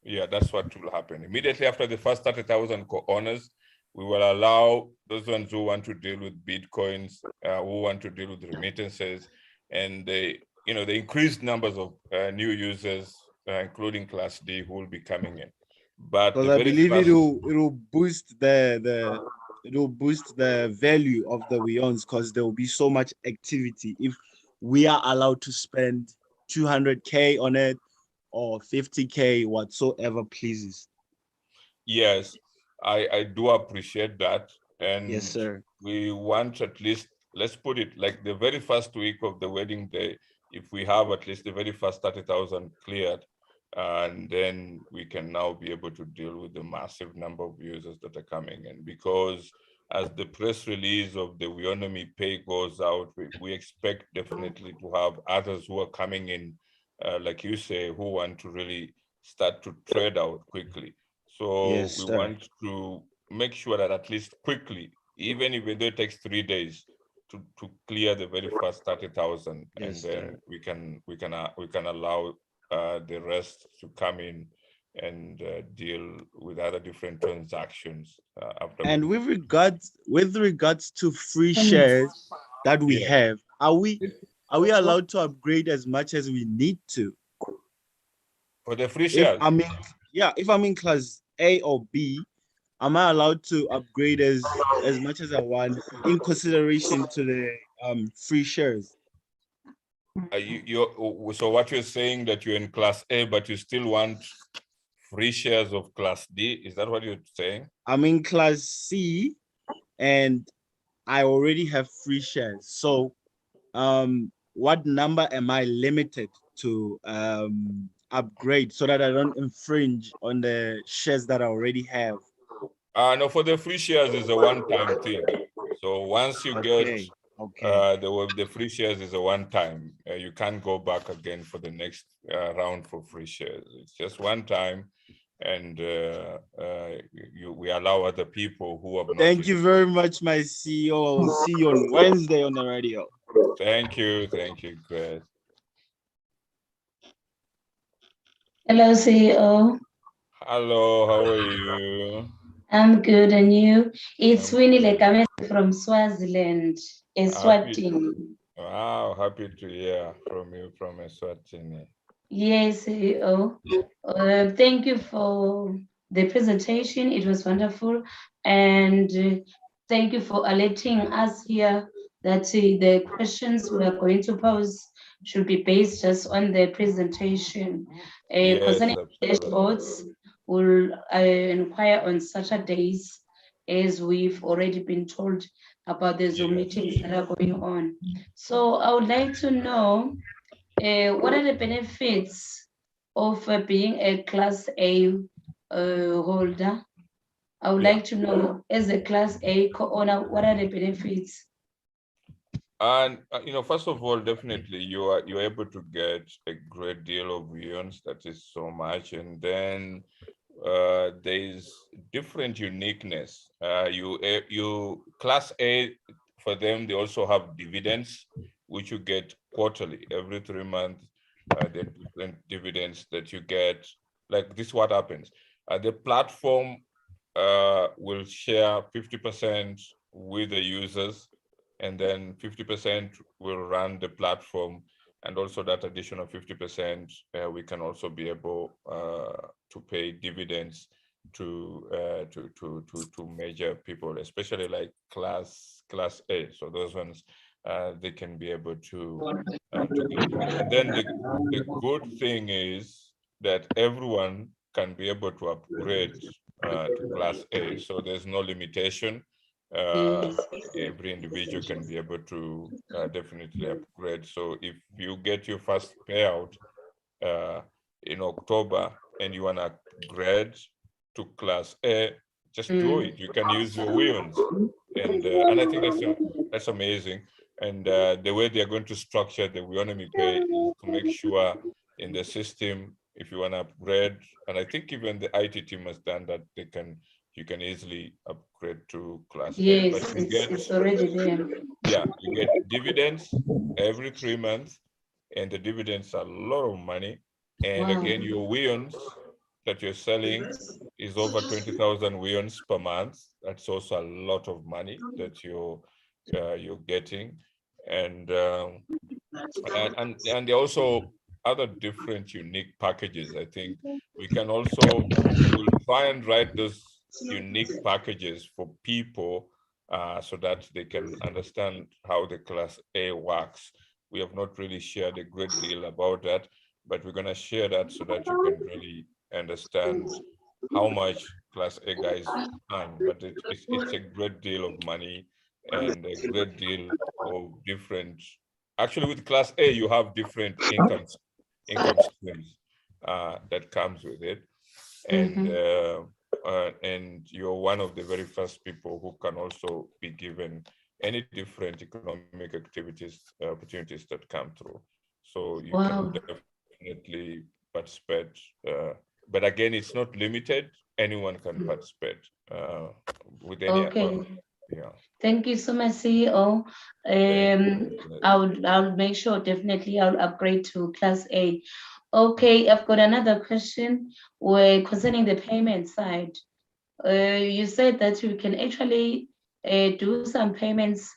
Yeah, that's what will happen. Immediately after the first 30,000 co-owners, we will allow those ones who want to deal with Bitcoins, who want to deal with remittances, and the increased numbers of new users, including Class D, who will be coming in. But because I believe it will boost the value of the Weowns, because there will be so much activity if we are allowed to spend 200K on it or 50K, whatsoever pleases. Yes, I do appreciate that. And yes, sir. We want at least, let's put it like the very first week of the wedding day, if we have at least the very first 30,000 cleared, and then we can now be able to deal with the massive number of users that are coming in. Because as the press release of the Bianomi Pay goes out, we expect definitely to have others who are coming in, like you say, who want to really start to trade out quickly. So yes, we sir. want to make sure that at least quickly, even if it takes 3 days to clear the very first 30,000, yes, and then we can allow the rest to come in and deal with other different transactions after. And with regards to free shares that we have, are we allowed to upgrade as much as we need to? For the free shares? If I'm in class A or B, am I allowed to upgrade as much as I want in consideration to the free shares? So what you're saying, that you're in class A, but you still want free shares of class D? Is that what you're saying? I'm in class C and I already have free shares. So what number am I limited to upgrade so that I don't infringe on the shares that I already have? No, for the free shares is a one-time thing. So once you get the free shares is a one-time. You can't go back again for the next round for free shares. It's just one time, and we allow other people who have not. Thank you very much, my CEO. I will see you on Wednesday on the radio. Thank you, Chris. Hello, CEO. Hello, how are you? I'm good, and you? It's Winnie Lekamese from Swaziland, Eswatini. Wow, happy to hear from you from Eswatini. Yes, CEO. Thank you for the presentation. It was wonderful. And thank you for alerting us here that the questions we are going to pose should be based just on the presentation. Yes, Concerning absolutely. dashboards, we'll inquire on Saturdays, as we've already been told about the Zoom Yes. meetings that are going on. So I would like to know what are the benefits of being a Class A holder? I would Yeah. like to know, as a Class A co-owner, what are the benefits? And first of all, definitely you're able to get a great deal of viewings. That is so much, and then there's different uniqueness. You Class A, for them, they also have dividends, which you get quarterly, every 3 months. There are different dividends that you get. Like this, what happens? The platform will share 50% with the users, and then 50% will run the platform, and also that additional 50% we can also be able to pay dividends to major people, especially like class A. So those ones they can be able to get. And then the good thing is that everyone can be able to upgrade to class A. So there's no limitation. Yes. Every individual can be able to definitely upgrade. So if you get your first payout in October and you want to upgrade to class A, just do it. You can use your wheels, and I think that's amazing. And the way they are going to structure the Weownomy Pay is to make sure in the system, if you want to upgrade, and I think even the IT team has done that, you can easily upgrade to class A. But Yes, you get, it's already there. yeah, you get dividends every 3 months, and the dividends are a lot of money. And Wow. again, your weons that you're selling is over 20,000 weons per month. That's also a lot of money that you're getting, and there are also other different unique packages. I think we'll try and write those unique packages for people so that they can understand how the Class A works. We have not really shared a great deal about that, but we're going to share that so that you can really understand how much Class A guys earn. But it's a great deal of money and a great deal of different. Actually, with Class A, you have different income streams that comes with it, and you're one of the very first people who can also be given any different economic opportunities that come through. So you can definitely participate. But again, it's not limited. Anyone can participate with any account. Yeah. Thank you so much, CEO. I'll make sure definitely I'll upgrade to Class A. Okay, I've got another question concerning the payment side. You said that you can actually do some payments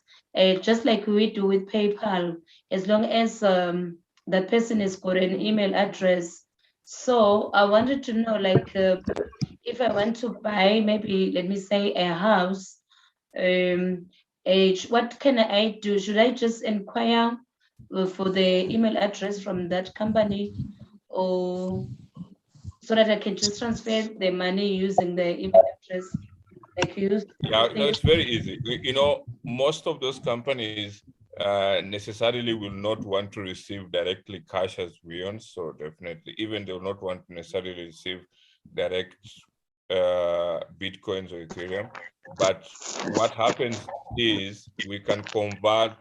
just like we do with PayPal, as long as that person has got an email address. So I wanted to know, like, if I want to buy, maybe let me say a house, what can I do? Should I just inquire for the email address from that company, or so that I can just transfer the money using the email address like you used? Yeah, no, it's very easy. Most of those companies necessarily will not want to receive directly cash as weons. So definitely, even they will not want to necessarily receive direct Bitcoins or Ethereum. But what happens is we can convert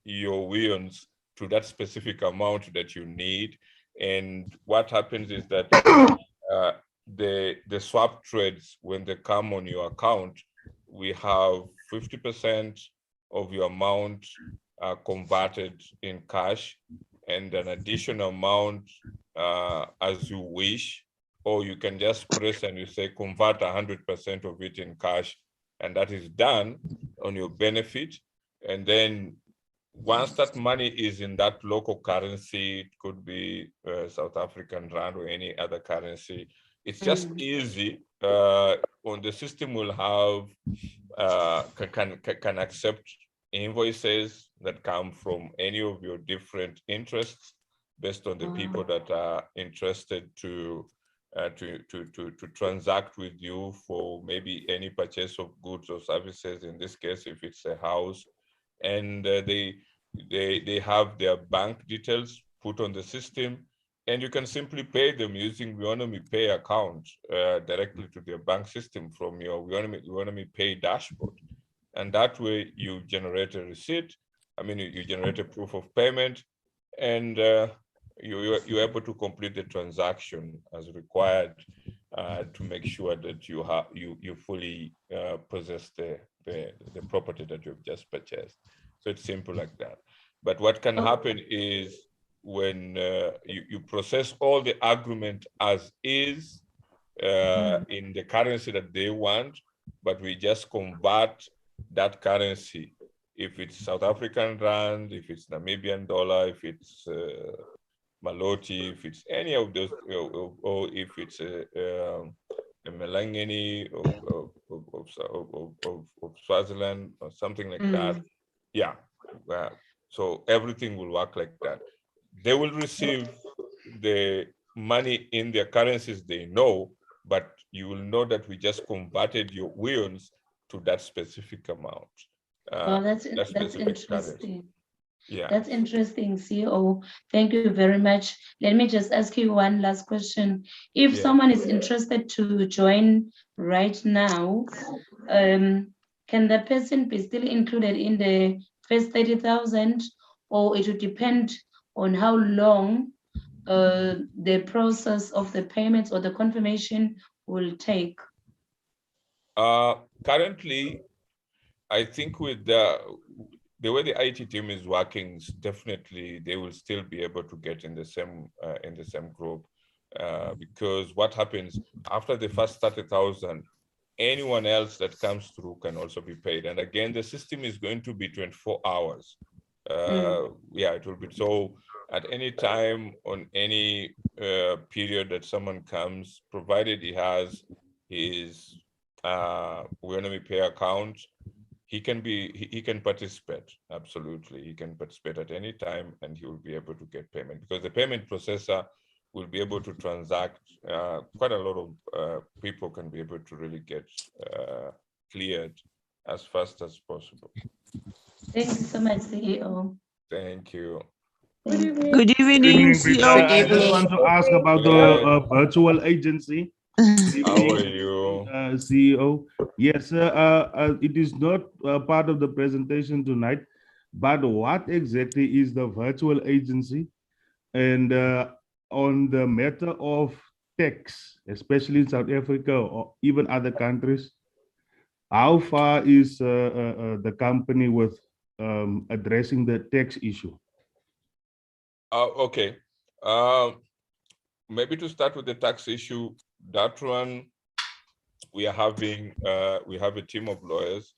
your weons to that specific amount that you need. And what happens is that the swap trades, when they come on your account, we have 50% of your amount converted in cash, and an additional amount as you wish, or you can just press and you say convert 100% of it in cash, and that is done on your benefit. And then once that money is in that local currency, it could be South African rand or any other currency. It's just easy. On the system will have can accept invoices that come from any of your different interests based on the people that are interested to transact with you for maybe any purchase of goods or services. In this case, if it's a house, and they have their bank details put on the system, and you can simply pay them using Weownomy Pay account directly to their bank system from your Weownomy Pay dashboard. And that way you generate a receipt. I mean, you generate a proof of payment, and you're able to complete the transaction as required to make sure that you fully possess the property that you've just purchased. So it's simple like that. But what can happen is when you process all the agreement as is in the currency that they want, but we just convert that currency. If it's South African rand, if it's Namibian dollar, if it's Maloti, if it's any of those, or if it's a Melangeni of Swaziland or something like that. Yeah. So everything will work like that. They will receive the money in their currencies they know, but you will know that we just converted your wills to that specific amount. That's interesting. Currency. Yeah. That's interesting, CEO. Thank you very much. Let me just ask you one last question. If someone is interested to join right now, can the person be still included in the first 30,000, or it would depend on how long the process of the payments or the confirmation will take? Currently, I think with the way the IT team is working, definitely they will still be able to get in the same group, because what happens after the first 30,000, anyone else that comes through can also be paid. And again, the system is going to be 24 hours. Yeah, it will be. So at any time on any period that someone comes, provided he has his Weownomy Pay account, he can participate. Absolutely, he can participate at any time, and he will be able to get payment, because the payment processor will be able to transact. Quite a lot of people can be able to really get cleared as fast as possible. Thank you so much, CEO. Thank you. Good evening, CEO. I just want to ask about the virtual agency. How are you, CEO? Yes, it is not part of the presentation tonight, but what exactly is the virtual agency? And on the matter of tax, especially in South Africa or even other countries, how far is the company with addressing the tax issue? Okay. Maybe to start with the tax issue, that one, we have a team of lawyers.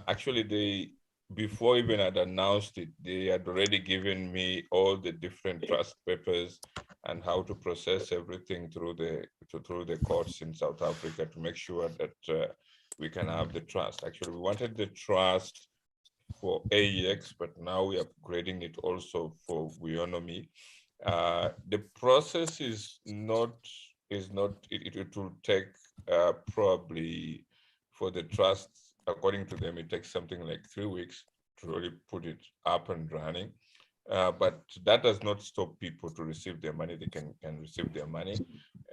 Actually, before even I'd announced it, they had already given me all the different trust papers and how to process everything through the courts in South Africa to make sure that we can have the trust. Actually, we wanted the trust for AEX, but now we are upgrading it also for Weownomy. The process is not. It will take probably, for the trust, according to them, it takes something like 3 weeks to really put it up and running. But that does not stop people to receive their money. They can receive their money.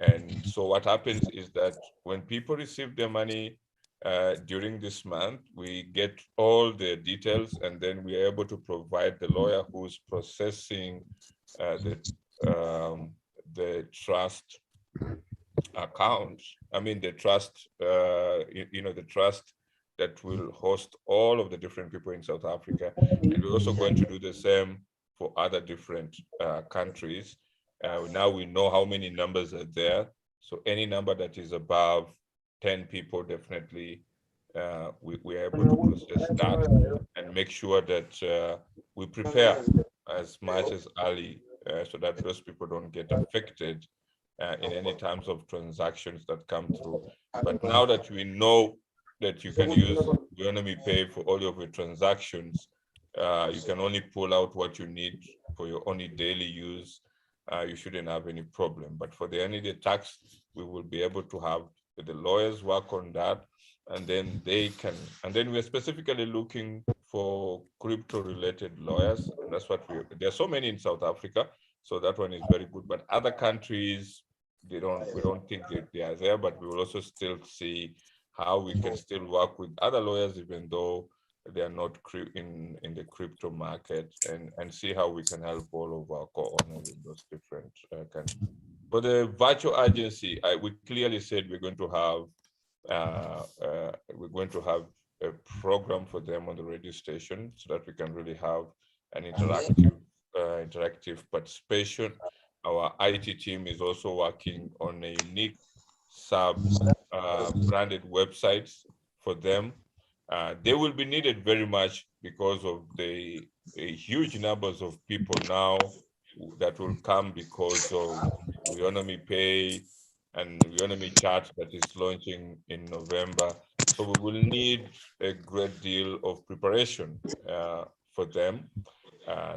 And so what happens is that when people receive their money during this month, we get all the details, and then we are able to provide the lawyer who's processing the trust account. I mean, the trust, the trust that will host all of the different people in South Africa. And we're also going to do the same for other different countries. Now we know how many numbers are there. So any number that is above 10 people, definitely we are able to process that and make sure that we prepare as much as early so that those people don't get affected in any terms of transactions that come through. But now that we know that you can use Weownomy Pay for all of your transactions, you can only pull out what you need for your only daily use. You shouldn't have any problem. But for the any day tax, we will be able to have the lawyers work on that, and then they can. And then we're specifically looking for crypto-related lawyers, and that's what there are so many in South Africa, so that one is very good. But other countries, we don't think they are there, but we will also still see how we can still work with other lawyers, even though they are not in the crypto market, and see how we can help all of our co-owners in those different countries. For the virtual agency, we clearly said we're going to have a program for them on the radio station so that we can really have an interactive participation. Our IT team is also working on a unique branded websites for them. They will be needed very much because of the huge numbers of people now that will come because of Bianomi Pay and Weownomy Chat that is launching in November. So we will need a great deal of preparation for them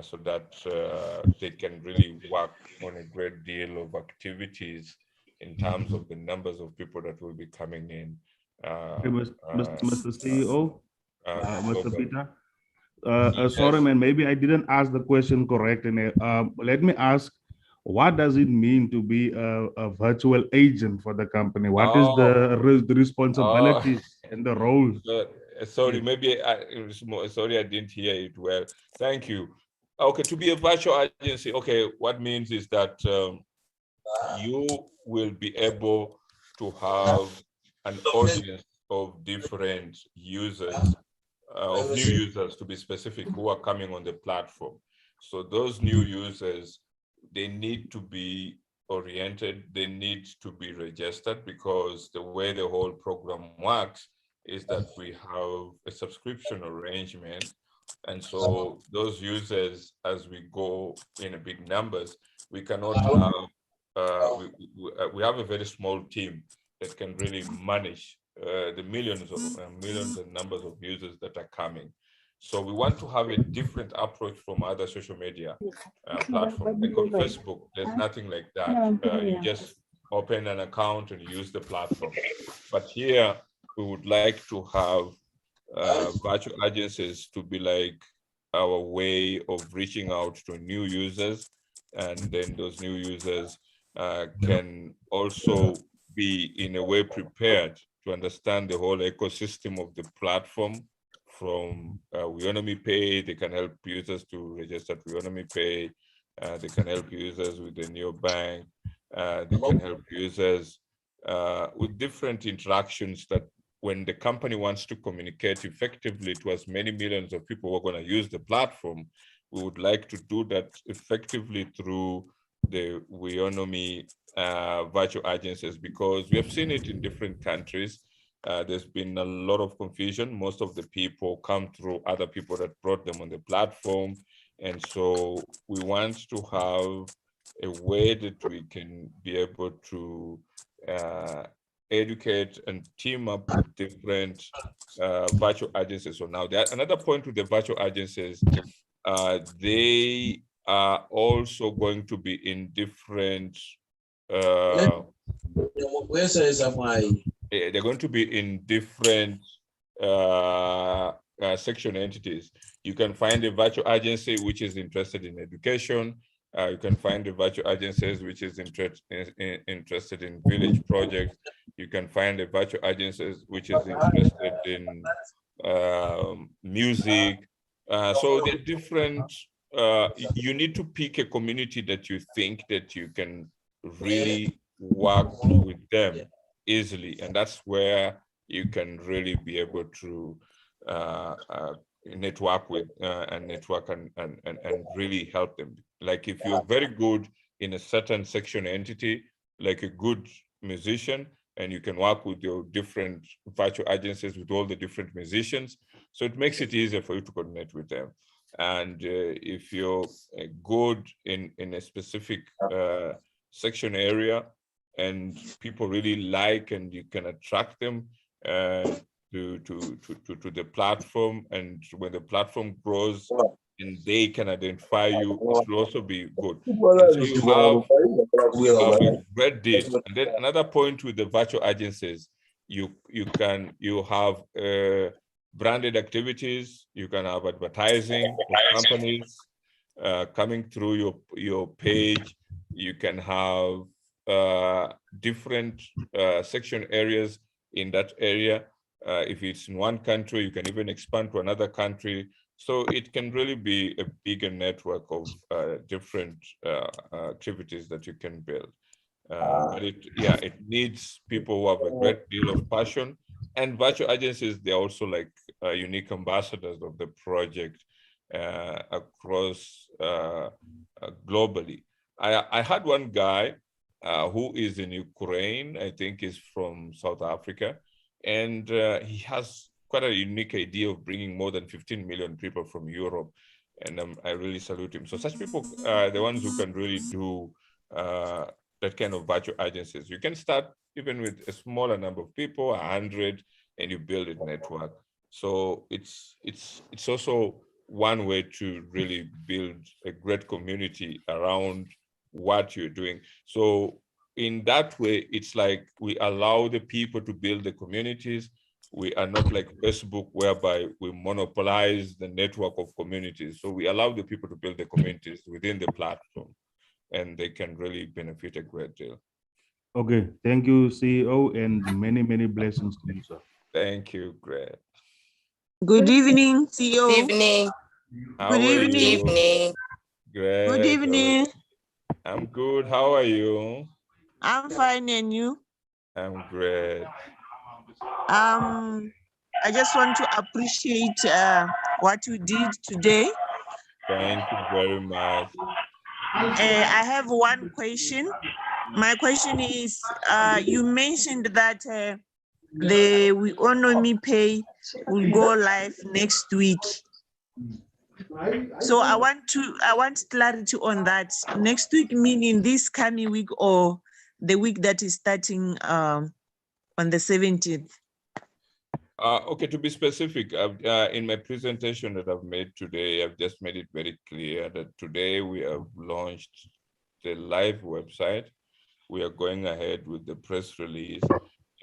so that they can really work on a great deal of activities in terms of the numbers of people that will be coming in. Mr. CEO, Mr. Peter. Yes. Sorry, man, maybe I didn't ask the question correctly. Let me ask, what does it mean to be a virtual agent for the company? What is the responsibilities and the role? Sorry, maybe sorry, I didn't hear it well. Thank you. Okay, to be a virtual agency, okay, what means is that you will be able to have an audience of different users, of new users to be specific, who are coming on the platform. So those new users, they need to be oriented, they need to be registered, because the way the whole program works is that we have a subscription arrangement. And so those users, as we go in big numbers, we cannot have, we have a very small team that can really manage the millions and numbers of users that are coming. So we want to have a different approach from other social media platforms. Like on Facebook, there's nothing like that. You just open an account and use the platform. But here, we would like to have virtual agencies to be like our way of reaching out to new users. And then those new users can also be in a way prepared to understand the whole ecosystem of the platform. From Weownomy Pay, they can help users to register to Weownomy Pay. They can help users with the neobank. They can help users with different interactions that when the company wants to communicate effectively to as many millions of people who are going to use the platform, we would like to do that effectively through the Weownomy virtual agencies, because we have seen it in different countries. There's been a lot of confusion. Most of the people come through other people that brought them on the platform. And so we want to have a way that we can be able to educate and team up with different virtual agencies. So now another point with the virtual agencies, they are also going to be in different they're going to be in different section entities. You can find a virtual agency which is interested in education. You can find the virtual agencies which is interested in village projects. You can find the virtual agencies which is interested in music. So they're different. You need to pick a community that you think that you can really work with them easily, and that's where you can really be able to network with and really help them. Like if you're very good in a certain section entity, like a good musician, and you can work with your different virtual agencies with all the different musicians, so it makes it easier for you to coordinate with them. And if you're good in a specific section area and people really like, and you can attract them to the platform, and when the platform grows and they can identify you, it will also be good. And so you have a great deal. And then another point with the virtual agencies, you have branded activities, you can have advertising of companies coming through your page, you can have different section areas in that area. If it's in one country, you can even expand to another country. So it can really be a bigger network of different activities that you can build. But it needs people who have a great deal of passion. And virtual agencies, they're also like unique ambassadors of the project across globally. I had one guy who is in Ukraine, I think is from South Africa, and he has quite a unique idea of bringing more than 15 million people from Europe, and I really salute him. So such people are the ones who can really do that kind of virtual agencies. You can start even with a smaller number of people, 100, and you build a network. So it's also one way to really build a great community around what you're doing. So in that way, it's like we allow the people to build the communities. We are not like Facebook, whereby we monopolize the network of communities. So we allow the people to build the communities within the platform, and they can really benefit a great deal. Okay, thank you, CEO, and many, many blessings to you, sir. Thank you, Greg. Good evening, CEO. Good evening. Good evening. Greg. Good evening. I'm good. How are you? I'm fine, and you? I'm great. I just want to appreciate what you did today. Thank you very much. I have one question. My question is, you mentioned that the Weownomy Pay will go live next week. So I want clarity on that. Next week meaning this coming week, or the week that is starting on the 17th? Okay, to be specific, in my presentation that I've made today, I've just made it very clear that today we have launched the live website. We are going ahead with the press release.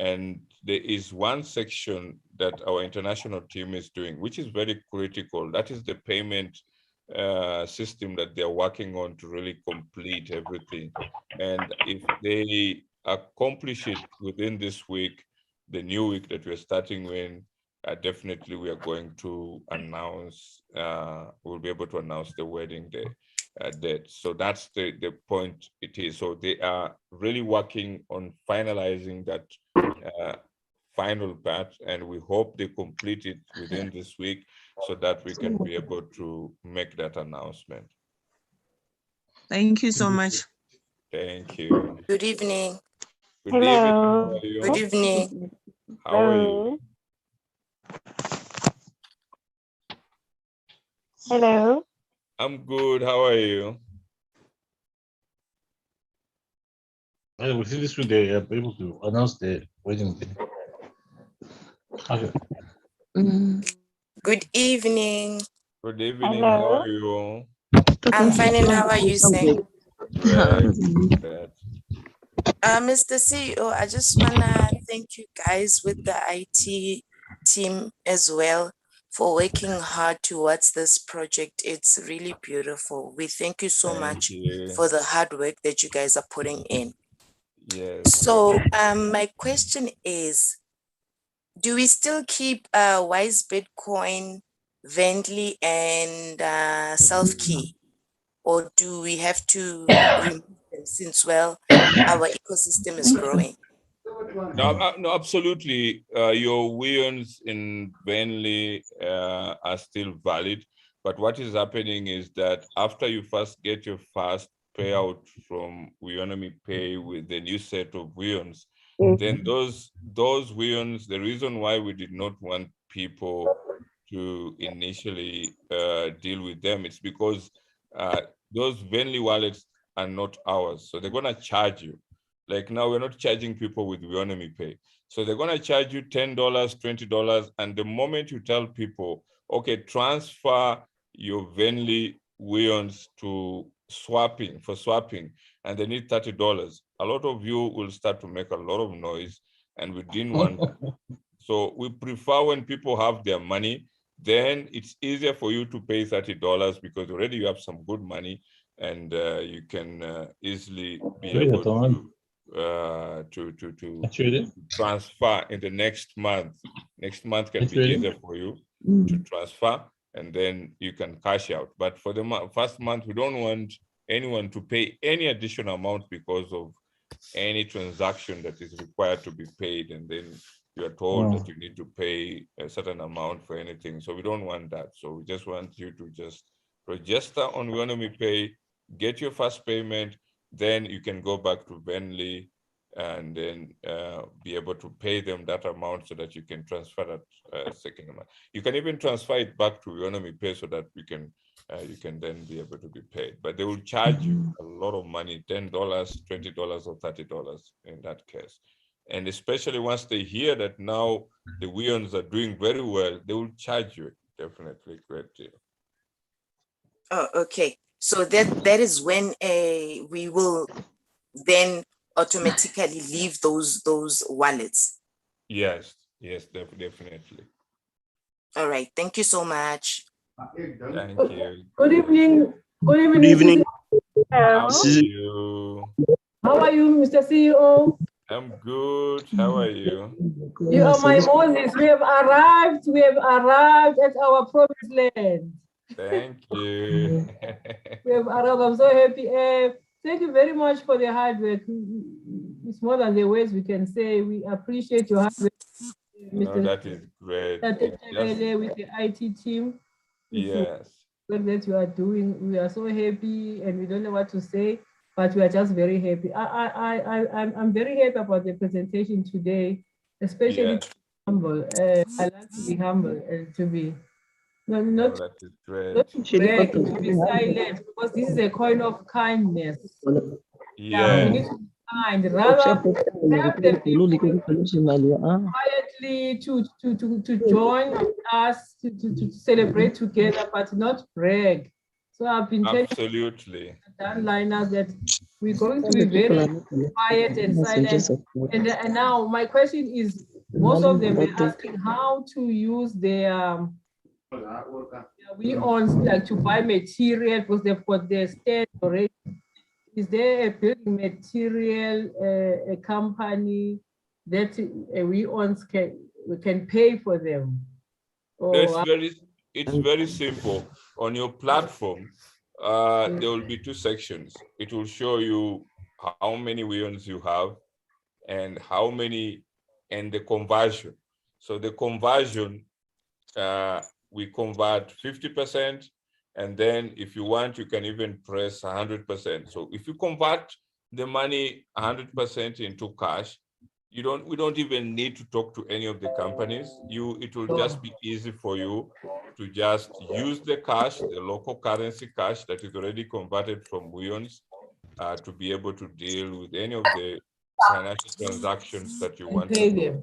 And there is one section that our international team is doing, which is very critical. That is the payment system that they're working on to really complete everything. And if they accomplish it within this week, the new week that we're starting with, definitely we are going to announce, we'll be able to announce the wedding day date. So that's the point it is. So they are really working on finalizing that final part, and we hope they complete it within this week so that we can be able to make that announcement. Thank you so much. Thank you. Good evening. Good evening. How Hello. are you? Good evening. How are you? Hello. I'm good. How are you? Within this week, they are able to announce the wedding day. Okay. Good evening. Good evening. How are you? I'm fine, and how are you, saying? Great. Mr. CEO, I just wanna thank you guys with the IT team as well for working hard towards this project. It's really beautiful. We thank you so much for the hard work that you guys are putting in. Yes. So my question is, do we still keep Wise Bitcoin, Vendly, and Self-Key? Or do we have to remove them since, well, our ecosystem is growing? No, absolutely. Your Weons in Bentley are still valid. But what is happening is that after you first get your first payout from Bianomi Pay with the new set of Weons, then those Weons, the reason why we did not want people to initially deal with them. It's because those Venly wallets are not ours. So they're going to charge you. Like now, we're not charging people with Weownomy Pay. So they're going to charge you $10, $20. And the moment you tell people, okay, transfer your Venly Weons to swapping, and they need $30, a lot of you will start to make a lot of noise, and we didn't want that. So we prefer when people have their money, then it's easier for you to pay $30 because already you have some good money, and you can easily be able to transfer in the next month. Next month can be easier for you to transfer, and then you can cash out. But for the first month, we don't want anyone to pay any additional amount because of any transaction that is required to be paid, and then you are told that you need to pay a certain amount for anything. So we don't want that. So we just want you to just register on Weownomy Pay, get your first payment, then you can go back to Venly and then be able to pay them that amount so that you can transfer that second amount. You can even transfer it back to Weownomy Pay so that you can then be able to be paid. But they will charge you a lot of money, $10, $20, or $30 in that case. And especially once they hear that now the Weons are doing very well, they will charge you definitely a great deal. Oh, okay. So that is when we will then automatically leave those wallets. Yes, definitely. All right. Thank you so much. Thank you. Good evening. Good evening. Good evening. How are you? How are you, Mr. CEO? I'm good. How are you? You are my Moses. We have arrived. We have arrived at our promised land. Thank you. We have arrived. I'm so happy. Thank you very much for the hard work. It's more than the words we can say. We appreciate your hard work. No, that is great. With the IT team. Yes. Work that you are doing. We are so happy, and we don't know what to say, but we are just very happy. I'm very happy about the presentation today, especially humble. I like to be humble and to be not that is great. Not to brag, to be silent, because this is a coin of kindness. Yeah. We need to be kind, rather help the people quietly to join us to celebrate together, but not brag. So I've been telling liners that we're going to be very quiet and silent. And now my question is, most of them are asking how to use their Weons, like to buy material because they've got their stand already. Is there a building material, a company that Weons can pay for them? It's very simple. On your platform, there will be two sections. It will show you how many Weons you have and how many, and the conversion. So the conversion, we convert 50%, and then if you want, you can even press 100%. So if you convert the money 100% into cash, we don't even need to talk to any of the companies. It will just be easy for you to just use the cash, the local currency cash that is already converted from Weons, to be able to deal with any of the financial transactions that you want to do.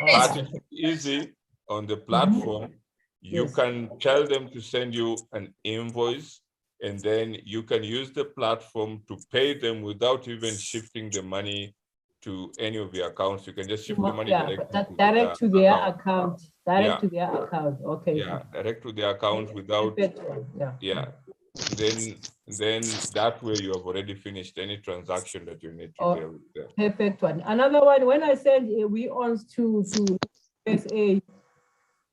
But it's easy on the platform. You can tell them to send you an invoice, and then you can use the platform to pay them without even shifting the money to any of your accounts. You can just shift the money direct to their account. Direct to their account. Okay. Yeah, direct to their account without. Then that way you have already finished any transaction that you need to deal with them. Perfect one. Another one. When I send Weons to USA,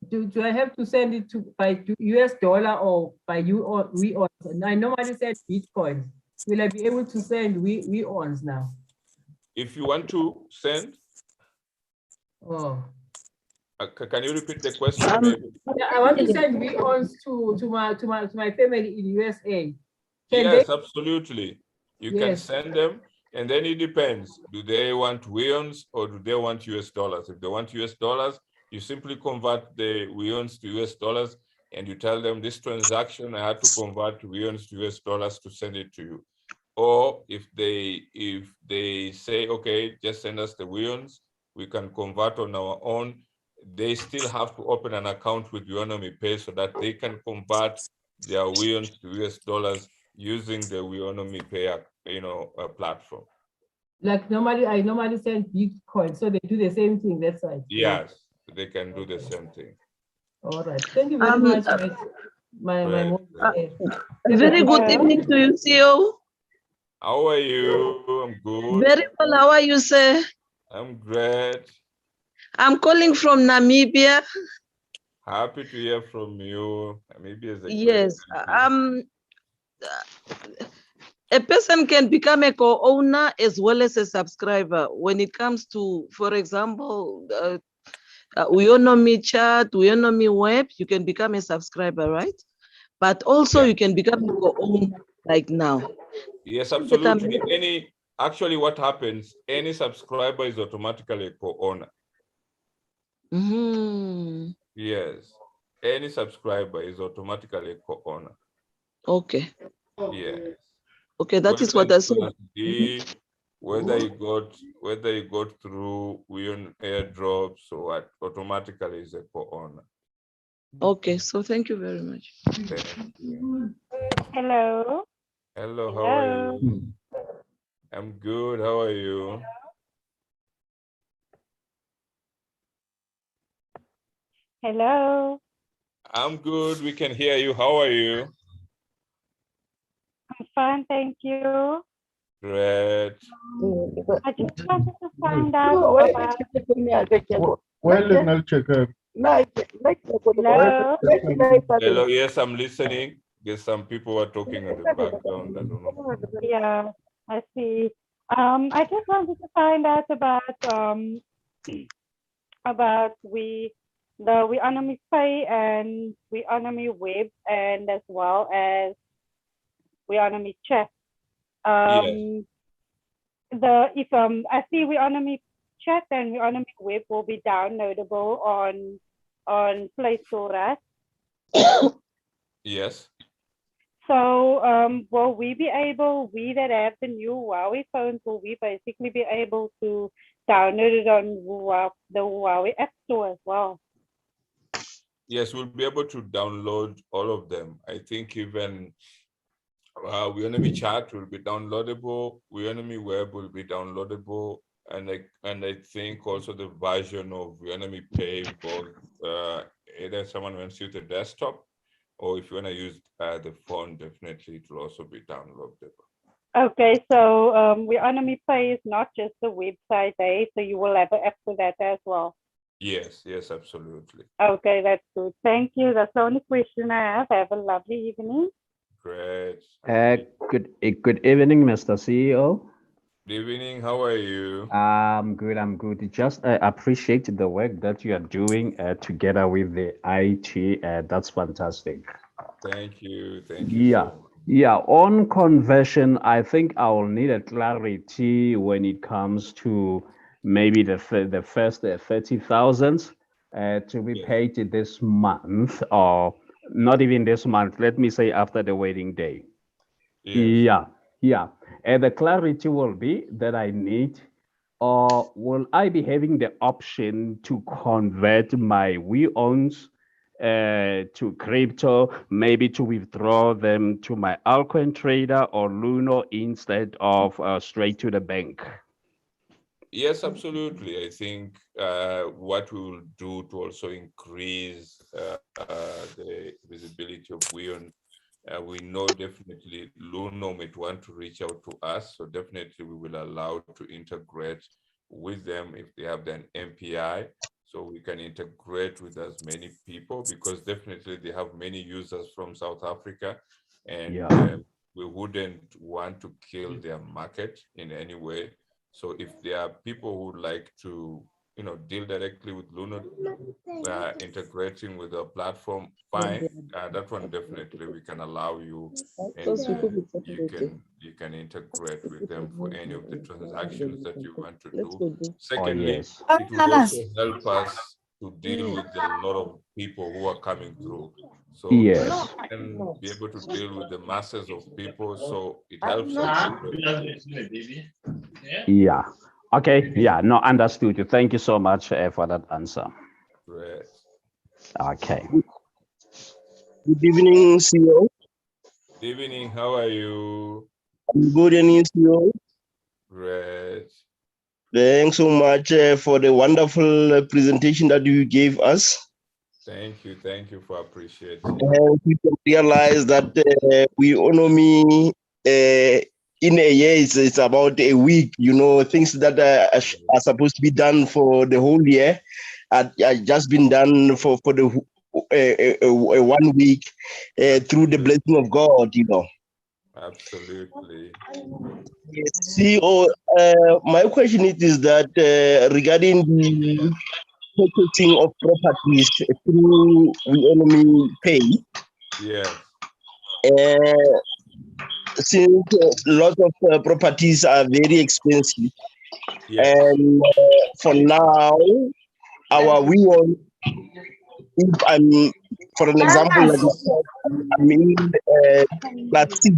do I have to send it by US dollar or by Weons? I normally send Bitcoin. Will I be able to send Weons now? If you want to send, can you repeat the question? I want to send Weons to my family in USA. Yes, absolutely. You can send them, and then it depends. Do they want Weons or do they want US dollars? If they want US dollars, You simply convert the Weons to US dollars, and you tell them this transaction I had to convert Weons to US dollars to send it to you. Or if they say, okay, just send us the Weons, we can convert on our own. They still have to open an account with Bianomi Pay so that they can convert their Weons to US dollars using the Weownomy Pay, platform. Like normally, I normally send Bitcoin, so they do the same thing. That's right. Yes, they can do the same thing. All right. Thank you very much. My very good evening to you, CEO. How are you? I'm good. Very well. How are you, sir? I'm great. I'm calling from Namibia. Happy to hear from you. Namibia is a Yes. great country. A person can become a co-owner as well as a subscriber when it comes to, for example, Weownomy Chat, Weownomy Web. You can become a subscriber, right? But also you can become a co-owner like now. Yes, absolutely. Actually, what happens? Any subscriber is automatically a co-owner. Yes, any subscriber is automatically a co-owner. Okay. Yes. Okay, that is what I saw. Whether you got through airdrops or what, automatically is a co-owner. Okay, so thank you very much. Hello. Hello, how are you? I'm good. How are you? Hello. I'm good. We can hear you. How are you? I'm fine, thank you. Great. I just wanted to find out about. Hello. Hello. Yes, I'm listening. There's some people are talking in the background. I don't know. Yeah, I see. I just wanted to find out about the Weownomy Pay and Weownomy Web, and as well as Weownomy Chat. If I see Weownomy Chat and Weownomy Web will be downloadable on Play Store, right? Yes. So will we that have the new Huawei phones, will we basically be able to download it on the Huawei App Store as well? Yes, we'll be able to download all of them. I think even Weownomy Chat will be downloadable. Weownomy Web will be downloadable, and I think also the version of Weownomy Pay, both either someone wants to use the desktop, or if you want to use the phone, definitely it will also be downloadable. Okay, so Weownomy Pay is not just the website, so you will have an app for that as well. Yes, absolutely. Okay, that's good. Thank you. That's the only question I have. Have a lovely evening. Great. Good evening, Mr. CEO. Good evening. How are you? I'm good. Just appreciate the work that you are doing together with the IT. That's fantastic. Thank you. Thank you. Yeah. Yeah. On conversion, I think I will need a clarity when it comes to maybe the first 30,000 to be paid this month, or not even this month. Let me say after the wedding day. Yes. Yeah. And the clarity will be that I need, or will I be having the option to convert my Weons to crypto, maybe to withdraw them to my altcoin trader or Luno instead of straight to the bank? Yes, absolutely. I think what we will do to also increase the visibility of Weon, we know definitely Luno might want to reach out to us, so definitely we will allow to integrate with them if they have an MPI, so we can integrate with as many people, because definitely they have many users from South Africa, and we wouldn't want to kill their market in any way. So if there are people who would like to, deal directly with Luno, integrating with the platform, fine. That one definitely we can allow you, and you can integrate with them for any of the transactions that you want to do. Secondly, it will also help us to deal with a lot of people who are coming through. So Yes. you can be able to deal with the masses of people. So it helps us. Yeah. Okay. Yeah. No, understood. Thank you so much for that answer. Great. Okay. Good evening, CEO. Good evening. How are you? I'm good, and you, CEO? Great. Thanks so much for the wonderful presentation that you gave us. Thank you. Thank you for appreciating. And we can realize that Weownomy in a year it's about a week. You know, things that are supposed to be done for the whole year are just been done for the 1 week through the blessing of God. You know. Absolutely. Yes, CEO, my question is that regarding the purchasing of properties through Weownomy Pay, Yes. since lots of properties are very expensive, Yes. and for now, our we want, if I'm, for an example, like I'm in class C.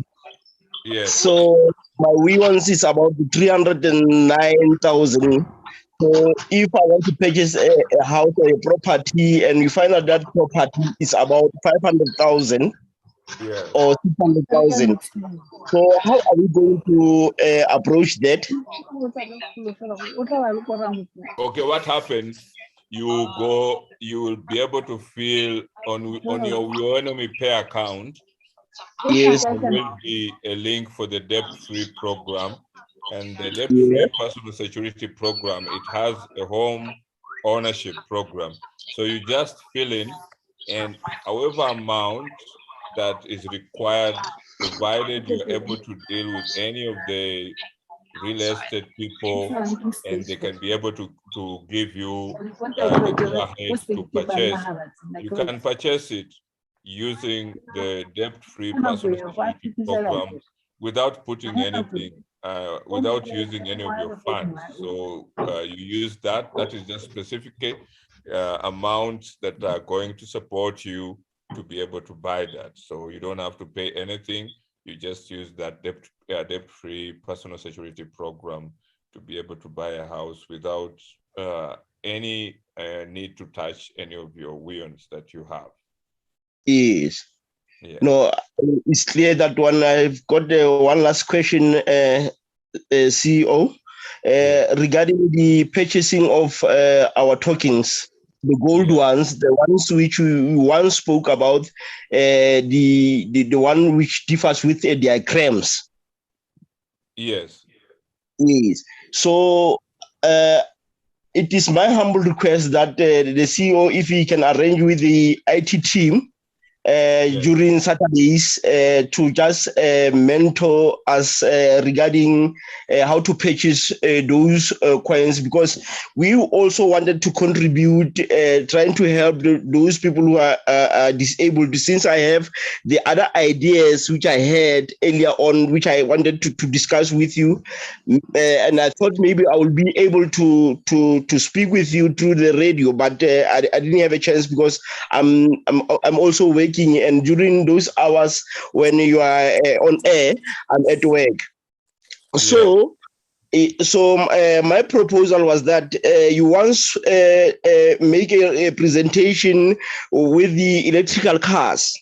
Yes. So my we wants is about 309,000. So if I want to purchase a house or a property, and you find out that property is about 500,000 Yes. or 600,000, so how are we going to approach that? Okay, what happens? You will be able to fill on your Weownomy Pay account. Yes. There will be a link for the debt-free program, and the debt-free personal security program, it has a home ownership program. So you just fill in, and however amount that is required, provided you're able to deal with any of the real estate people, and they can be able to give you the go-ahead to purchase. You can purchase it using the debt-free personal security program without putting anything, without using any of your funds. So you use that. That is just specific amounts that are going to support you to be able to buy that. So you don't have to pay anything. You just use that debt-free personal security program to be able to buy a house without any need to touch any of your weons that you have. Yes. Yeah. No, it's clear that one. I've got one last question, CEO, regarding the purchasing of our tokens, the gold ones, the ones which we once spoke about, the one which differs with the diagrams. Yes. Yes. So it is my humble request that the CEO, if he can arrange with the IT team during Saturdays to just mentor us regarding how to purchase those coins, because we also wanted to contribute, trying to help those people who are disabled, since I have the other ideas which I had earlier on, which I wanted to discuss with you. And I thought maybe I will be able to speak with you through the radio, but I didn't have a chance because I'm also working, and during those hours when you are on air, I'm at work. So my proposal was that you once make a presentation with the electrical cars.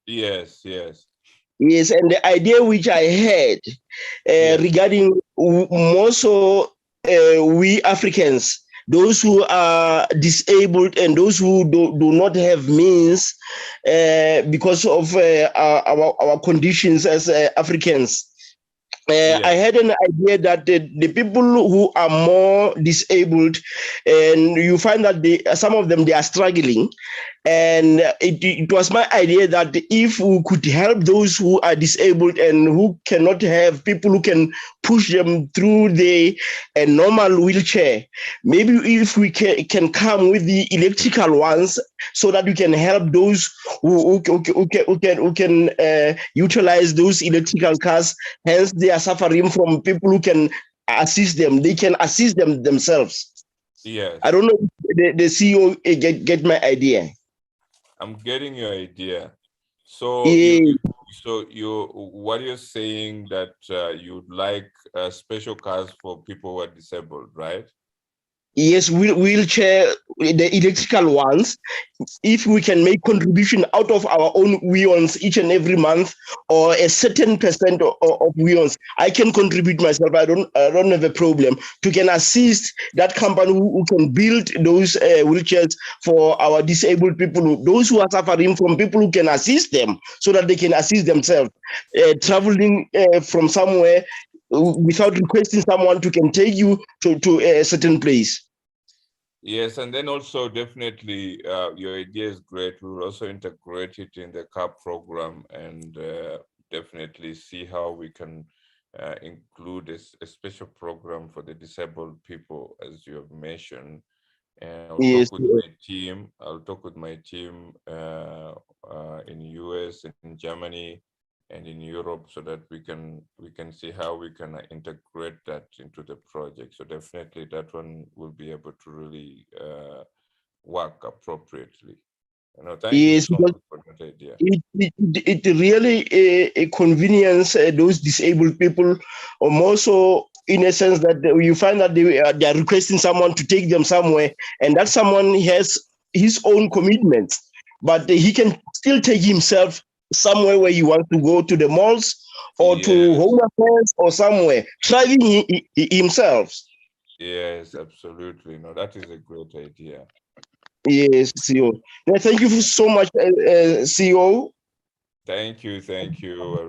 Yes, yes. Yes, and the idea which I had regarding more so we Africans, those who are disabled and those who do not have means because of our conditions as Africans. I had an idea that the people who are more disabled, and you find that some of them, they are struggling. And it was my idea that if we could help those who are disabled and who cannot have people who can push them through the normal wheelchair, maybe if we can come with the electrical ones, so that we can help those who can utilize those electrical cars. Hence, they are suffering from people who can assist them. They can assist them themselves. Yes. I don't know the CEO get my idea. I'm getting your idea. So Yeah. what you're saying that you'd like special cars for people who are disabled, right? Yes, wheelchair, the electrical ones. If we can make contribution out of our own Weons each and every month, or a certain percent of Weons, I can contribute myself. I don't have a problem to can assist that company who can build those wheelchairs for our disabled people, those who are suffering from people who can assist them so that they can assist themselves, traveling from somewhere without requesting someone to can take you to a certain place. Yes, and then also definitely your idea is great. We will also integrate it in the CAP program and definitely see how we can include a special program for the disabled people, as you have mentioned. And I'll Yes. talk with my team. I'll talk with my team in US, in Germany, and in Europe, so that we can see how we can integrate that into the project. So definitely that one will be able to really work appropriately. Thank you Yes, so much for that idea. it really convenience those disabled people, or more so in a sense that you find that they are requesting someone to take them somewhere, and that someone has his own commitments, but he can still take himself somewhere where he wants to go, to the malls or to home affairs or somewhere, driving himself. Yes, absolutely. No, that is a great idea. Yes, CEO. Thank you so much, CEO. Thank you. Hello,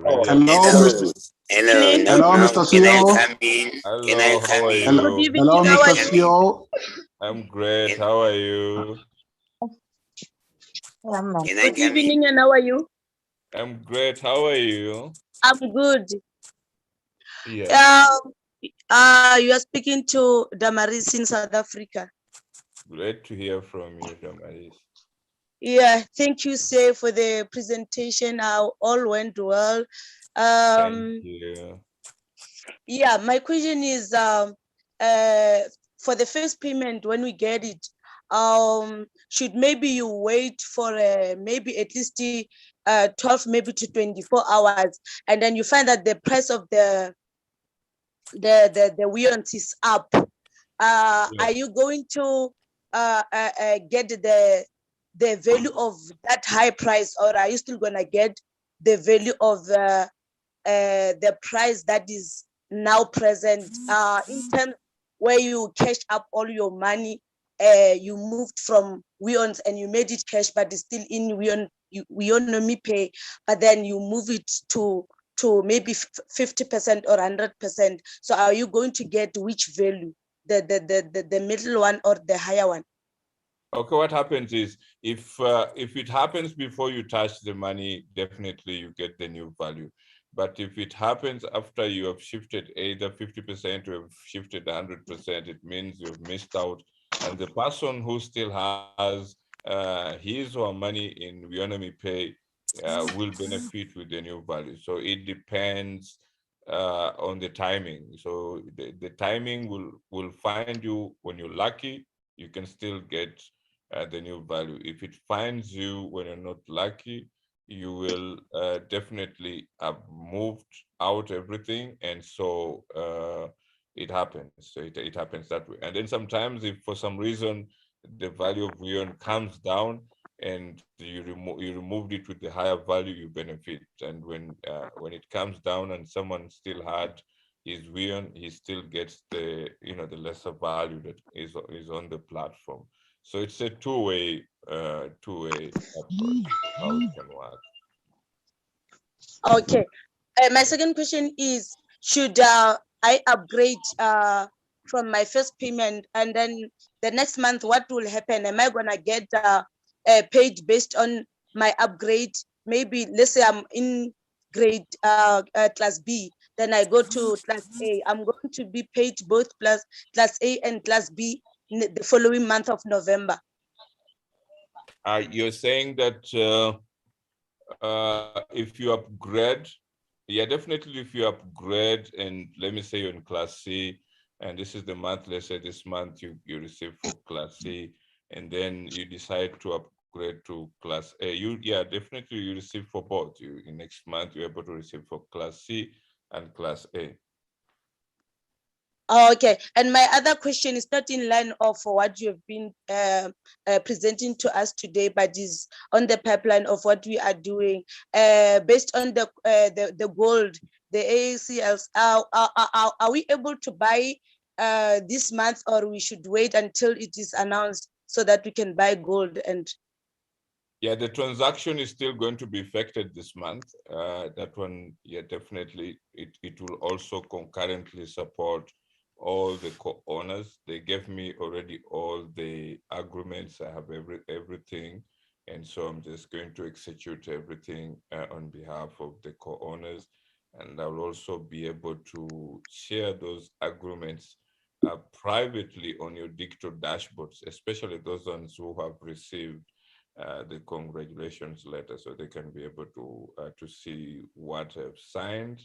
Mr. CEO. Hello, how are Hello, you? hello, Mr. CEO. I'm great. How are you? Good evening, and how are you? I'm great. How are you? I'm good. Yeah. You are speaking to Damaris in South Africa. Great to hear from you, Damaris. Yeah, thank you, Say, for the presentation. All went well. Thank you. Yeah, my question is for the first payment, when we get it, should maybe you wait for maybe at least 12 maybe to 24 hours, and then you find that the price of the Weons is up. Are you going to get the value of that high price, or are you still gonna get the value of the price that is now present in terms where you cash up all your money? You moved from Weons and you made it cash, but it's still in Weownomy Pay, but then you move it to maybe 50% or 100%. So are you going to get which value, the middle one or the higher one? Okay, what happens is if it happens before you touch the money, definitely you get the new value. But if it happens after you have shifted either 50% or have shifted 100%, it means you've missed out. And the person who still has his or her money in Bianomi Pay will benefit with the new value. So it depends on the timing. So the timing will find you when you're lucky, you can still get the new value. If it finds you when you're not lucky, you will definitely have moved out everything, and so it happens. So it happens that way. And then sometimes, if for some reason the value of Weon comes down and you removed it with the higher value, you benefit. And when it comes down and someone still had his Weon, he still gets the the lesser value that is on the platform. So it's a two-way approach how it can work. Okay. My second question is, should I upgrade from my first payment, and then the next month, what will happen? Am I gonna get paid based on my upgrade? Maybe let's say I'm in grade class B, then I go to class A. I'm going to be paid both class A and class B the following month of November. You're saying that if you upgrade, yeah, definitely if you upgrade, and let me say you're in class C, and this is the month, let's say this month you receive for class C, and then you decide to upgrade to class A, definitely you receive for both. In next month, you're able to receive for class C and class A. Okay, and my other question is not in line of what you have been presenting to us today, but is on the pipeline of what we are doing based on the gold, the AACLs. Are we able to buy this month, or we should wait until it is announced so that we can buy gold? And yeah, the transaction is still going to be affected this month. That one, yeah, definitely. It will also concurrently support all the co-owners. They gave me already all the agreements. I have everything. And so I'm just going to execute everything on behalf of the co-owners. And I'll also be able to share those agreements privately on your digital dashboards, especially those ones who have received the congratulations letter, so they can be able to see what I've signed,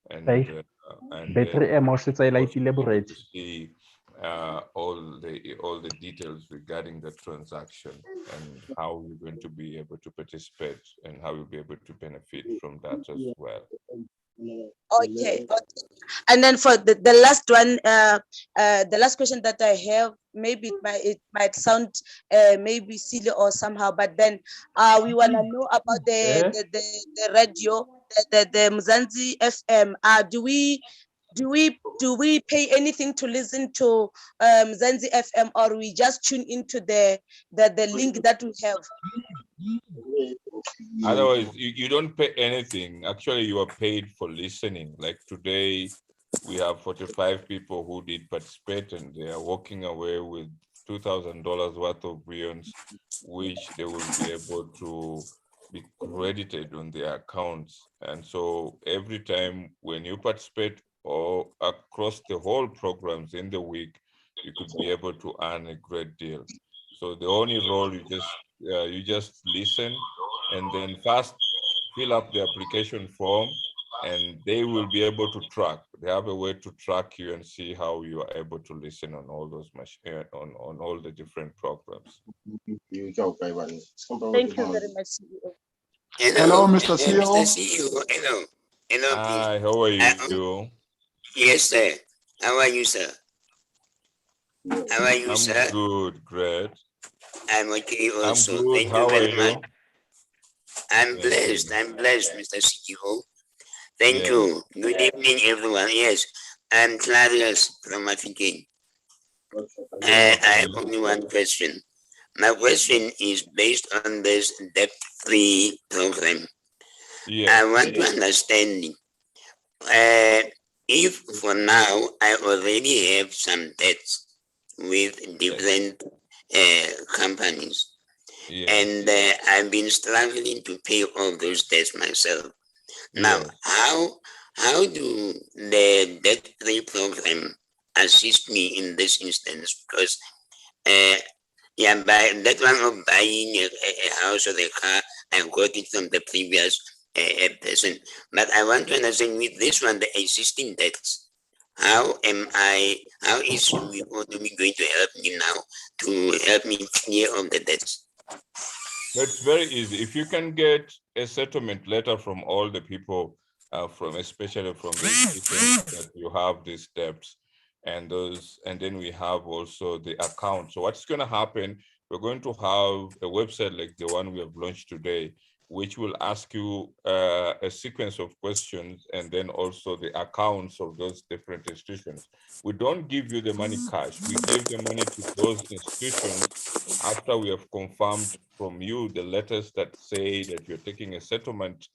and Battery emotions I like elaborate. to see all the details regarding the transaction and how you're going to be able to participate and how you'll be able to benefit from that as well. okay. And then for the last one, the last question that I have, maybe it might sound maybe silly or somehow, but then we want to know about the radio, the Mzansi FM. Do we pay anything to listen to Mzansi FM, or we just tune into the link that we have? Otherwise, you don't pay anything. Actually, you are paid for listening. Like today, we have 45 people who did participate, and they are walking away with $2,000 worth of brilliance, which they will be able to be credited on their accounts. And so every time when you participate or across the whole programs in the week, you could be able to earn a great deal. So the only role you just listen, and then first fill up the application form, and they will be able to track. They have a way to track you and see how you are able to listen on all those on all the different programs. Thank you very much, CEO. Hello, Mr. CEO. Mr. CEO, hello. Hello, Hi, how are you? Yes, sir. How are you, sir? How are you, sir? I'm good, great. I'm okay also. I'm good. Thank How you very are much. you? I'm blessed. I'm blessed, Mr. CEO. Thank Yes. you. Good evening, everyone. Yes, I'm Clarius from African. I have only one question. My question is based on this debt-free program. Yes. I want to understand if for now I already have some debts with different companies, and I've been struggling to pay all those debts myself. Now, how do the debt-free program assist me in this instance? Because by that one of buying a house or a car, I got it from the previous person. But I want to understand with this one, the existing debts. How is Weownomy going to help me now to help me clear all the debts? It's very easy. If you can get a settlement letter from all the people, especially from the institutions that you have these debts, and then we have also the account. So what's going to happen? We're going to have a website like the one we have launched today, which will ask you a sequence of questions, and then also the accounts of those different institutions. We don't give you the money cash. We give the money to those institutions after we have confirmed from you the letters that say that you're taking a settlement,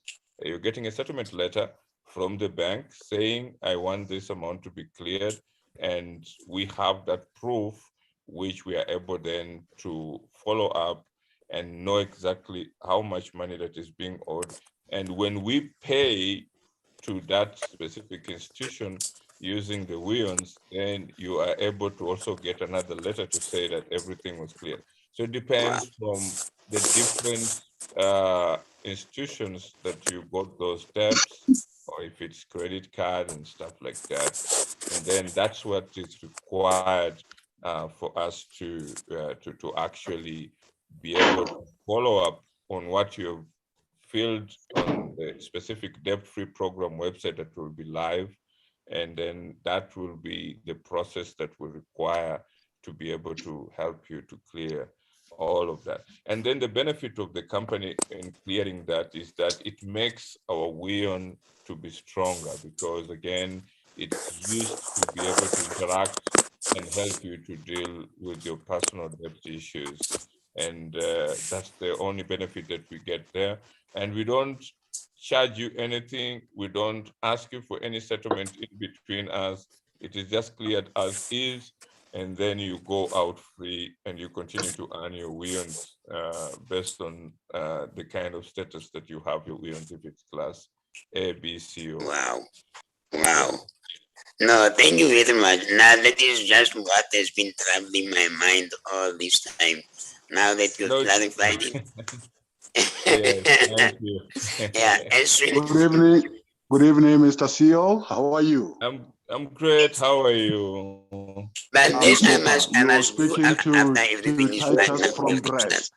you're getting a settlement letter from the bank saying, I want this amount to be cleared. And we have that proof, which we are able then to follow up and know exactly how much money that is being owed. And when we pay to that specific institution using the Weons, then you are able to also get another letter to say that everything was clear. So it depends from the different institutions that you got those debts, or if it's credit card and stuff like that. And then that's what is required for us to actually be able to follow up on what you've filled on the specific debt-free program website that will be live. And then that will be the process that will require to be able to help you to clear all of that. And then the benefit of the company in clearing that is that it makes our WION to be stronger, because again, it's used to be able to interact and help you to deal with your personal debt issues. And that's the only benefit that we get there. And we don't charge you anything. We don't ask you for any settlement in between us. It is just cleared as is, and then you go out free and you continue to earn your WIONs based on the kind of status that you have your WIONs, if it's class A, B, C, or... Wow. Wow. No, thank you very much. Now that is just what has been troubling my mind all this time. Now that you've clarified it. Yes, thank you. Yeah, Esrin. Good evening, Mr. CEO. How are you? I'm great. How are you? But this I must do speaking after everything is right Titus now. from Dress.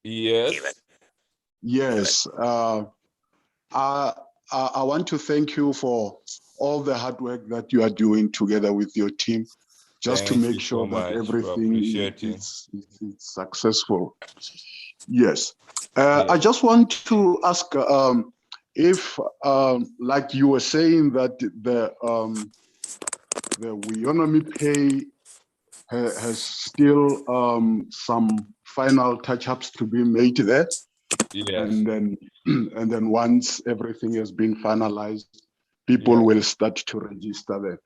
Yes. Yes. I want to thank you for all the hard work that you are doing together with your team, just Thank to make you sure so that much for everything appreciating. is successful. Yes. I just want to ask if, like you were saying, that the Weownomy Pay has still some final touch-ups to be made there. Yes. And then once everything has been finalized, people will start to register there.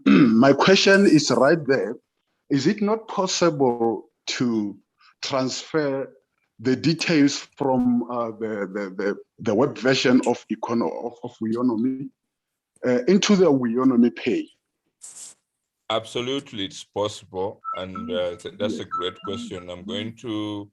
My question is right there. Is it not possible to transfer the details from the web version of Weownomy into the Weownomy Pay? Absolutely, it's possible. And that's a great question. I'm going to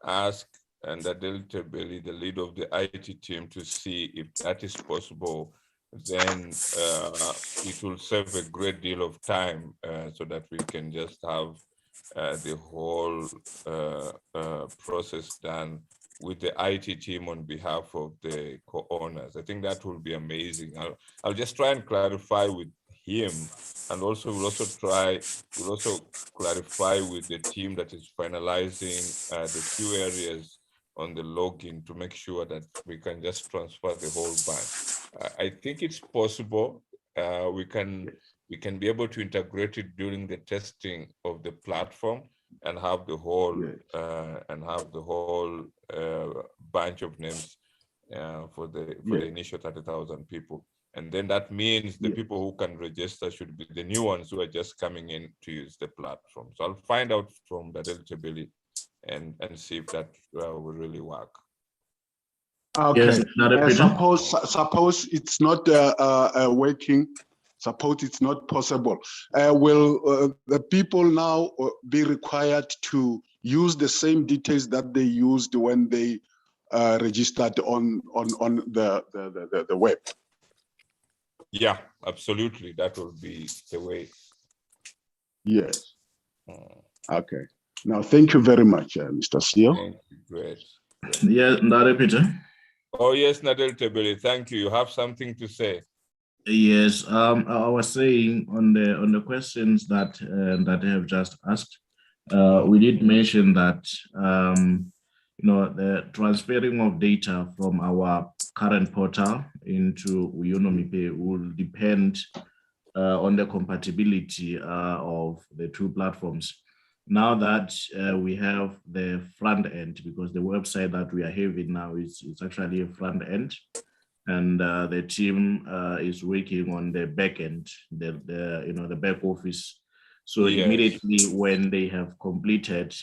ask Adele Belly, the lead of the IT team, to see if that is possible. Then it will save a great deal of time so that we can just have the whole process done with the IT team on behalf of the co-owners. I think that will be amazing. I'll just try and clarify with him, and also we'll also clarify with the team that is finalizing the few areas on the login to make sure that we can just transfer the whole bank. I think it's possible. We can be able to integrate it during the testing of the platform and have the whole bunch of names for the initial 30,000 people. And then that means the people who can register should be the new ones who are just coming in to use the platform. So I'll find out from the eligibility and see if that will really work. Okay. Suppose it's not working. Suppose it's not possible. Will the people now be required to use the same details that they used when they registered on the web? Yeah, absolutely. That will be the way. Yes. Okay. Now, thank you very much, Mr. CEO. Thank you. Great. Yeah, Ndare Peter. Oh yes, Nadel Tebele. Thank you. You have something to say? Yes. I was saying on the questions that that I have just asked, we did mention that the transferring of data from our current portal into Weownomy Pay will depend on the compatibility of the two platforms. Now that we have the front end, because the website that we are having now is actually a front end, and the team is working on the back end, the back office. So immediately when they have completed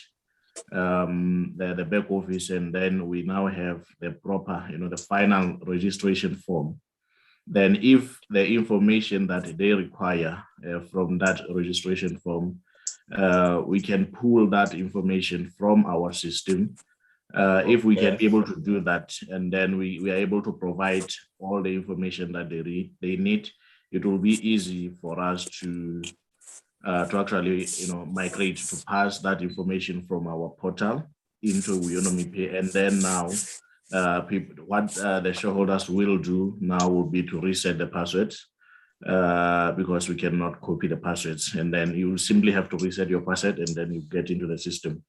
the back office, and then we now have the proper, the final registration form, then if the information that they require from that registration form, we can pull that information from our system. If we can be able to do that, and then we are able to provide all the information that they need, it will be easy for us to to actually, migrate to pass that information from our portal into Weownomy Pay. And then now, what the shareholders will do now will be to reset the passwords, because we cannot copy the passwords. And then you simply have to reset your password and then you get into the system.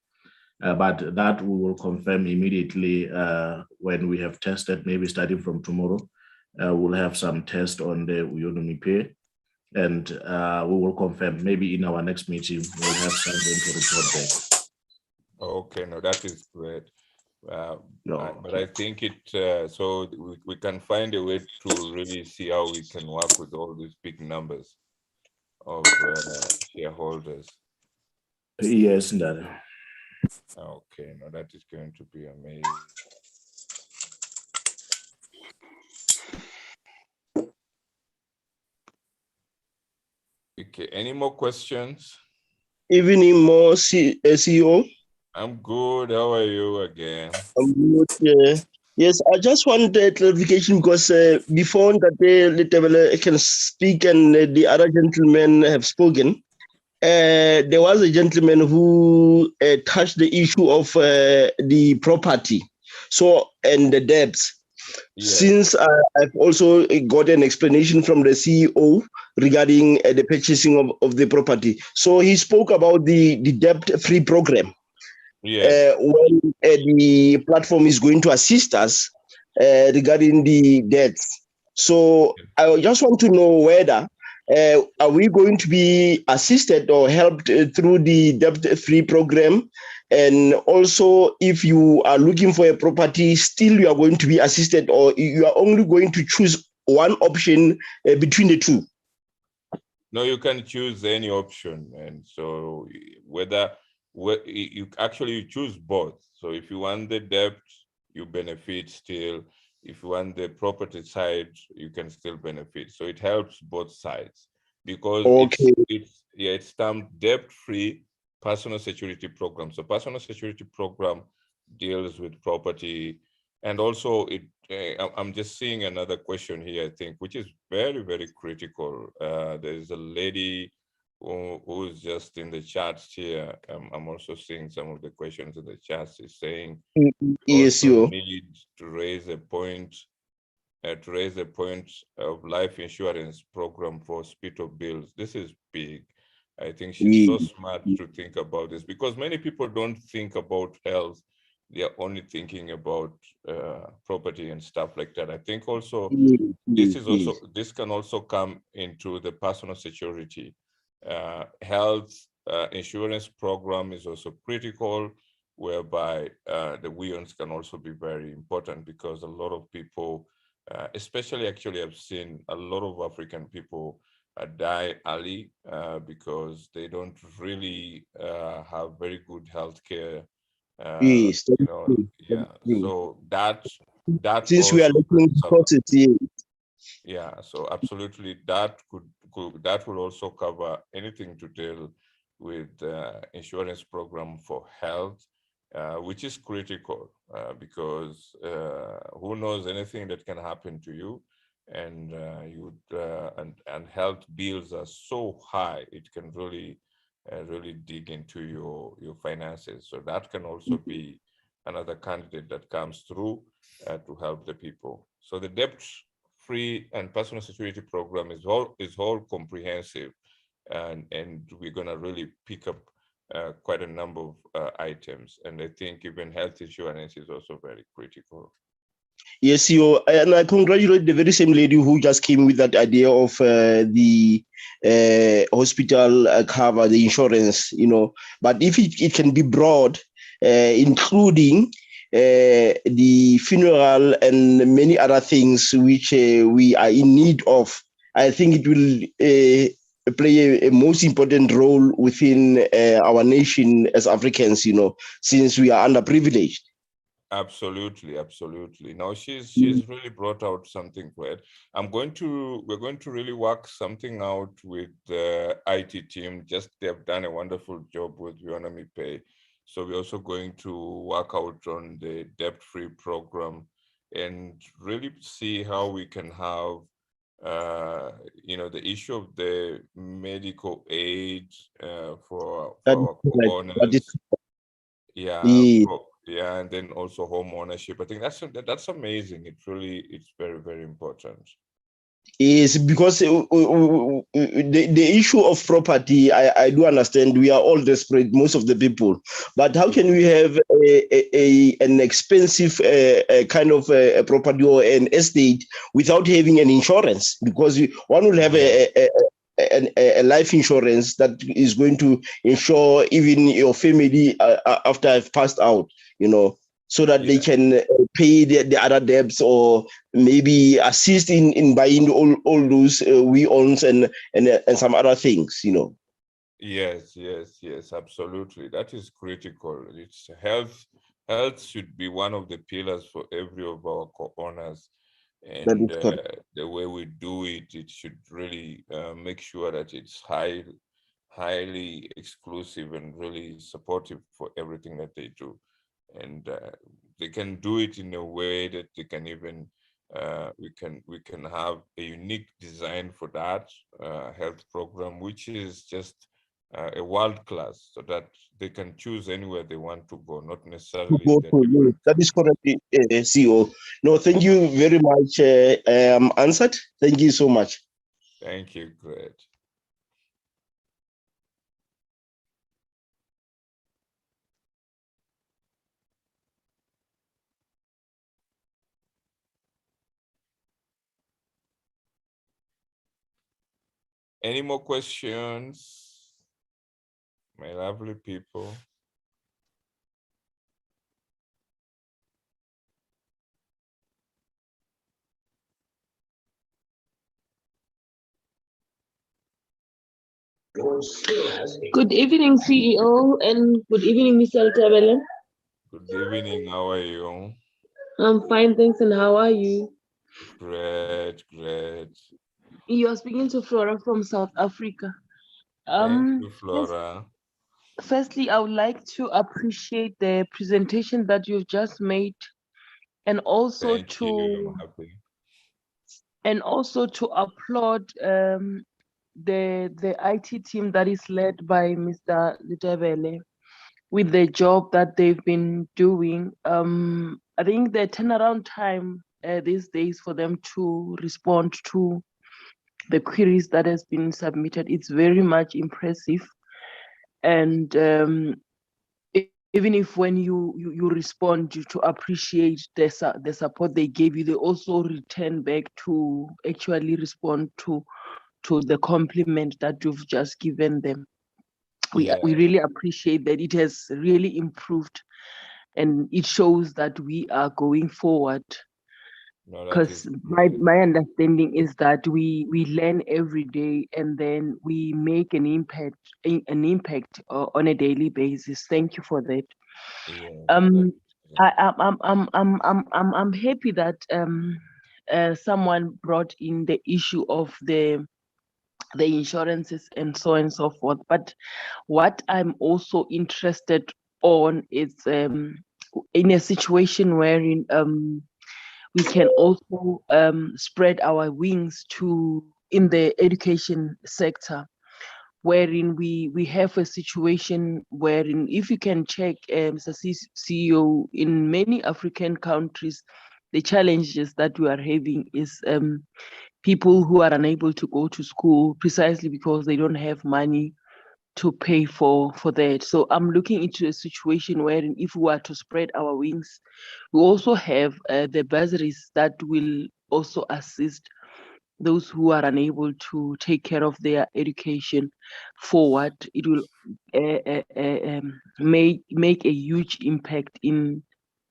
But that we will confirm immediately when we have tested, maybe starting from tomorrow. We'll have some test on the Weownomy Pay, and we will confirm maybe in our next meeting. We'll have something to report back. Okay, no, that is great. But I think so we can find a way to really see how we can work with all these big numbers of shareholders. Yes, Ndara. Okay, no, that is going to be amazing. Okay, any more questions? Evening, more CEO. I'm good. How are you again? I'm good. Yeah. Yes, I just want clarification because before that I can speak and the other gentlemen have spoken. There was a gentleman who touched the issue of the property, and the debts. Yeah. Since I've also got an explanation from the CEO regarding the purchasing of the property. So he spoke about the debt-free program. Yes. When the platform is going to assist us regarding the debts. So I just want to know whether are we going to be assisted or helped through the debt-free program? And also, if you are looking for a property, still you are going to be assisted, or you are only going to choose one option between the two? No, you can choose any option. And so you actually choose both. So if you want the debt, you benefit still. If you want the property side, you can still benefit. So it helps both sides because it's termed debt-free personal security program. So personal security program deals with property, and also I'm just seeing another question here, I think, which is very, very critical. There's a lady who's just in the chat here. I'm also seeing some of the questions in the chat. Is saying yes, you need to raise a point of life insurance program for hospital bills. This is big. I think she's so smart to think about this, because many people don't think about health. They are only thinking about property and stuff like that. I think also this can also come into the personal security. Health insurance program is also critical, whereby the WEONs can also be very important, because a lot of people, especially actually I've seen a lot of African people die early because they don't really have very good health care. Yes, so that since we are looking at it, yeah, so absolutely that will also cover anything to deal with insurance program for health, which is critical because who knows, anything that can happen to you, and and health bills are so high, it can really dig into your finances. So that can also be another candidate that comes through to help the people. So the debt-free and personal security program is all comprehensive, and we're gonna really pick up quite a number of items. And I think even health insurance is also very critical. Yes, and I congratulate the very same lady who just came with that idea of the hospital cover, the insurance, but if it can be broad, including the funeral and many other things which we are in need of, I think it will play a most important role within our nation as Africans, since we are underprivileged. Absolutely. Now she's really brought out something great. We're going to really work something out with the IT team. They've done a wonderful job with Bianomi Pay. So we're also going to work out on the debt-free program and really see how we can have the issue of the medical aid for That our is right. That is owners. Yeah, yeah. yeah, and then also home ownership. I think that's amazing. It's very, very important. Is because the issue of property, I do understand we are all desperate, most of the people, but how can we have an expensive kind of a property or an estate without having an insurance? Because one will have a life insurance that is going to insure even your family after I've passed out, so that they can pay the other debts or maybe assist in buying all those we owns and some other things. Yes, absolutely. That is critical. It's health. Health should be one of the pillars for every of our co-owners. That And is correct. the way we do it, it should really make sure that it's highly exclusive and really supportive for everything that they do. And they can do it in a way that they can even we can have a unique design for that health program, which is just a world class, so that they can choose anywhere they want to go, not necessarily in the different. That is correct, CEO. No, thank you very much. Answered. Thank you so much. Thank you. Great. Any more questions, my lovely people? Good evening, CEO, and good evening, Mr. Tabele. Good evening. How are you? I'm fine, thanks. And how are you? Great, great. You are speaking to Flora from South Africa. Thank you, Flora. Firstly, I would like to appreciate the presentation that you've just made, and also Thank you. I'm happy. applaud the IT team that is led by Mr. Litebele with the job that they've been doing. I think the turnaround time these days for them to respond to the queries that has been submitted, it's very much impressive. And even if when you respond to appreciate the support they gave you, they also return back to actually respond to the compliment that you've just given them. We really appreciate that. It has really improved, and it shows that we are going forward. Because my understanding is that we learn every day, and then we make an impact on a daily basis. Thank you for that. I'm happy that someone brought in the issue of the insurances and so on and so forth. But what I'm also interested on is in a situation wherein we can also spread our wings in the education sector, wherein we have a situation wherein, if you can check, Mr. CEO, in many African countries, the challenges that we are having is people who are unable to go to school precisely because they don't have money to pay for that. So I'm looking into a situation wherein, if we are to spread our wings, we also have the bursaries that will also assist those who are unable to take care of their education forward. It will make a huge impact in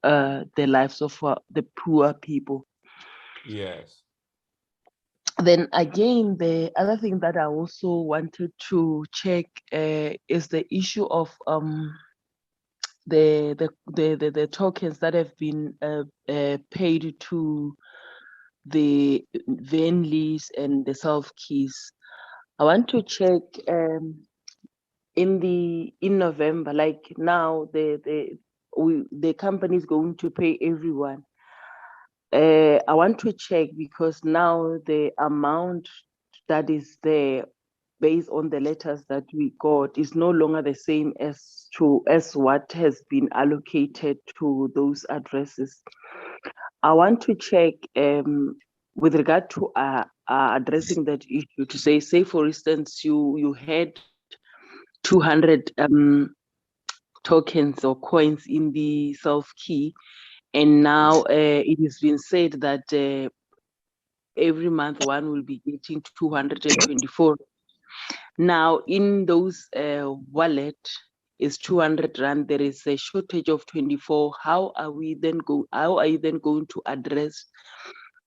the lives of the poor people. Yes. Then again, the other thing that I also wanted to check is the issue of the tokens that have been paid to the Venleys and the self keys. I want to check in November, like now the company is going to pay everyone. I want to check because now the amount that is there based on the letters that we got is no longer the same as what has been allocated to those addresses. I want to check with regard to addressing that issue to say for instance, you had 200 tokens or coins in the self-key, and now it has been said that every month one will be getting 224. Now in those wallet is 200 rand, there is a shortage of 24. How are you then going to address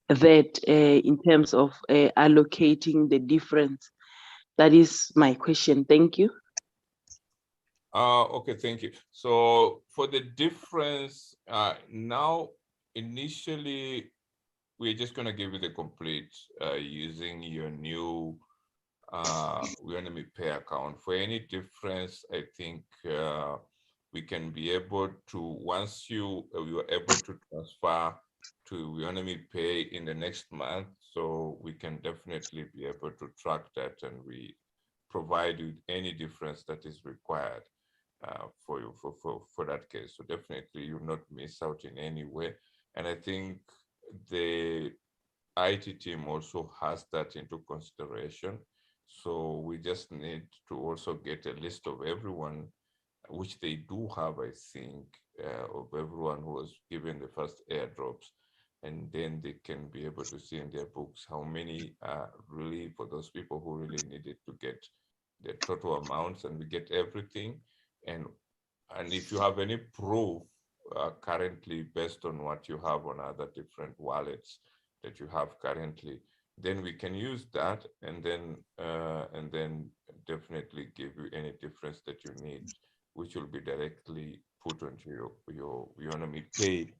that in terms of allocating the difference? That is my question. Thank you. Okay, thank you. So for the difference, now initially we're just going to give you the complete using your new Weownomy Pay account. For any difference, I think we can be able to, once you are able to transfer to Weownomy Pay in the next month, so we can definitely be able to track that, and we provide you any difference that is required for you for that case. So definitely you'll not miss out in any way. And I think the IT team also has that into consideration. So we just need to also get a list of everyone, which they do have, I think, of everyone who was given the first airdrops. And then they can be able to see in their books how many are really for those people who really needed to get the total amounts, and we get everything. And if you have any proof currently based on what you have on other different wallets that you have currently, then we can use that, and then definitely give you any difference that you need, which will be directly put onto your Weownomy Pay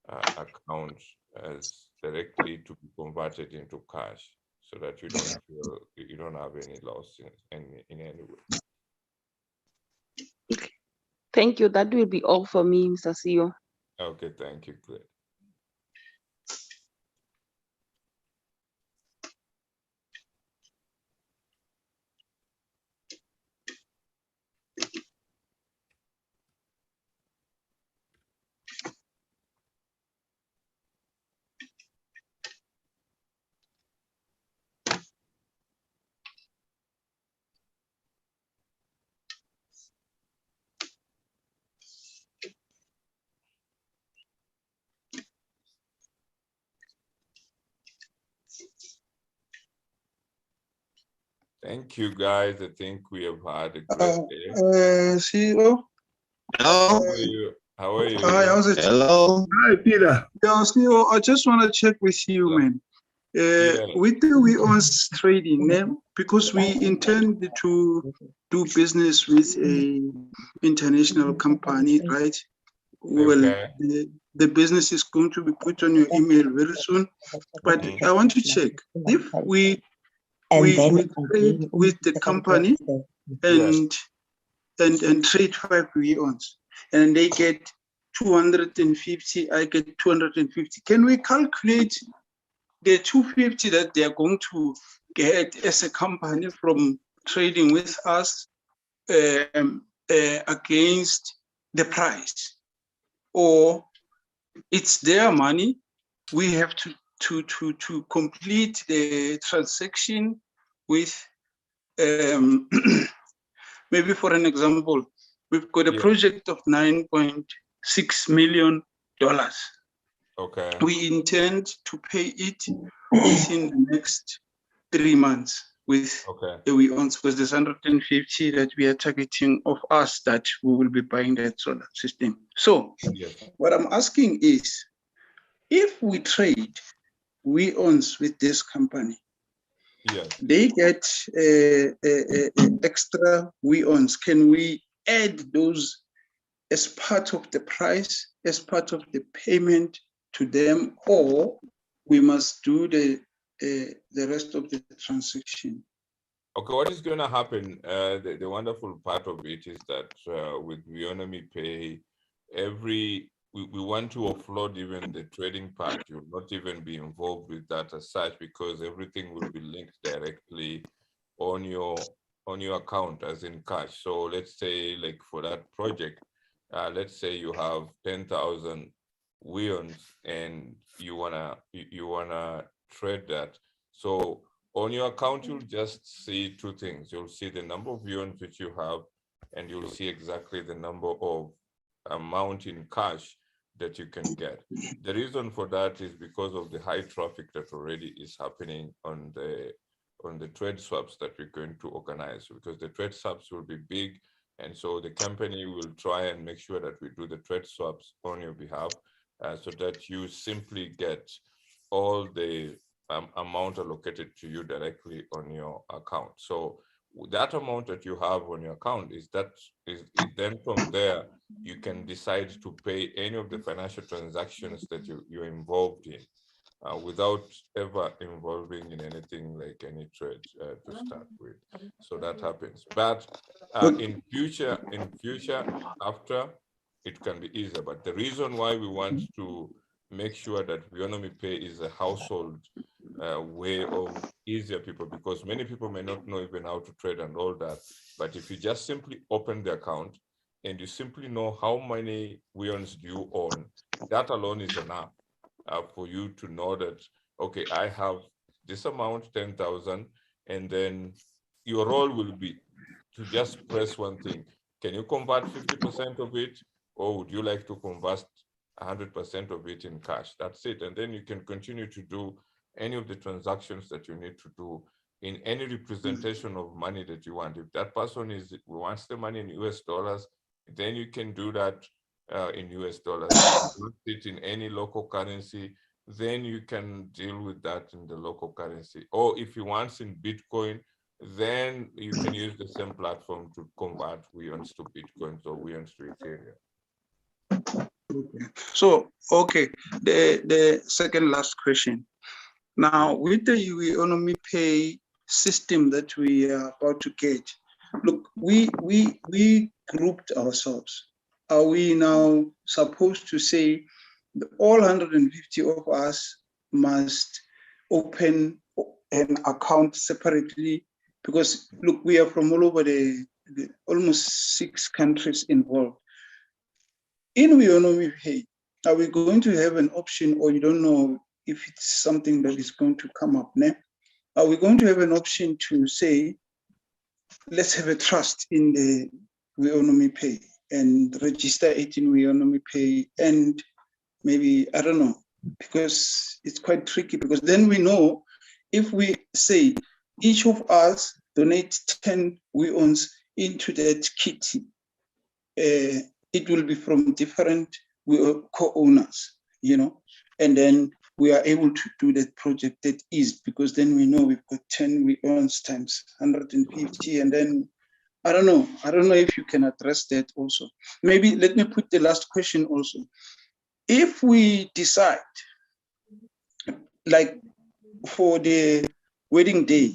account as directly to be converted into cash, so that you don't have any loss in any way. Thank you. That will be all for me, Mr. CEO. Okay, thank you, Claire. Thank you, guys. I think we have had a great day. CEO. How are you? How are you? Hi, how's it? Hello. Hi, Peter. Yeah, CEO, I just want to check with you, man. With the Weownomy trading name, because we intend to do business with a international company, right? Well, the business is going to be put on your email very soon. But I want to check if we trade with the company and trade 5 Weowns, and they get 250, I get 250. Can we calculate the 250 that they are going to get as a company from trading with us against the price? Or it's their money, we have to complete the transaction with maybe for an example, we've got a project of $9.6 million. Okay. We intend to pay it within the next 3 months with the Weowns, because there's 150 that we are targeting of us that we will be buying that solar system. So what I'm asking is, if we trade Weowns with this company, they get extra Weowns. Can we add those as part of the price, as part of the payment to them, or we must do the rest of the transaction? Okay, what is going to happen? The wonderful part of it is that with Bianomi Pay, every we want to offload even the trading part. You'll not even be involved with that as such, because everything will be linked directly on your account as in cash. So let's say, like for that project, let's say you have 10,000 Weons and you wanna trade that. So on your account, you'll just see two things. You'll see the number of Weons which you have, and you'll see exactly the number of amount in cash that you can get. The reason for that is because of the high traffic that already is happening on the trade swaps that we're going to organize, because the trade swaps will be big. And so the company will try and make sure that we do the trade swaps on your behalf, so that you simply get all the amount allocated to you directly on your account. So that amount that you have on your account is then from there, you can decide to pay any of the financial transactions that you're involved in, without ever involving in anything like any trade to start with. So that happens. But in future, after, it can be easier. But the reason why we want to make sure that Bianomi Pay is a household way of easier people, because many people may not know even how to trade and all that. But if you just simply open the account and you simply know how many Weons do you own, that alone is enough for you to know that, okay, I have this amount, 10,000, and then your role will be to just press one thing. Can you convert 50% of it, or would you like to convert 100% of it in cash? That's it. And then you can continue to do any of the transactions that you need to do in any representation of money that you want. If that person wants the money in US dollars, then you can do that in US dollars. If you want it in any local currency, then you can deal with that in the local currency. Or if you want in Bitcoin, then you can use the same platform to convert Weons to Bitcoins or Weons to Ethereum. So, okay, the second last question. Now, with the Weownomy Pay system that we are about to get, look, we grouped ourselves. Are we now supposed to say all 150 of us must open an account separately? Because look, we are from all over the almost 6 countries involved. In Weownomy Pay, are we going to have an option, or you don't know if it's something that is going to come up now? Are we going to have an option to say, let's have a trust in the Weownomy Pay and register it in Weownomy Pay, and maybe, I don't know, because it's quite tricky, because then we know if we say each of us donate 10 Weons into that kitty, it will be from different co-owners, you know, and then we are able to do that project at ease, because then we know we've got 10 Weons times 150, and then I don't know if you can address that also. Maybe let me put the last question also. If we decide, like for the wedding day,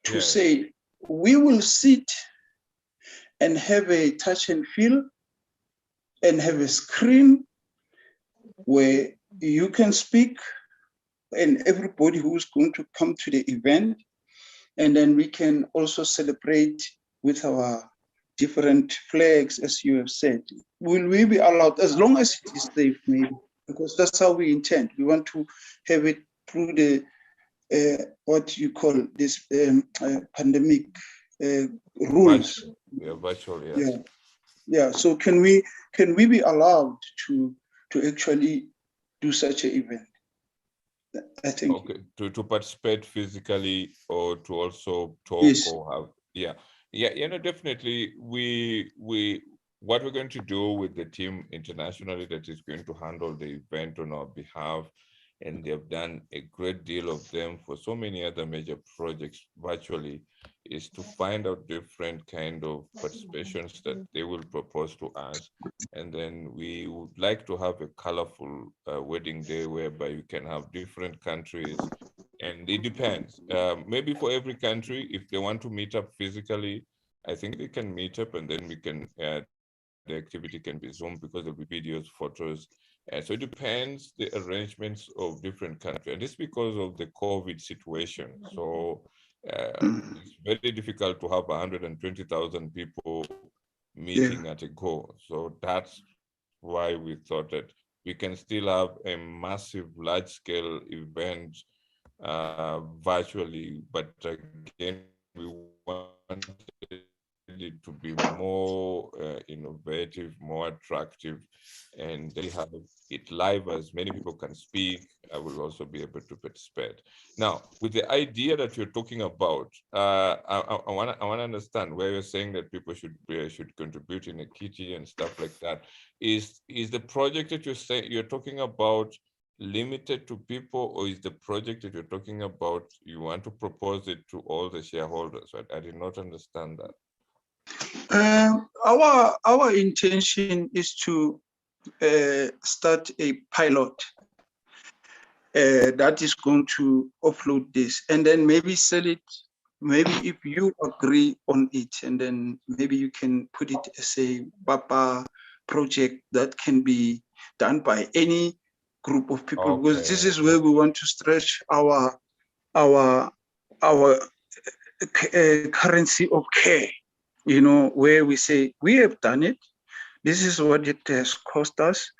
to say we will sit and have a touch and feel and have a screen where you can speak and everybody who's going to come to the event, and then we can also celebrate with our different flags, as you have said. Will we be allowed, as long as it is safe, maybe, because that's how we intend. We want to have it through the what you call this pandemic rules. Virtual, yes. Yeah. So can we be allowed to actually do such an event? I think. Okay, to participate physically, or to also talk, yes. Or have, definitely. What we're going to do with the team internationally that is going to handle the event on our behalf, and they've done a great deal of them for so many other major projects virtually, is to find out different kind of participations that they will propose to us. And then we would like to have a colorful wedding day whereby you can have different countries. And it depends. Maybe for every country, if they want to meet up physically, I think they can meet up, and then we can the activity can be Zoom because there'll be videos, photos. So it depends the arrangements of different countries. And this because of the COVID situation. So it's very difficult to have 120,000 people meeting at a go. So that's why we thought that we can still have a massive large-scale event virtually, but again, we wanted it to be more innovative, more attractive, and they have it live as many people can speak. I will also be able to participate. Now, with the idea that you're talking about, I want to understand where you're saying that people should contribute in a kitty and stuff like that. Is the project that you're talking about limited to people, or is the project that you're talking about, you want to propose it to all the shareholders? I did not understand that. Our intention is to start a pilot that is going to offload this, and then maybe sell it. Maybe if you agree on it, and then maybe you can put it as a Papa project that can be done by any group of people, because this is where we want to stretch our currency of care, where we say we have done it, this is what it has cost us,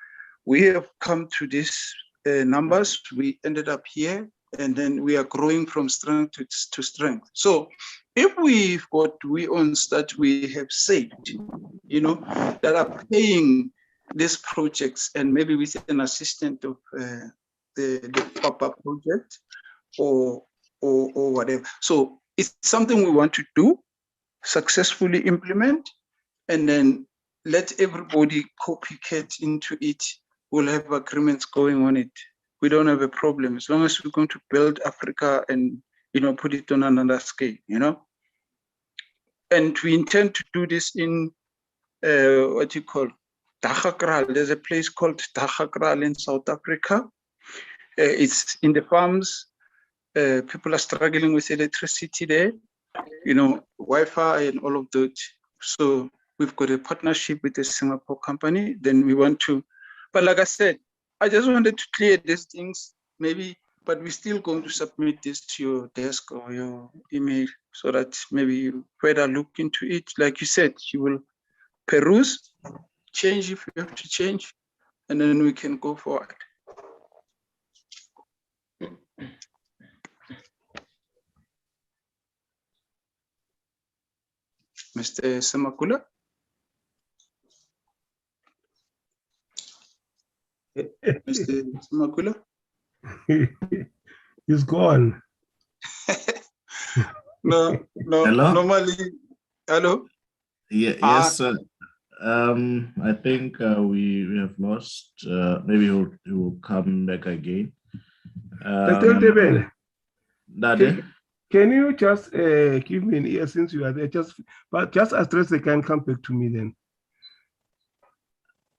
we have come to these numbers, we ended up here, and then we are growing from strength to strength. So if we've got WeOwns that we have saved, that are paying these projects, and maybe with an assistant of the Papa project or whatever. So it's something we want to do, successfully implement, and then let everybody copycat into it. We'll have agreements going on it. We don't have a problem as long as we're going to build Africa and put it on another scale, And we intend to do this in what you call Dagakral. There's a place called Dagakral in South Africa. It's in the farms. People are struggling with electricity there, Wi-Fi and all of that. So we've got a partnership with a Singapore company. Then we want to, but like I said, I just wanted to clear these things, maybe, but we're still going to submit this to your desk or your email so that maybe you further look into it. Like you said, you will peruse, change if you have to change, and then we can go forward. Mr. Semakula? Mr. Semakula? He's gone. No, Hello? normally, hello? Yeah, yes, sir. I think we have lost. Maybe he will come back again. Can you just give me an ear since you are there? Just address the can come back to me then.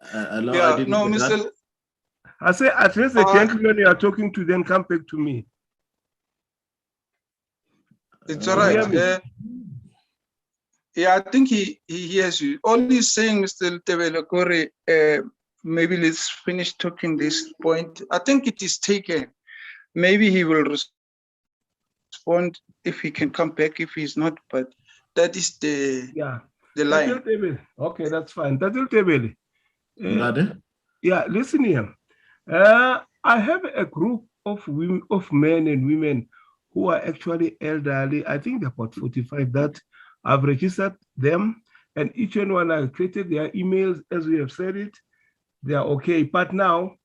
Hello, yeah, I didn't no, get Mr. that. I say address the gentleman you are talking to, then come back to me. It's all right. Yeah, I think he hears you. All he's saying, Mr. Tebelekore, maybe let's finish talking this point. I think it is taken. Maybe he will respond if he can come back, if he's not, but that is the line. Okay, that's fine. Yeah, listen here. I have a group of women, of men and women who are actually elderly. I think they're about 45 that I've registered them, and each one I created their emails as we have said it. They are okay. But now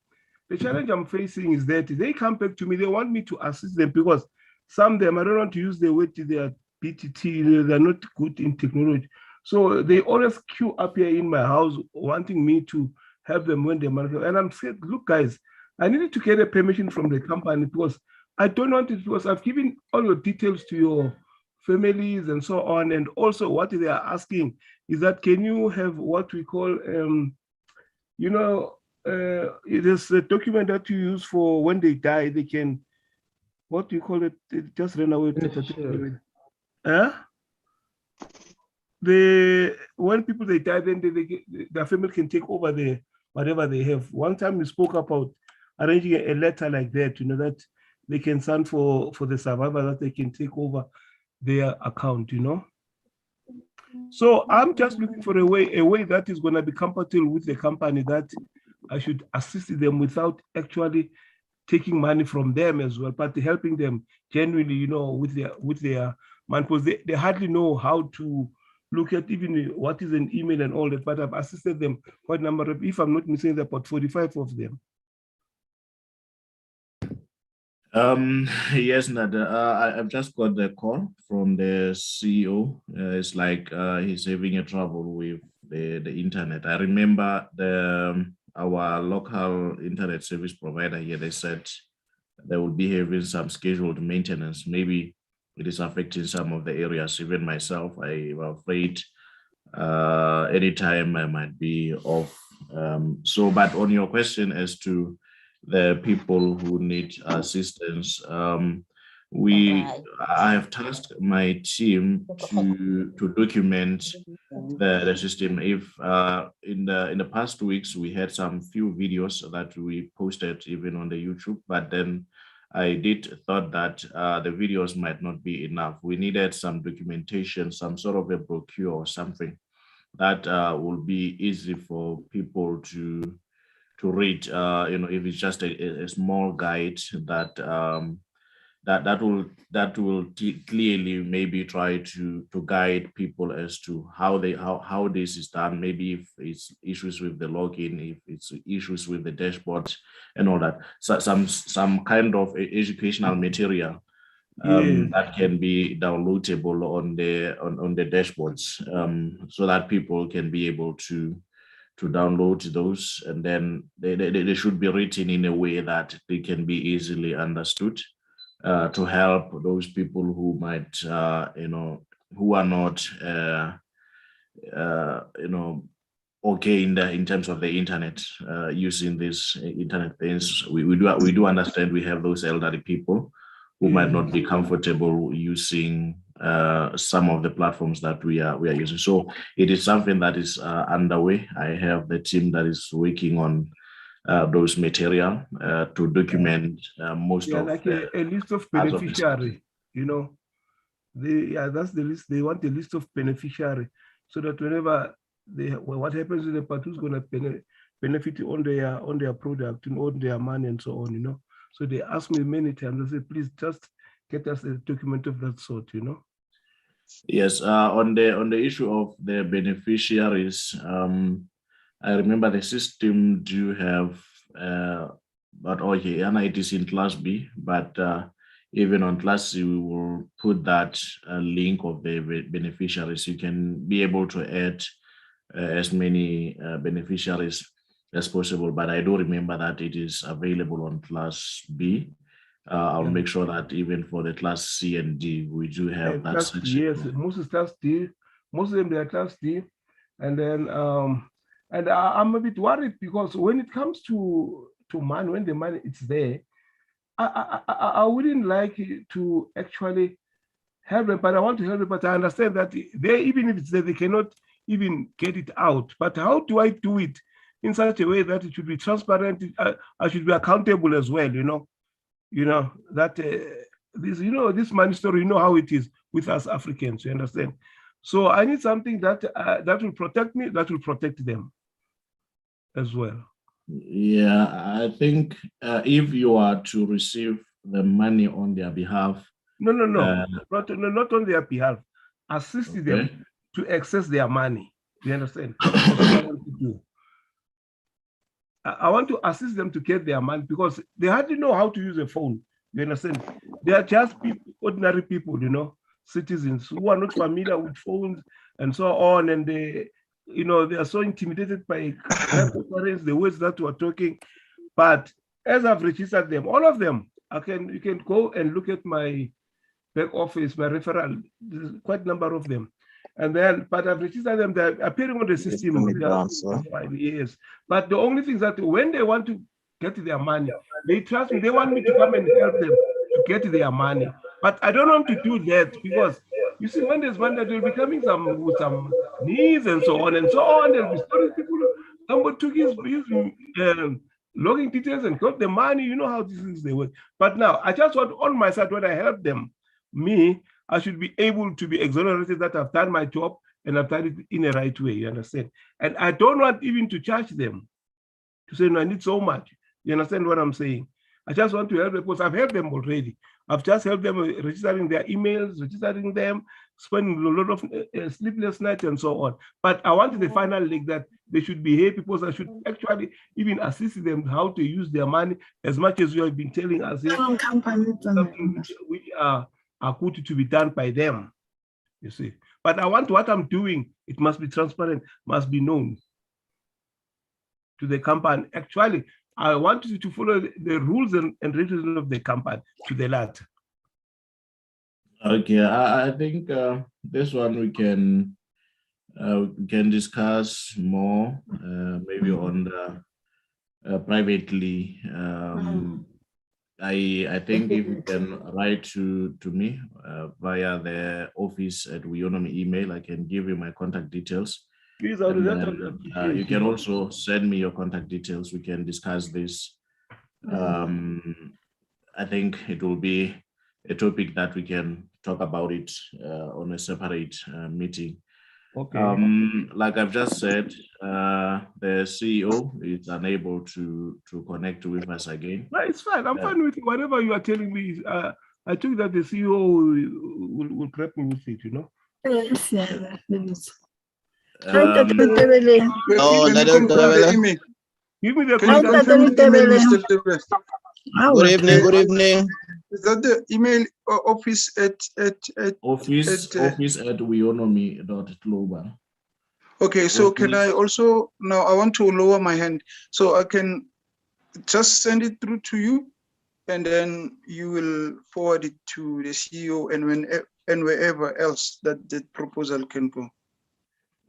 the challenge I'm facing is that they come back to me, they want me to assist them because some of them, I don't want to use the word, they are BTT, they're not good in technology. So they always queue up here in my house wanting me to help them when they market. And I'm saying, look, guys, I needed to get a permission from the company because I don't want it, because I've given all your details to your families and so on. And also what they are asking is that, can you have what we call, it is a document that you use for when they die, they can, what do you call it? It just ran away. The when people they die, then their family can take over whatever they have. One time we spoke about arranging a letter like that, you know, that they can send for the survivor, that they can take over their account, you know. So I'm just looking for a way that is going to be compatible with the company, that I should assist them without actually taking money from them as well, but helping them genuinely, you know, with their money, because they hardly know how to look at even what is an email and all that, but I've assisted them quite a number of, if I'm not mistaken, about 45 of them. Yes, Nada. I've just got the call from the CEO. It's like he's having a trouble with the internet. I remember our local internet service provider here, they said they will be having some scheduled maintenance. Maybe it is affecting some of the areas. Even myself, I'm afraid anytime I might be off. But on your question as to the people who need assistance, I have tasked my team to document the system. If in the past weeks we had some few videos that we posted even on the YouTube, but then I did thought that the videos might not be enough. We needed some documentation, some sort of a brochure or something that will be easy for people to read. You know, if it's just a small guide that that will clearly maybe try to guide people as to how this is done. Maybe if it's issues with the login, if it's issues with the dashboard and all that. So some kind of educational material that can be downloadable on the dashboards, so that people can be able to download those, and then they should be written in a way that they can be easily understood, to help those people who might, you know, who are not, you know, okay in terms of the internet, using these internet things. We do understand we have those elderly people who might not be comfortable using some of the platforms that we are using. So it is something that is underway. I have the team that is working on those material to document most of like a list of beneficiary, you know. That's the list. They want a list of beneficiary, so that whenever what happens in the part, who's going to benefit on their product and on their money and so on, you know. So they ask me many times, they say, please just get us a document of that sort, you know. Yes, on the issue of the beneficiaries, I remember the system do have, but okay, and it is in Class B, but even on Class C, we will put that link of the beneficiaries. You can be able to add as many beneficiaries as possible, but I do remember that it is available on Class B. I'll make sure that even for the Class C and D, we do have that section. Yes, most is Class D, most of them they are Class D, and then and I'm a bit worried, because when it comes to money, when the money is there, I wouldn't like to actually help them, but I want to help them. But I understand that they, even if it's there, they cannot even get it out. But how do I do it in such a way that it should be transparent? I should be accountable as well, you know. You know that this, you know, this money story, you know how it is with us Africans, you understand. So I need something that that will protect me, that will protect them as well. Yeah, I think if you are to receive the money on their behalf. No, not on their behalf. Assist them to access their money. You understand? That's what I want to do. I want to assist them to get their money, because they hardly know how to use a phone. You understand? They are just people, ordinary people, you know, citizens who are not familiar with phones and so on, and they, you know, they are so intimidated by cryptocurrency, the words that we're talking. But as I've registered them, all of them, you can go and look at my back office, my referral. There's quite a number of them. And then, but I've registered them, they're appearing on the system. Yes. But the only thing is that when they want to get their money, they trust me, they want me to come and help them to get their money. But I don't want to do that, because you see, when there's money, there will be coming with some needs and so on and so on. There'll be stories people, somebody took his login details and got the money. You know how these things they work. But now I just want on my side when I help them, I should be able to be exonerated that I've done my job and I've done it in a right way. You understand? And I don't want even to charge them to say, no, I need so much. You understand what I'm saying? I just want to help them because I've helped them already. I've just helped them registering their emails, registering them, spending a lot of sleepless nights and so on. But I wanted the final leg that they should be here because I should actually even assist them how to use their money as much as you have been telling us here. Something which are good to be done by them, you see. But I want what I'm doing, it must be transparent, must be known to the company. Actually, I want you to follow the rules and regulations of the company to the letter. Okay, I think this one we can discuss more, maybe on the privately. I think if you can write to me via the office at Weownomy email, I can give you my contact details. Please, I'll do that. You can also send me your contact details. We can discuss this. I think it will be a topic that we can talk about it on a separate meeting. Okay. Like I've just said, the CEO is unable to connect with us again. No, it's fine. I'm fine with whatever you are telling me. I think that the CEO will prep me with it, you know. Um, Give me the contact. Good evening. Good evening. Is that the email office at office at weownomy.global? Okay, so can I also now I want to lower my hand, so I can just send it through to you, and then you will forward it to the CEO and wherever else that the proposal can go.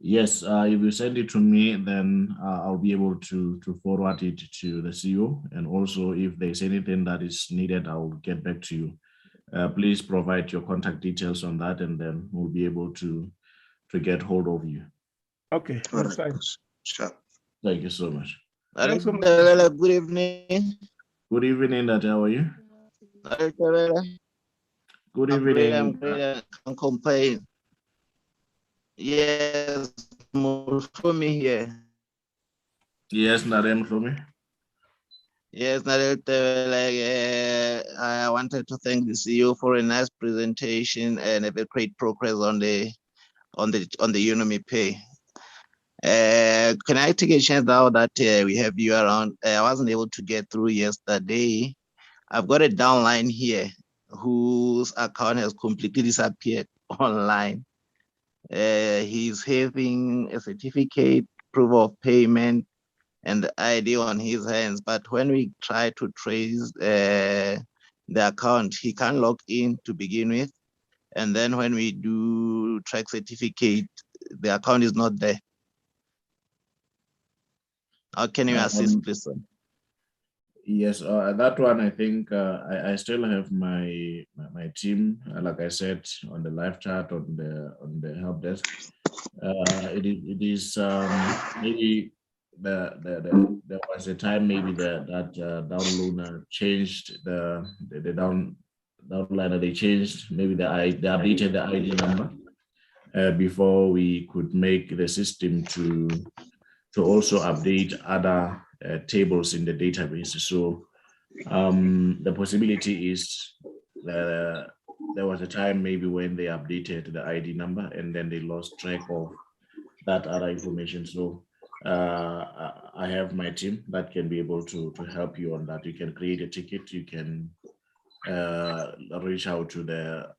Yes, if you send it to me, then I'll be able to forward it to the CEO. And also, if there's anything that is needed, I'll get back to you. Please provide your contact details on that, and then we'll be able to get hold of you. Okay, that's fine. Sure. Thank you so much. Thanks so much. Good evening. Good evening, Dad. How are you? Good evening. I'm great. I can't complain. Yes, for me here. Yes, Narem for me. Yes, I wanted to thank the CEO for a nice presentation and a great progress on the Bianomi Pay. Can I take a chance now that we have you around? I wasn't able to get through yesterday. I've got a downline here whose account has completely disappeared online. He's having a certificate, proof of payment, and the ID on his hands. But when we try to trace the account, he can't log in to begin with. And then when we do track certificate, the account is not there. How can you assist, please? Yes, that one, I think I still have my team, like I said, on the live chat on the help desk. It is maybe there was a time maybe that downloader changed the downliner. They changed maybe they updated the ID number before we could make the system to also update other tables in the database. So the possibility is that there was a time maybe when they updated the ID number and then they lost track of that other information. So I have my team that can be able to help you on that. You can create a ticket. You can reach out to the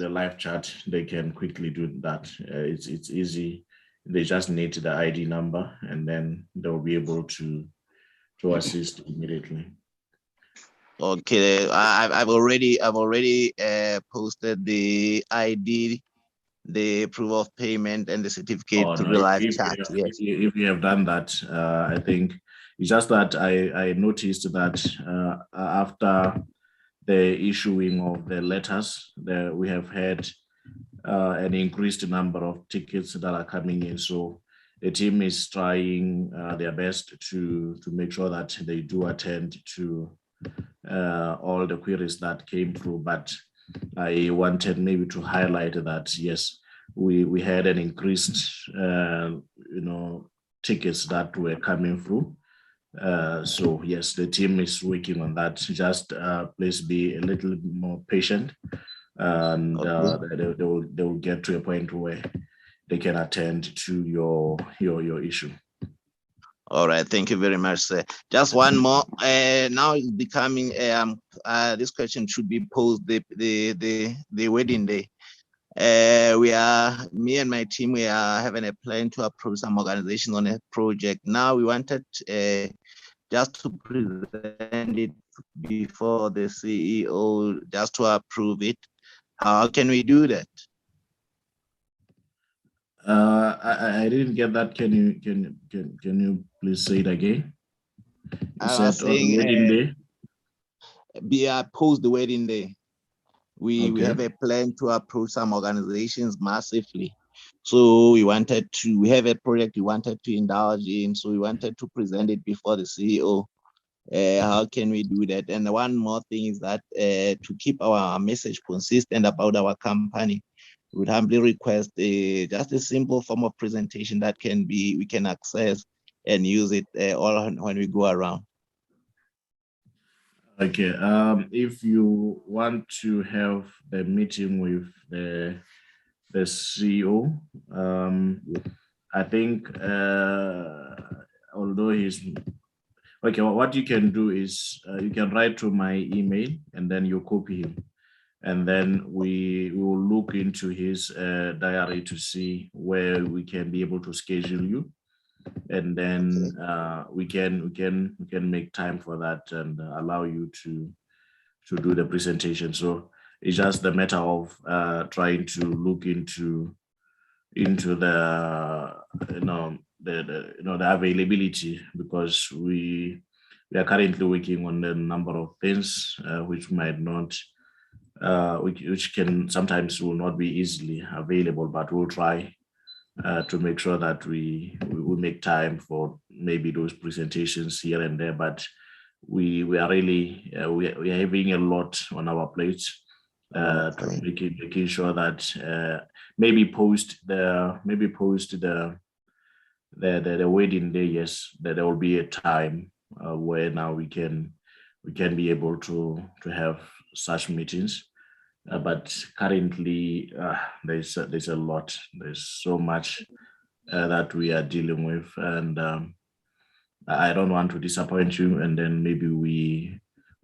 live chat. They can quickly do that. It's easy. They just need the ID number, and then they'll be able to assist immediately. Okay, I've already posted the ID, the proof of payment, and the certificate to the live chat. Yes. If you have done that, I think it's just that I noticed that after the issuing of the letters, we have had an increased number of tickets that are coming in. So the team is trying their best to make sure that they do attend to all the queries that came through. But I wanted maybe to highlight that, yes, we had an increased, tickets that were coming through. So yes, the team is working on that. Just please be a little more patient, and they will get to a point where they can attend to your issue. All right, thank you very much, sir. Just one more. Now it's becoming this question should be posed the wedding day. Me and my team, we are having a plan to approve some organization on a project. Now we wanted just to present it before the CEO, just to approve it. How can we do that? I didn't get that. Can you please say it again? I was saying, wedding day. Post the wedding day. We have a plan to approach some organizations massively. So we have a project we wanted to indulge in. So we wanted to present it before the CEO. How can we do that? And one more thing is that to keep our message consistent about our company, we would humbly request just a simple form of presentation that we can access and use it all when we go around. Okay, if you want to have the meeting with the CEO, I think although he's okay, what you can do is you can write to my email and then you copy him, and then we will look into his diary to see where we can be able to schedule you, and then we can make time for that and allow you to do the presentation. So it's just a matter of trying to look into the the availability, because we are currently working on a number of things which might not which can sometimes will not be easily available, but we'll try to make sure that we make time for maybe those presentations here and there. But we are really we are having a lot on our plates, to making sure that maybe post the wedding day, yes, that there will be a time where now we can be able to have such meetings. But currently there's a lot, there's so much that we are dealing with, and I don't want to disappoint you, and then maybe we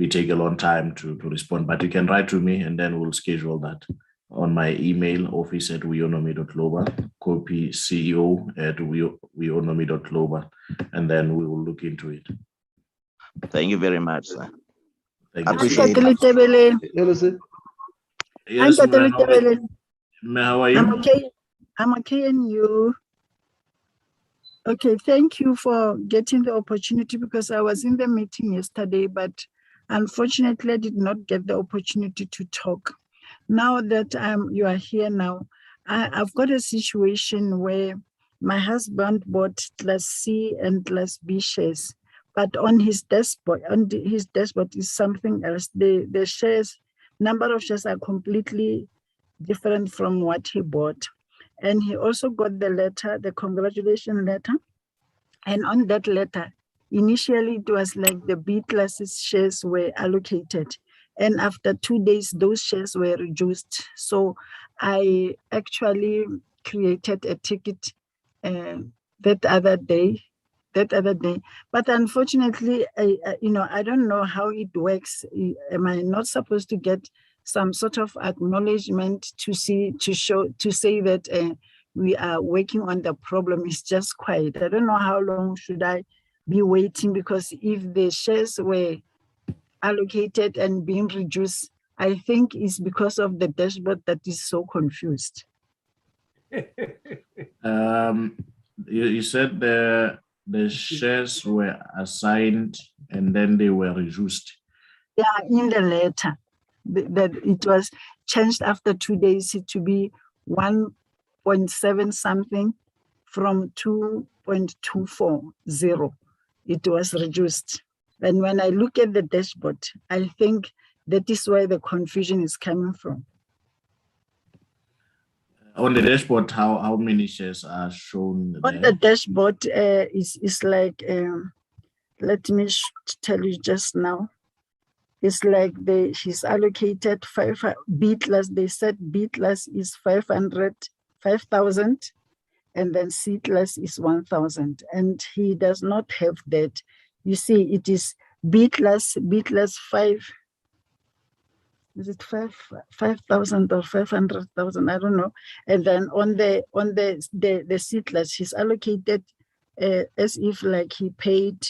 take a long time to respond. But you can write to me, and then we'll schedule that on my email, office@weownomy.global, copy CEO@weownomy.global, and then we will look into it. Thank you very much, sir. Thank you. Yes, how are you? I'm okay. I'm okay, and you? Okay, thank you for getting the opportunity, because I was in the meeting yesterday, but unfortunately I did not get the opportunity to talk. Now that you are here now, I've got a situation where my husband bought Class C and Class B shares, but on his dashboard is something else. The shares, number of shares are completely different from what he bought. And he also got the letter, the congratulation letter. And on that letter, initially it was like the B classes shares were allocated. And after 2 days, those shares were reduced. So I actually created a ticket that other day. But unfortunately, I don't know how it works. Am I not supposed to get some sort of acknowledgement to say that we are working on the problem? It's just quiet. I don't know how long should I be waiting, because if the shares were allocated and being reduced, I think it's because of the dashboard that is so confused. You said the shares were assigned and then they were reduced. Yeah, in the letter that it was changed after 2 days to be 1.7 something from 2.240. It was reduced. And when I look at the dashboard, I think that is where the confusion is coming from. On the dashboard, how many shares are shown there? On the dashboard is like, let me tell you just now. It's like she's allocated B class. They said B class is 5,000, and then C class is 1,000. And he does not have that. You see, it is B class 5. Is it 5,000 or 500,000? I don't know. And then on the C class, he's allocated as if like he paid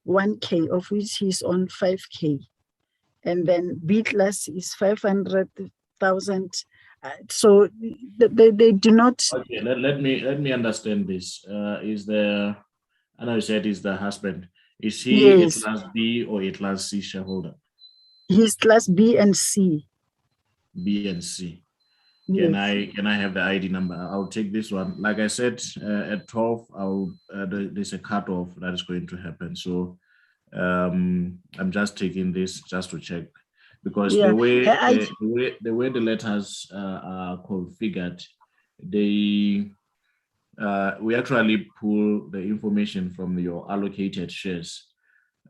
1K, of which he's on 5K. And then B class is 500,000. So they do not. Okay, let me understand this. Is there? I know you said is the husband. Is he Yes. a class B or a class C shareholder? He's class B and C. B and C. Yes. Can I have the ID number? I'll take this one. Like I said, at 12, there's a cutoff that is going to happen. So I'm just taking this just to check, because Yeah. the way the letters are configured, we actually pull the information from your allocated shares.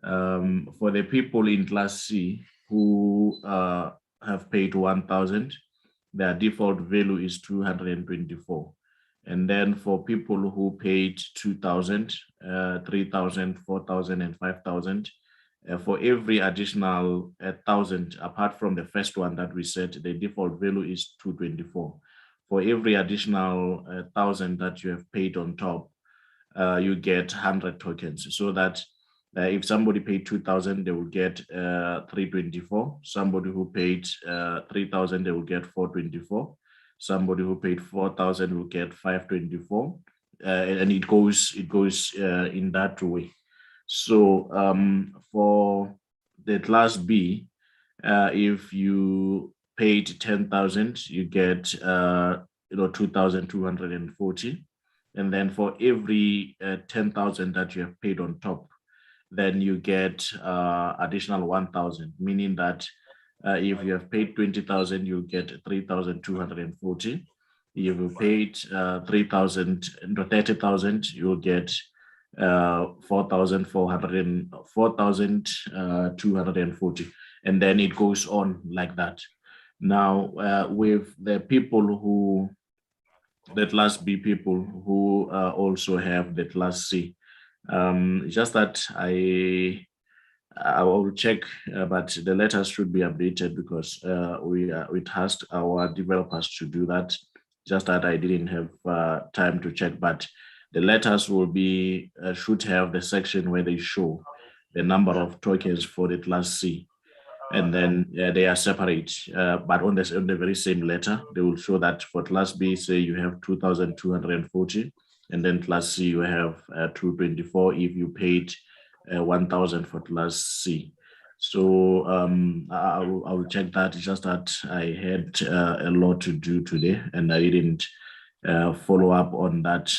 For the people in class C who have paid 1,000, their default value is 224. And then for people who paid 2,000, 3,000, 4,000, and 5,000, for every additional 1,000, apart from the first one that we said, the default value is 224. For every additional 1,000 that you have paid on top, you get 100 tokens, so that if somebody paid 2,000, they will get 324. Somebody who paid 3,000, they will get 424. Somebody who paid 4,000 will get 524, and it goes in that way. So for the class B, if you paid 10,000, you get 2,240, and then for every 10,000 that you have paid on top, then you get additional 1,000, meaning that if you have paid 20,000, you get 3,240. If you paid 30,000, you'll get 4,240, and then it goes on like that. Now, with the people the class B people who also have the class C, just that I will check, but the letters should be updated, because we tasked our developers to do that. Just that I didn't have time to check, but the letters will be should have the section where they show the number of tokens for the class C, and then they are separate, but on the very same letter, they will show that for class B, say you have 2,240, and then class C you have 224 if you paid 1,000 for class C. So I will check that. It's just that I had a lot to do today, and I didn't follow up on that.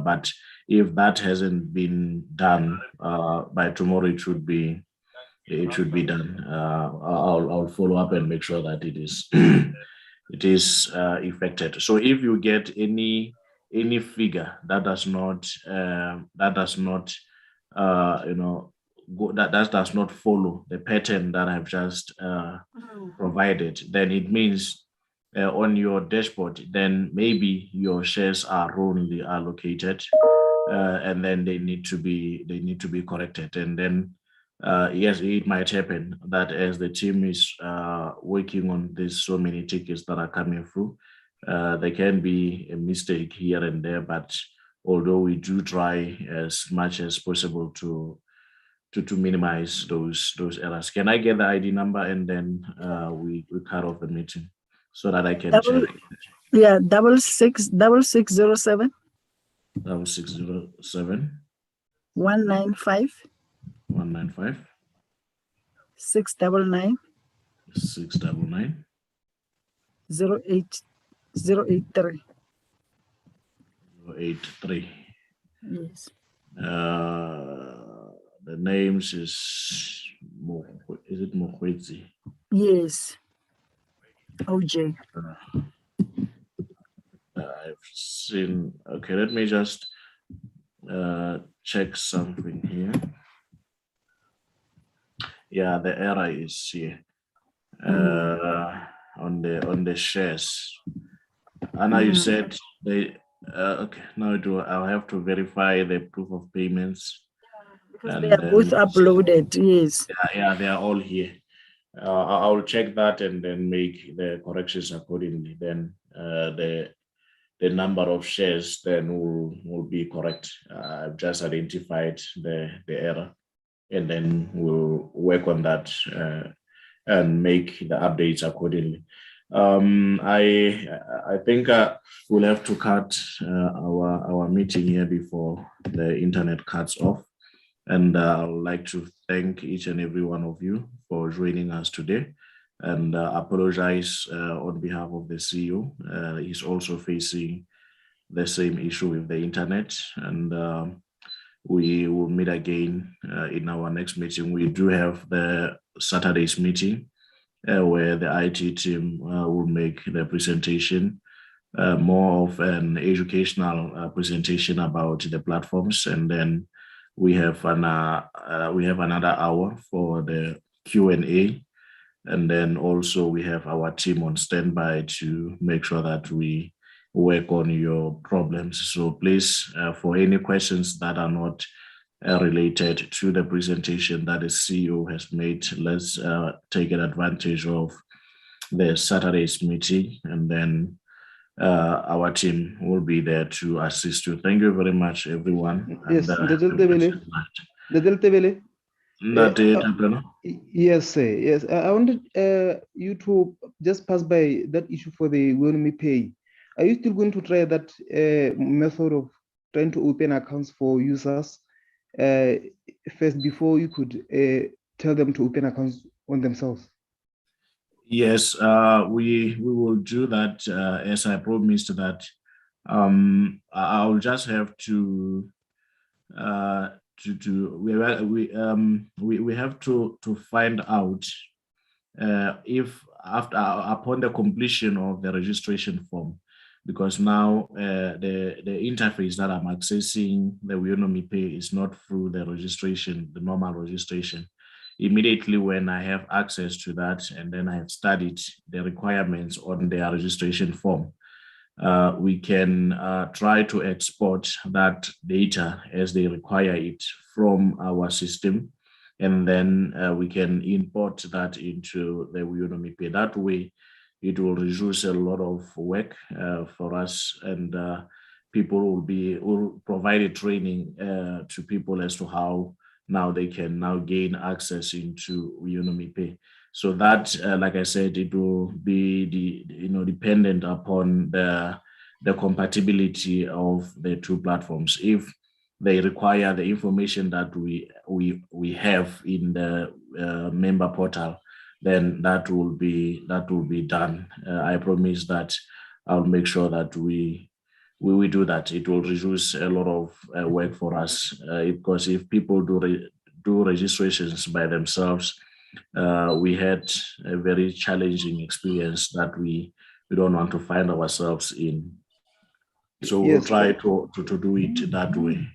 But if that hasn't been done by tomorrow, it should be done. I'll follow up and make sure that it is it is effected. So if you get any figure that does not that does not follow the pattern that I've just provided, then it means on your dashboard, then maybe your shares are wrongly allocated, and then they need to be corrected. And then yes, it might happen that as the team is working on this, so many tickets that are coming through, there can be a mistake here and there. But although we do try as much as possible to minimize those errors. Can I get the ID number, and then we cut off the meeting so that I can check? Yeah, 6607 6607 195 699 699 08 083. 083. Yes. The names is it Mokwetsi? Yes. OJ. I've seen. Okay, let me just check something here. Yeah, the error is here on the shares. Anna, you said they. Okay, now I'll have to verify the proof of payments. Because they are both uploaded. Yes. Yeah, they are all here. I'll check that and then make the corrections accordingly. Then the number of shares then will be correct. I've just identified the error, and then we'll work on that and make the updates accordingly. I think we'll have to cut our meeting here before the internet cuts off. And I would like to thank each and every one of you for joining us today, and apologize on behalf of the CEO. He's also facing the same issue with the internet, and we will meet again in our next meeting. We do have the Saturday's meeting where the IT team will make the presentation, more of an educational presentation about the platforms, and then we have another hour for the Q&A, and then also we have our team on standby to make sure that we work on your problems. So please, for any questions that are not related to the presentation that the CEO has made, let's take advantage of the Saturday's meeting, and then our team will be there to assist you. Thank you very much, everyone. Yes, yes, sir. Yes, I wanted you to just pass by that issue for the Weownomy Pay. Are you still going to try that method of trying to open accounts for users first before you could tell them to open accounts on themselves? Yes, we will do that as I promised that. I'll just have to we have to find out if upon the completion of the registration form, because now the interface that I'm accessing the Weownomy Pay is not through the registration, the normal registration. Immediately when I have access to that, and then I have studied the requirements on their registration form, we can try to export that data as they require it from our system, and then we can import that into the Weownomy Pay. That way, it will reduce a lot of work for us, and people will provide a training to people as to how now they can now gain access into Weownomy Pay. So that, like I said, it will be dependent upon the compatibility of the two platforms. If they require the information that we have in the member portal, then that will be done. I promise that I'll make sure that we do that. It will reduce a lot of work for us, because if people do registrations by themselves, we had a very challenging experience that we don't want to find ourselves in. So we'll try to do it that way.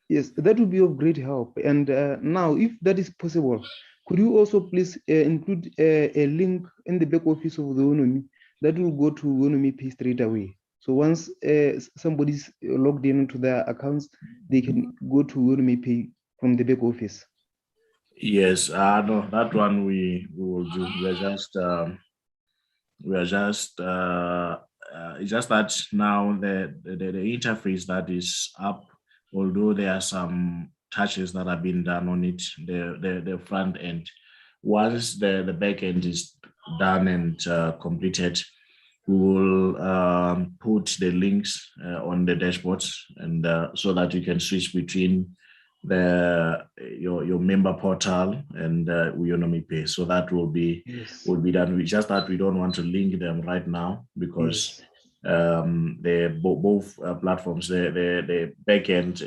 Yes, that would be of great help. And now, if that is possible, could you also please include a link in the back office of the Weownomy that will go to Weownomy Pay straight away? So once somebody's logged into their accounts, they can go to Weownomy Pay from the back office. Yes, no, that one we will do. It's just that now the interface that is up, although there are some touches that have been done on it, the front end. Once the back end is done and completed, we will put the links on the dashboards, and so that you can switch between your member portal and Weownomy Pay. So that will be done. It's just that we don't want to link them right now, because both platforms, the back end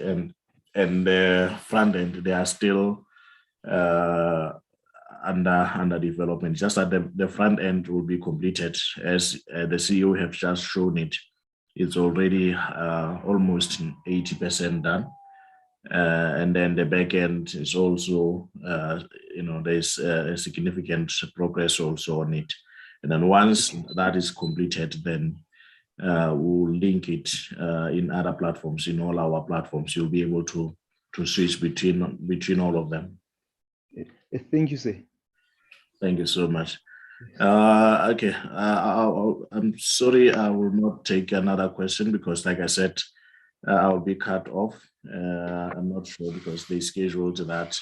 and the front end, they are still under development. Just that the front end will be completed, as the CEO have just shown it. It's already almost 80% done. And then the back end is also, there's a significant progress also on it. And then once that is completed, then we'll link it in other platforms, in all our platforms. You'll be able to switch between all of them. Thank you, sir. Thank you so much. Okay, I'm sorry, I will not take another question because, like I said, I'll be cut off. I'm not sure because they scheduled that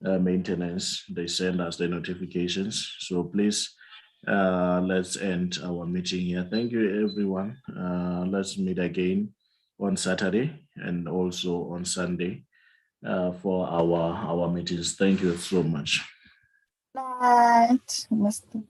maintenance. They send us the notifications. So please, let's end our meeting here. Thank you, everyone. Let's meet again on Saturday and also on Sunday for our meetings. Thank you so much. Night, Mr.